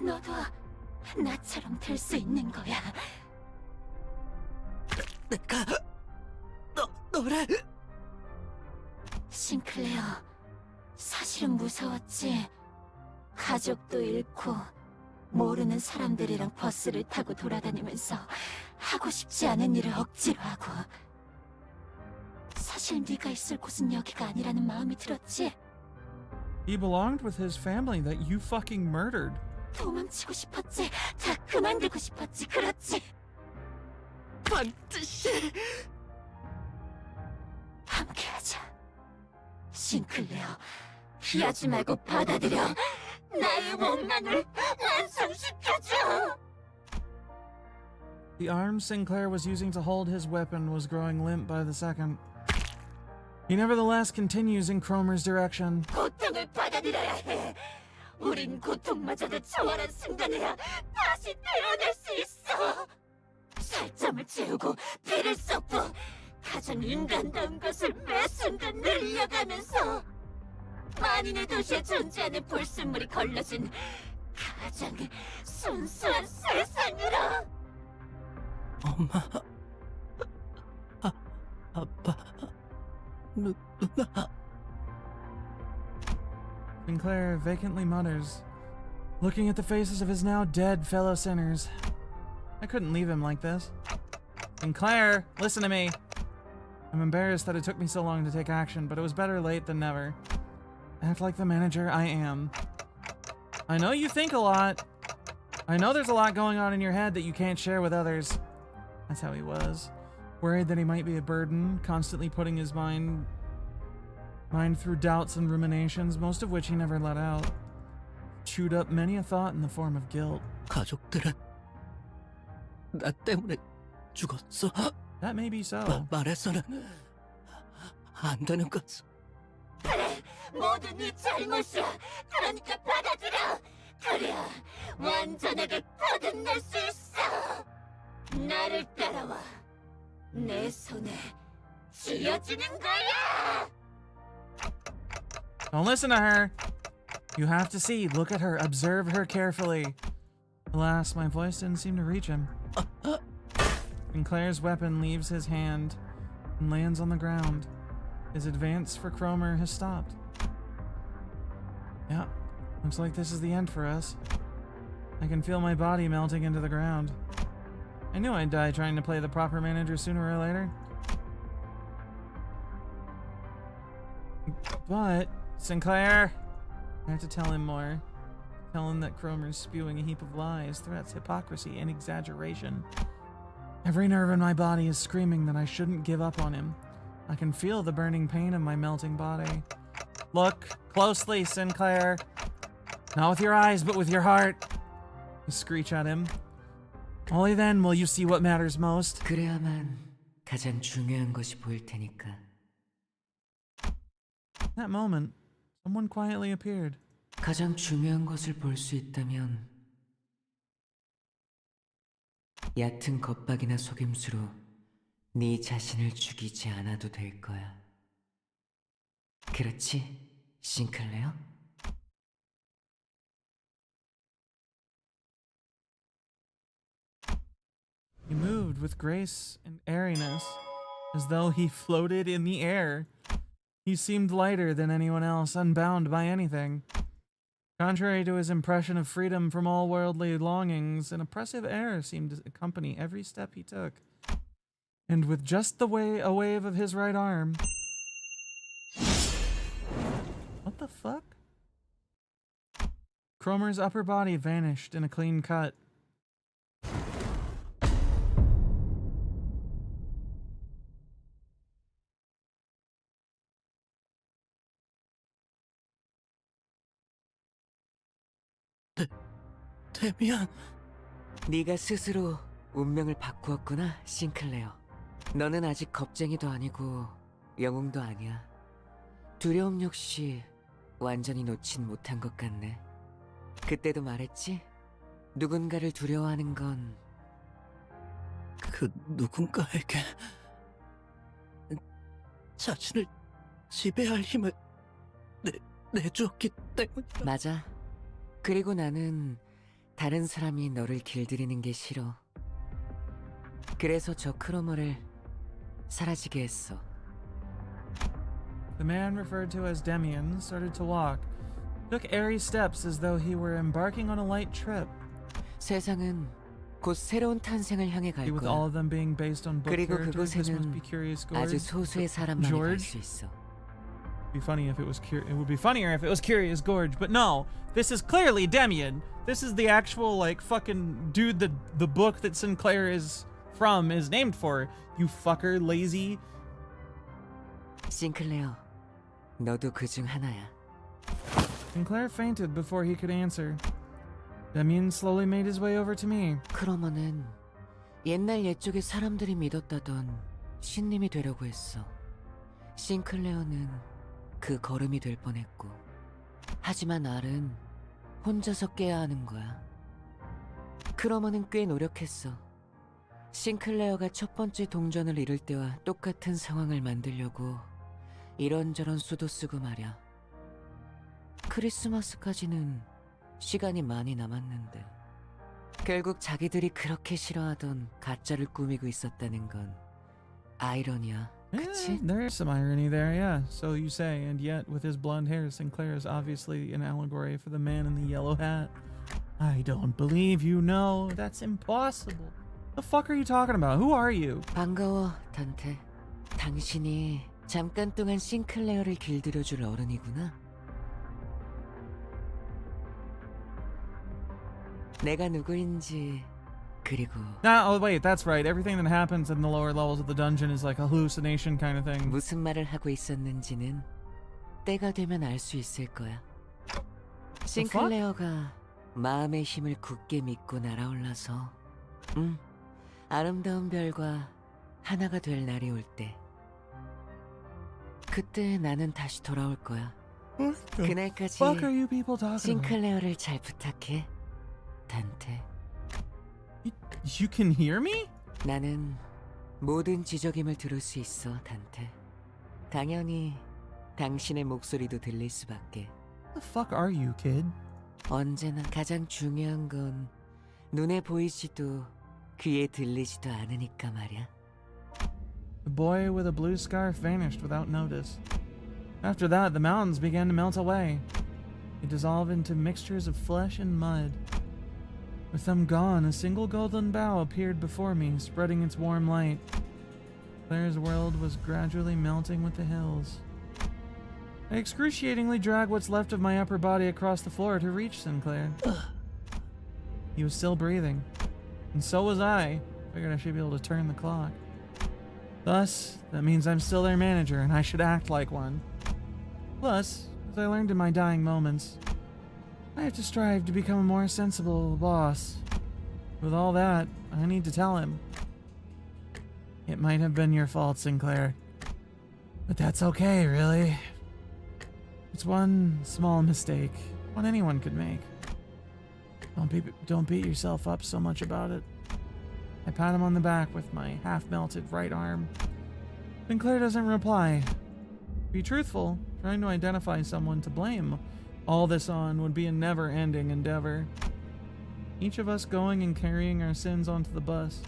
너도 나처럼 될 수 있는 거야. 내가 너를... 싱클레어, 사실은 무서웠지. 가족도 잃고 모르는 사람들이랑 버스를 타고 돌아다니면서 하고 싶지 않은 일을 억지로 하고. 사실 네가 있을 곳은 여기가 아니라는 마음이 들었지. He belonged with his family that you fucking murdered. 도망치고 싶었지. 다 그만두고 싶었지. 그렇지. 반드시 함께하자. 싱클레어, 피하지 말고 받아들여. 나의 원망을 완성시켜줘. The arm Sinclair was using to hold his weapon was growing limp by the second. He nevertheless continues in Cromer's direction. 고통을 받아들여야 해. 우린 고통마저도 초월한 순간에야 다시 태어날 수 있어. 살점을 채우고 피를 쏟고 가장 인간다운 것을 매 순간 늘려가면서 만인의 도시에 존재하는 불순물이 걸러진 가장 순수한 세상으로. 엄마, 아빠, 누나. Sinclair vacantly mutters, looking at the faces of his now dead fellow sinners. I couldn't leave him like this. Sinclair, listen to me. I'm embarrassed that it took me so long to take action, but it was better late than never. Act like the manager I am. I know you think a lot. I know there's a lot going on in your head that you can't share with others. That's how he was. Worried that he might be a burden, constantly putting his mind Mined through doubts and ruminations, most of which he never let out. Chewed up many a thought in the form of guilt. 가족들은 나 때문에 죽었어. That may be so. 말해서는 안 되는 것. 그래, 모두 네 잘못이야. 그러니까 받아들여. 그래야 완전하게 거듭날 수 있어. 나를 따라와. 내 손에 쥐어주는 거야. Don't listen to her. You have to see, look at her, observe her carefully. Alas, my voice didn't seem to reach him. Sinclair's weapon leaves his hand and lands on the ground. His advance for Cromer has stopped. Yeah, looks like this is the end for us. I can feel my body melting into the ground. I knew I'd die trying to play the proper manager sooner or later. But, Sinclair, I have to tell him more. Tell him that Cromer's spewing a heap of lies, threats, hypocrisy, and exaggeration. Every nerve in my body is screaming that I shouldn't give up on him. I can feel the burning pain of my melting body. Look closely, Sinclair. Not with your eyes, but with your heart. I screech at him. Only then will you see what matters most. 그래야만 가장 중요한 것이 보일 테니까. At that moment, someone quietly appeared. 가장 중요한 것을 볼 수 있다면 얕은 겁박이나 속임수로 네 자신을 죽이지 않아도 될 거야. 그렇지, 싱클레어? He moved with grace and airiness, as though he floated in the air. He seemed lighter than anyone else, unbound by anything. Contrary to his impression of freedom from all worldly longings, an oppressive air seemed to accompany every step he took. And with just a wave of his right arm... What the fuck? Cromer's upper body vanished in a clean cut. 데미안. 네가 스스로 운명을 바꾸었구나, 싱클레어. 너는 아직 겁쟁이도 아니고 영웅도 아니야. 두려움 역시 완전히 놓진 못한 것 같네. 그때도 말했지? 누군가를 두려워하는 건 그 누군가에게 자신을 지배할 힘을 내주었기 때문이다. 맞아. 그리고 나는 다른 사람이 너를 길들이는 게 싫어. 그래서 저 크로머를 사라지게 했어. The man referred to as Demian started to walk, took airy steps as though he were embarking on a light trip. 세상은 곧 새로운 탄생을 향해 갈 With 거야. all of them being based on book 그리고 characters, this must 그곳에는 be Curious 아주 Gorge. 소수의 사람만이 갈 George? 수 있어. Be funny if it was it would be funnier if it was Curious Gorge, but no, this is clearly Demian. This is the actual like fucking dude that the book that Sinclair is from is named for. You fucker, lazy. 싱클레어, 너도 그중 하나야. Sinclair fainted before he could answer. Demian slowly made his way over to me. 크로머는 옛날 옛적에 사람들이 믿었다던 신님이 되려고 했어. 싱클레어는 그 걸음이 될 뻔했고. 하지만 알은 혼자서 깨야 하는 거야. 크로머는 꽤 노력했어. 싱클레어가 첫 번째 동전을 잃을 때와 똑같은 상황을 만들려고 이런저런 수도 쓰고 말야. 크리스마스까지는 시간이 많이 남았는데 결국 자기들이 그렇게 싫어하던 가짜를 꾸미고 있었다는 건 아이러니야. 그치? There's some irony there, yeah. So you say, and yet with his blonde hair, Sinclair is obviously an allegory for the man in the yellow hat. I don't believe you. No, that's impossible. The fuck are you talking about? Who are you? 반가워, 단테. 당신이 잠깐 동안 싱클레어를 길들여줄 어른이구나. 내가 누구인지 그리고 Oh wait, that's right. Everything that happens in the lower levels of the dungeon is like a hallucination kind of thing. 무슨 말을 하고 있었는지는 때가 되면 알 수 있을 거야. 싱클레어가 마음의 힘을 굳게 믿고 날아올라서 아름다운 별과 하나가 될 날이 올 때, 그때 나는 다시 돌아올 거야. 그날까지 fuck are you people talking about? 싱클레어를 잘 부탁해, 단테. You can hear me? 나는 모든 지적임을 들을 수 있어, 단테. 당연히 당신의 목소리도 들릴 수밖에. The fuck are you, kid? 언제나 가장 중요한 건 눈에 보이지도 귀에 들리지도 않으니까 말이야. The boy with a blue scarf vanished without notice. After that, the mountains began to melt away. They dissolved into mixtures of flesh and mud. With them gone, a single golden bough appeared before me, spreading its warm light. Claire's world was gradually melting with the hills. I excruciatingly dragged what's left of my upper body across the floor to reach Sinclair. He was still breathing, and so was I. Figured I should be able to turn the clock. Thus, that means I'm still their manager, and I should act like one. Plus, as I learned in my dying moments, I have to strive to become a more sensible boss. With all that, I need to tell him. It might have been your fault, Sinclair. But that's okay, really. It's one small mistake, one anyone could make. Don't beat yourself up so much about it. I pat him on the back with my half-melted right arm. Sinclair doesn't reply. To be truthful, trying to identify someone to blame all this on would be a never-ending endeavor. Each of us going and carrying our sins onto the bus.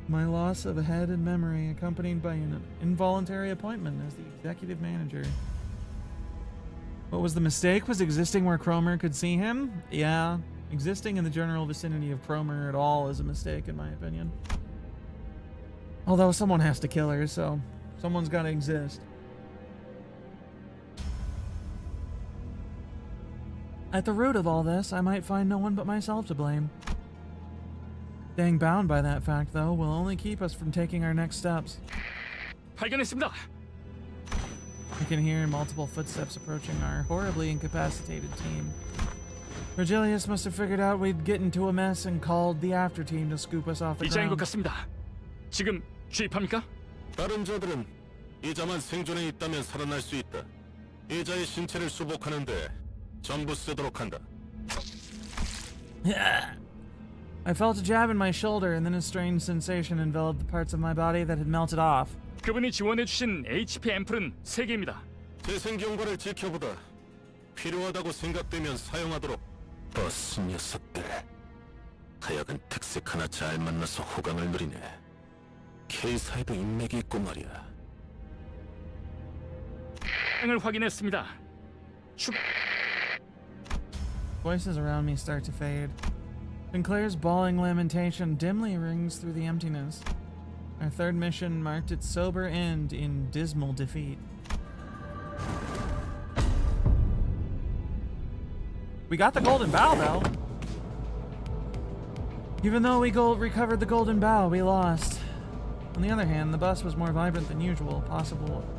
My loss of a head and memory accompanied by an involuntary appointment as the executive manager. What was the mistake? Was existing where Cromer could see him? Yeah, existing in the general vicinity of Cromer at all is a mistake in my opinion. Although someone has to kill her, so someone's gotta exist. At the root of all this, I might find no one but myself to blame. Staying bound by that fact, though, will only keep us from taking our next steps. 발견했습니다. I can hear multiple footsteps approaching our horribly incapacitated team. Virgilius must have figured out we'd get into a mess and called the after team to scoop us off the 이자인 것 ground. 같습니다. 지금 주입합니까? 다른 자들은 이자만 생존해 있다면 살아날 수 있다. 이자의 신체를 수복하는데 전부 쓰도록 한다. I felt a jab in my shoulder and then a strange sensation enveloped the parts of my body that had melted off. 그분이 지원해주신 HP 앰플은 3개입니다. 재생 경과를 지켜보다 필요하다고 생각되면 사용하도록. 버스 녀석들. 하여간 특색 하나 잘 만나서 호강을 누리네. K사에도 인맥이 있고 말이야. 을 확인했습니다. Voices around me start to fade. Sinclair's bawling lamentation dimly rings through the emptiness. Our third mission marked its sober end in dismal defeat. We got the golden bough, though. Even though we recovered the golden bough, we lost. On the other hand, the bus was more vibrant than usual,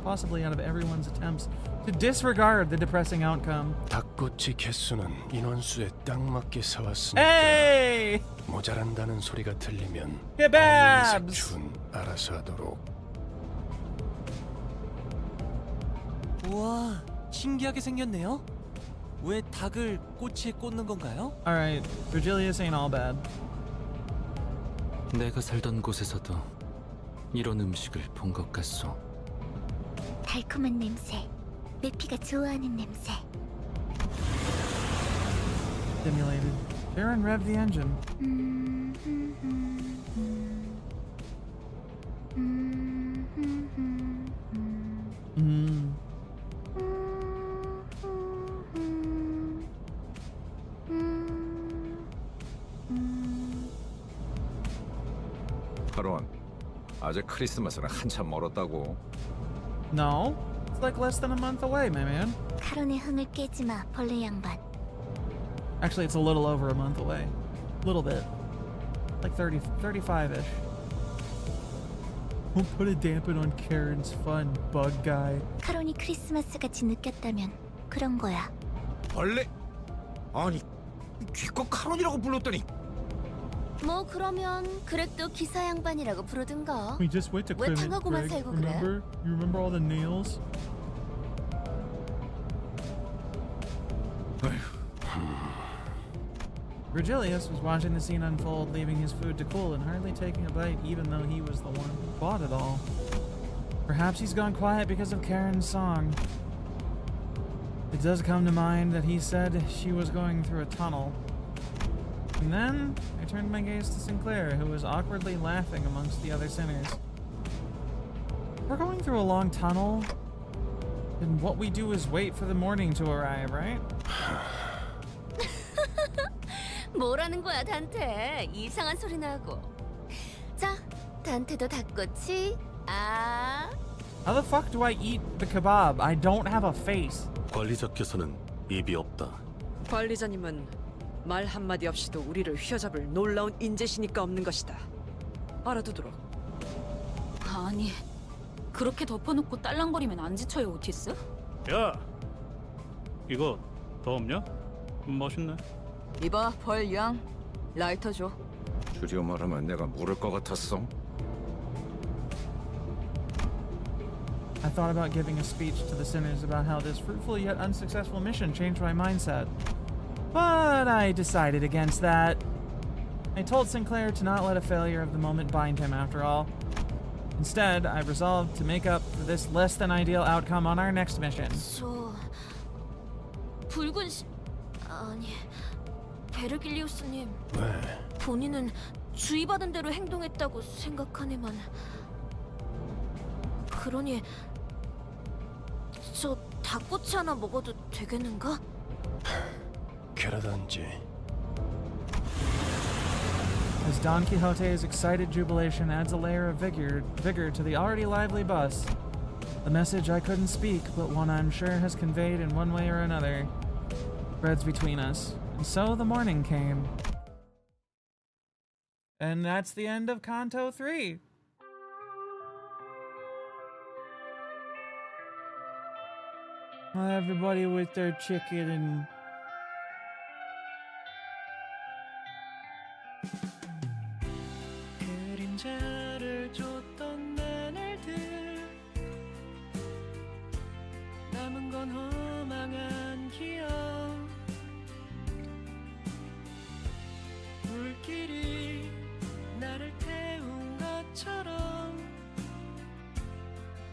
possibly out of everyone's attempts to disregard the depressing outcome. 닭꼬치 개수는 인원수에 딱 맞게 사왔으니까 Hey! 모자란다는 소리가 들리면 Kebabs! 준 알아서 하도록. 우와, 신기하게 생겼네요. 왜 닭을 꼬치에 꽂는 건가요? Alright, Virgilius ain't all bad. 내가 살던 곳에서도 이런 음식을 본 것 같소. 달콤한 냄새, 메피가 좋아하는 냄새. Stimulated. Sharon revved the engine. 하론, 아직 크리스마스는 한참 멀었다고. No, it's like less than a month away, my man. 카론의 흥을 깨지 마, 벌레 양반. Actually, it's a little over a month away. A little bit. Like 35-ish. Don't put a dampen on Karen's fun, bug guy. 카론이 크리스마스 같이 느꼈다면 그런 거야. 벌레? 아니 기껏 카론이라고 불렀더니. 뭐 그러면 그렉도 기사 양반이라고 부르든가. We just went to 왜 Clement, 당하고만 Greg. 살고 그래? Remember? You remember all the nails? Virgilius was watching the scene unfold, leaving his food to cool and hardly taking a bite, even though he was the one who bought it all. Perhaps he's gone quiet because of Karen's song. It does come to mind that he said she was going through a tunnel. And then I turned my gaze to Sinclair, who was awkwardly laughing amongst the other sinners. We're going through a long tunnel, and what we do is wait for the morning to arrive, right? 뭐라는 거야, 단테? 이상한 소리 나고. 자, 단테도 닭꼬치. 아. How the fuck do I eat the kebab? I don't have a face. 관리자께서는 입이 없다. 관리자님은 말 한마디 없이도 우리를 휘어잡을 놀라운 인재시니까 없는 것이다. 알아두도록. 아니, 그렇게 덮어놓고 딸랑거리면 안 지쳐요, 오티스? 야, 이거 더 없냐? 멋있네. 이봐, 벌 양. 라이터 줘. 줄여 말하면 내가 모를 것 같았어. I thought about giving a speech to the sinners about how this fruitful yet unsuccessful mission changed my mindset. But I decided against that. I told Sinclair to not let a failure of the moment bind him, after all. Instead, I resolved to make up for this less than ideal outcome on our next mission. 저 붉은 아니 베르길리우스님. 왜? 본인은 주의받은 대로 행동했다고 생각하네만. 그러니 저 닭꼬치 하나 먹어도 되겠는가? 그러던지. As Don Quixote's excited jubilation adds a layer of vigor to the already lively bus, the message I couldn't speak, but one I'm sure has conveyed in one way or another, spreads between us. And so the morning came. And that's the end of Canto 3. Everybody with their chicken and... 그림자를 줬던 나날들 남은 건 허망한 기억 불길이 나를 태운 것처럼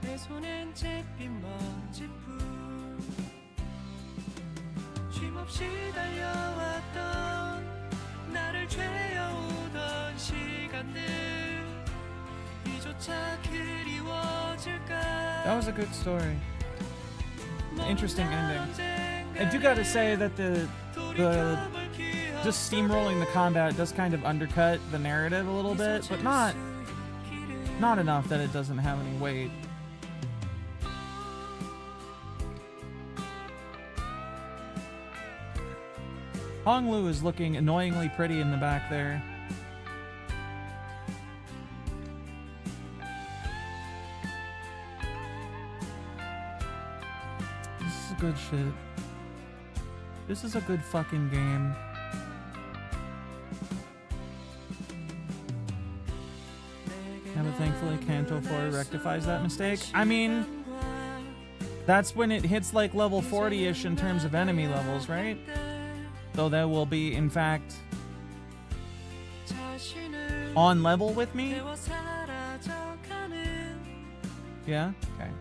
내 손엔 잿빛 먼지뿐 쉼없이 달려왔던 나를 죄어오던 시간들 이조차 그리워질까. That was a good story. Interesting ending. I do gotta say that the just steamrolling the combat does kind of undercut the narrative a little bit, but not enough that it doesn't have any weight. Hong Lu is looking annoyingly pretty in the back there. This is good shit. This is a good fucking game. Yeah, but thankfully Canto 4 rectifies that mistake. I mean, that's when it hits like level 40-ish in terms of enemy levels, right? Though they will be, in fact, on level with me? Yeah? Okay.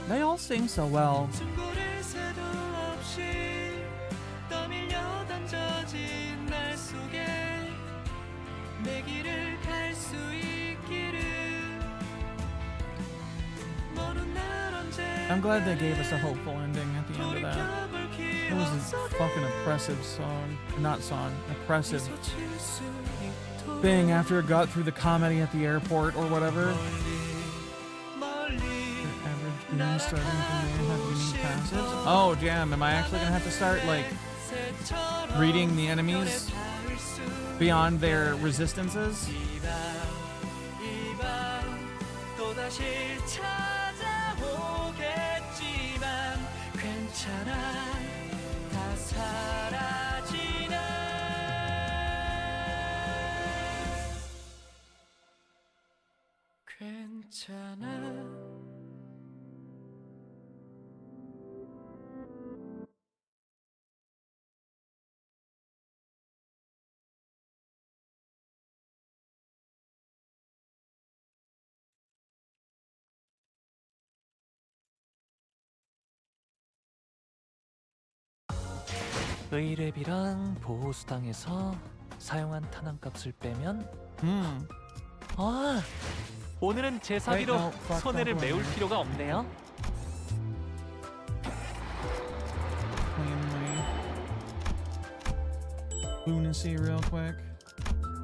They all sing so well. I'm glad they gave us a hopeful ending at the end of that. It was a fucking oppressive song. Not song. Oppressive thing after it got through the comedy at the airport or whatever. Your average goon starting from there have unique passives. Oh damn, am I actually gonna have to start like reading the enemies beyond their resistances. 또다시 찾아오겠지만 괜찮아 다 사라지네 괜찮아 의뢰비랑 보호수당에서 사용한 탄환값을 빼면 아 오늘은 제 사비로 Wait, no, fuck 손해를 that 메울 one. 필요가 없네요. Cleanly. Lunacy real quick.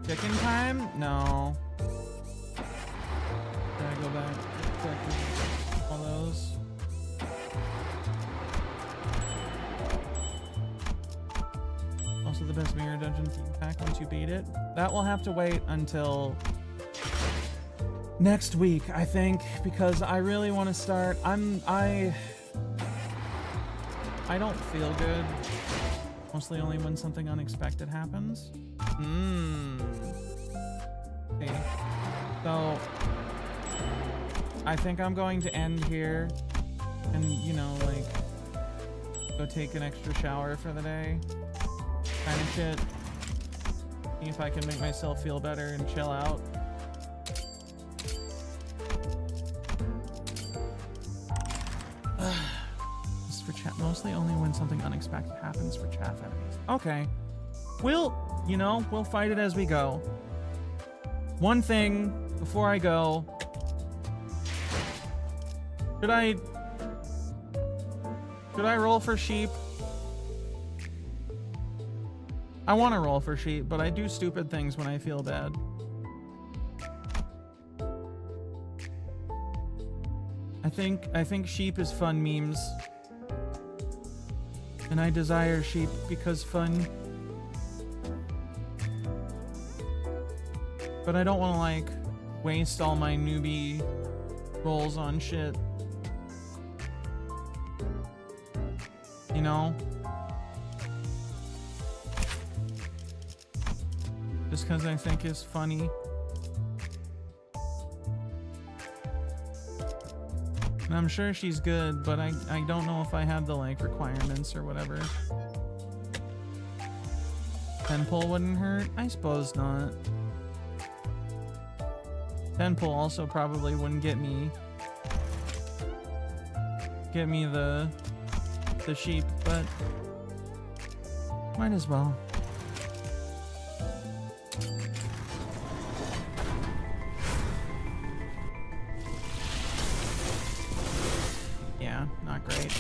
Chicken time? No. Gotta go back. Check all those. Also the best mirror dungeon theme pack once you beat it. That will have to wait until next week, I think, because I really want to start. I don't feel good. Mostly only when something unexpected happens. Okay. So I think I'm going to end here and, you know, like, go take an extra shower for the day. Kind of shit. See if I can make myself feel better and chill out. This is for chat. Mostly only when something unexpected happens for chaff enemies. Okay. We'll fight it as we go. One thing before I go. Should I roll for sheep? I want to roll for sheep, but I do stupid things when I feel bad. I think sheep is fun memes. And I desire sheep because fun. But I don't want to, like, waste all my newbie rolls on shit. You know? Just because I think it's funny. And I'm sure she's good, but I don't know if I have the, like, requirements or whatever. 10 pull wouldn't hurt? I suppose not. 10 pull also probably wouldn't get me the sheep, but might as well. Yeah, not great.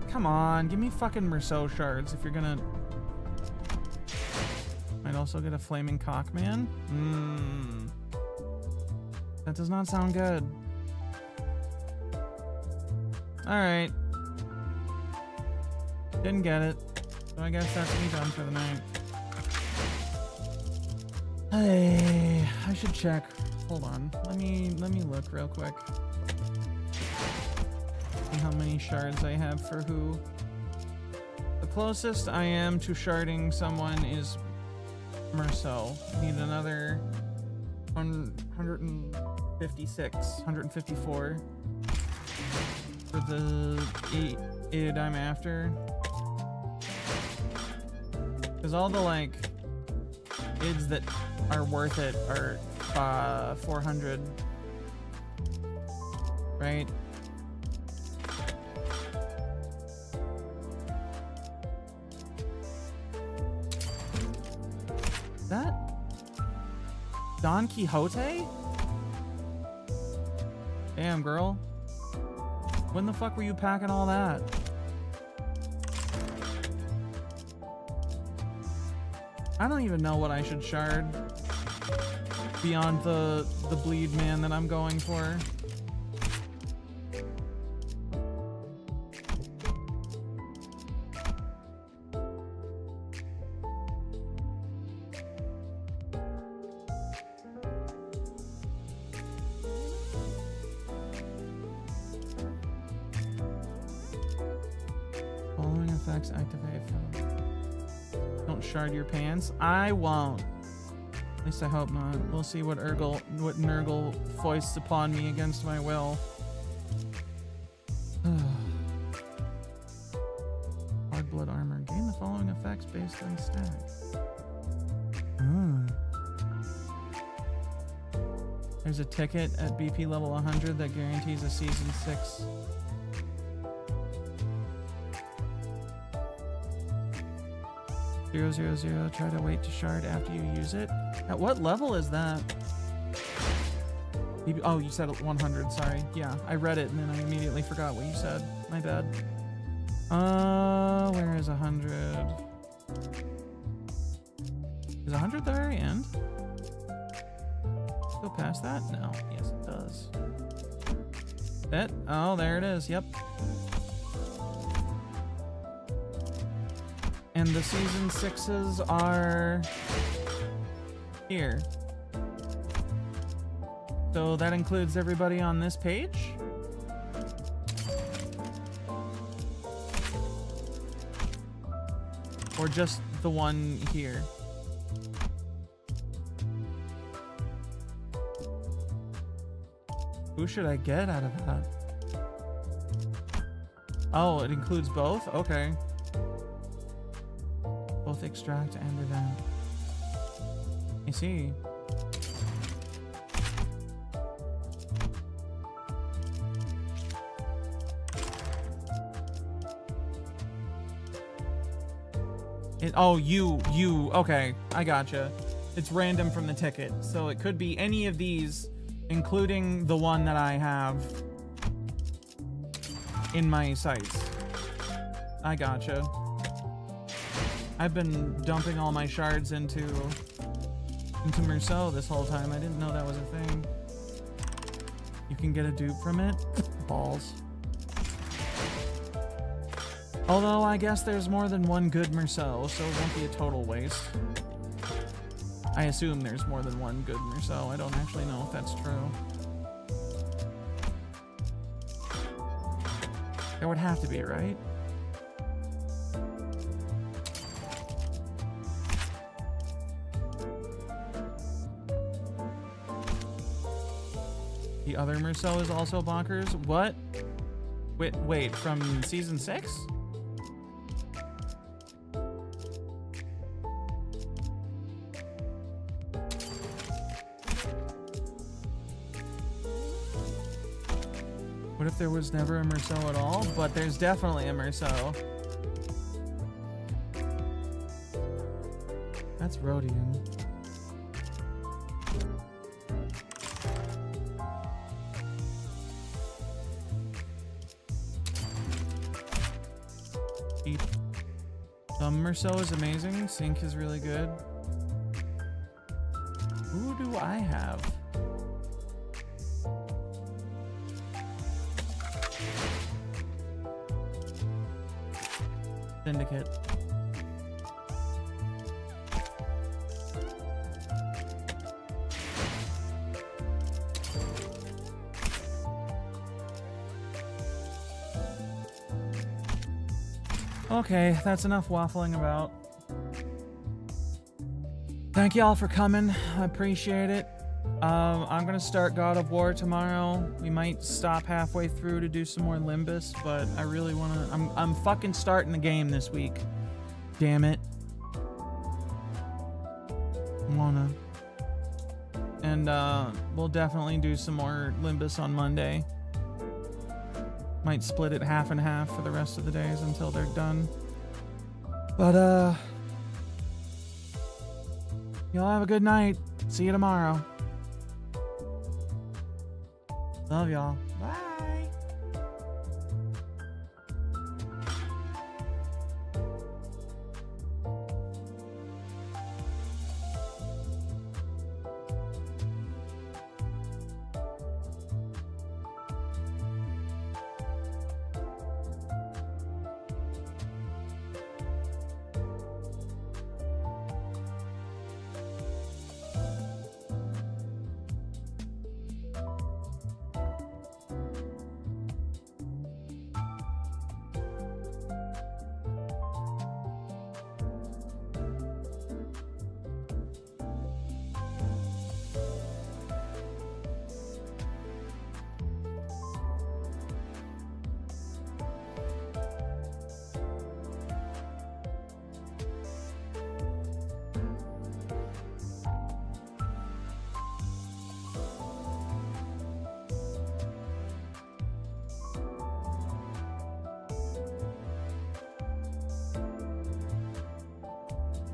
Come on, give me fucking Merceau shards if you're gonna... Might also get a flaming cockman. That does not sound good. Alright. Didn't get it. So I guess that's me done for the night. Hey, I should check. Hold on. Let me look real quick. See how many shards I have for who. The closest I am to sharding someone is Merceau. Need another 154 for the 8 id I'm after. Because all the, like, ids that are worth it are 400, right? Is that Don Quixote? Damn, girl. When the fuck were you packing all that? I don't even know what I should shard beyond the bleed man that I'm going for. effects activate from... Don't shard your pants. I won't. At least I hope not. We'll see what Nurgle foists upon me against my will. Hard blood armor. Gain the following effects based on stats. There's a ticket at BP level 100 that guarantees a season 6. Try to wait to shard after you use it. At what level is that? Oh, you said 100, sorry. Yeah, I read it and then I immediately forgot what you said. My bad. Where is 100? Is 100 the very end? Go past that? No. Yes, it does. That? Oh, there it is. Yep. And the season 6s are here. So that includes everybody on this page? Or just the one here? Who should I get out of that? Oh, it includes both? Okay. Both extract and event. I see. Okay, I gotcha. It's random from the ticket, so it could be any of these, including the one that I have in my sights. I gotcha. I've been dumping all my shards into Merceau this whole time. I didn't know that was a thing. You can get a dupe from it? Balls. Although I guess there's more than one good Merceau, so it won't be a total waste. I assume there's more than one good Merceau. I don't actually know if that's true. There would have to be, right? The other Merceau is also bonkers? What? Wait, from season 6? What if there was never a Merceau at all? But there's definitely a Merceau. That's Rhodium. Merceau is amazing. Sync is really good. Who do I have? Syndicate. Okay, that's enough waffling about. Thank y'all for coming. I appreciate it. I'm gonna start God of War tomorrow. We might stop halfway through to do some more Limbus, but I really wanna... I'm fucking starting the game this week. Damn it. Wanna. And we'll definitely do some more Limbus on Monday. Might split it half and half for the rest of the days until they're done. But, y'all have a good night. See you tomorrow. Love y'all. Bye.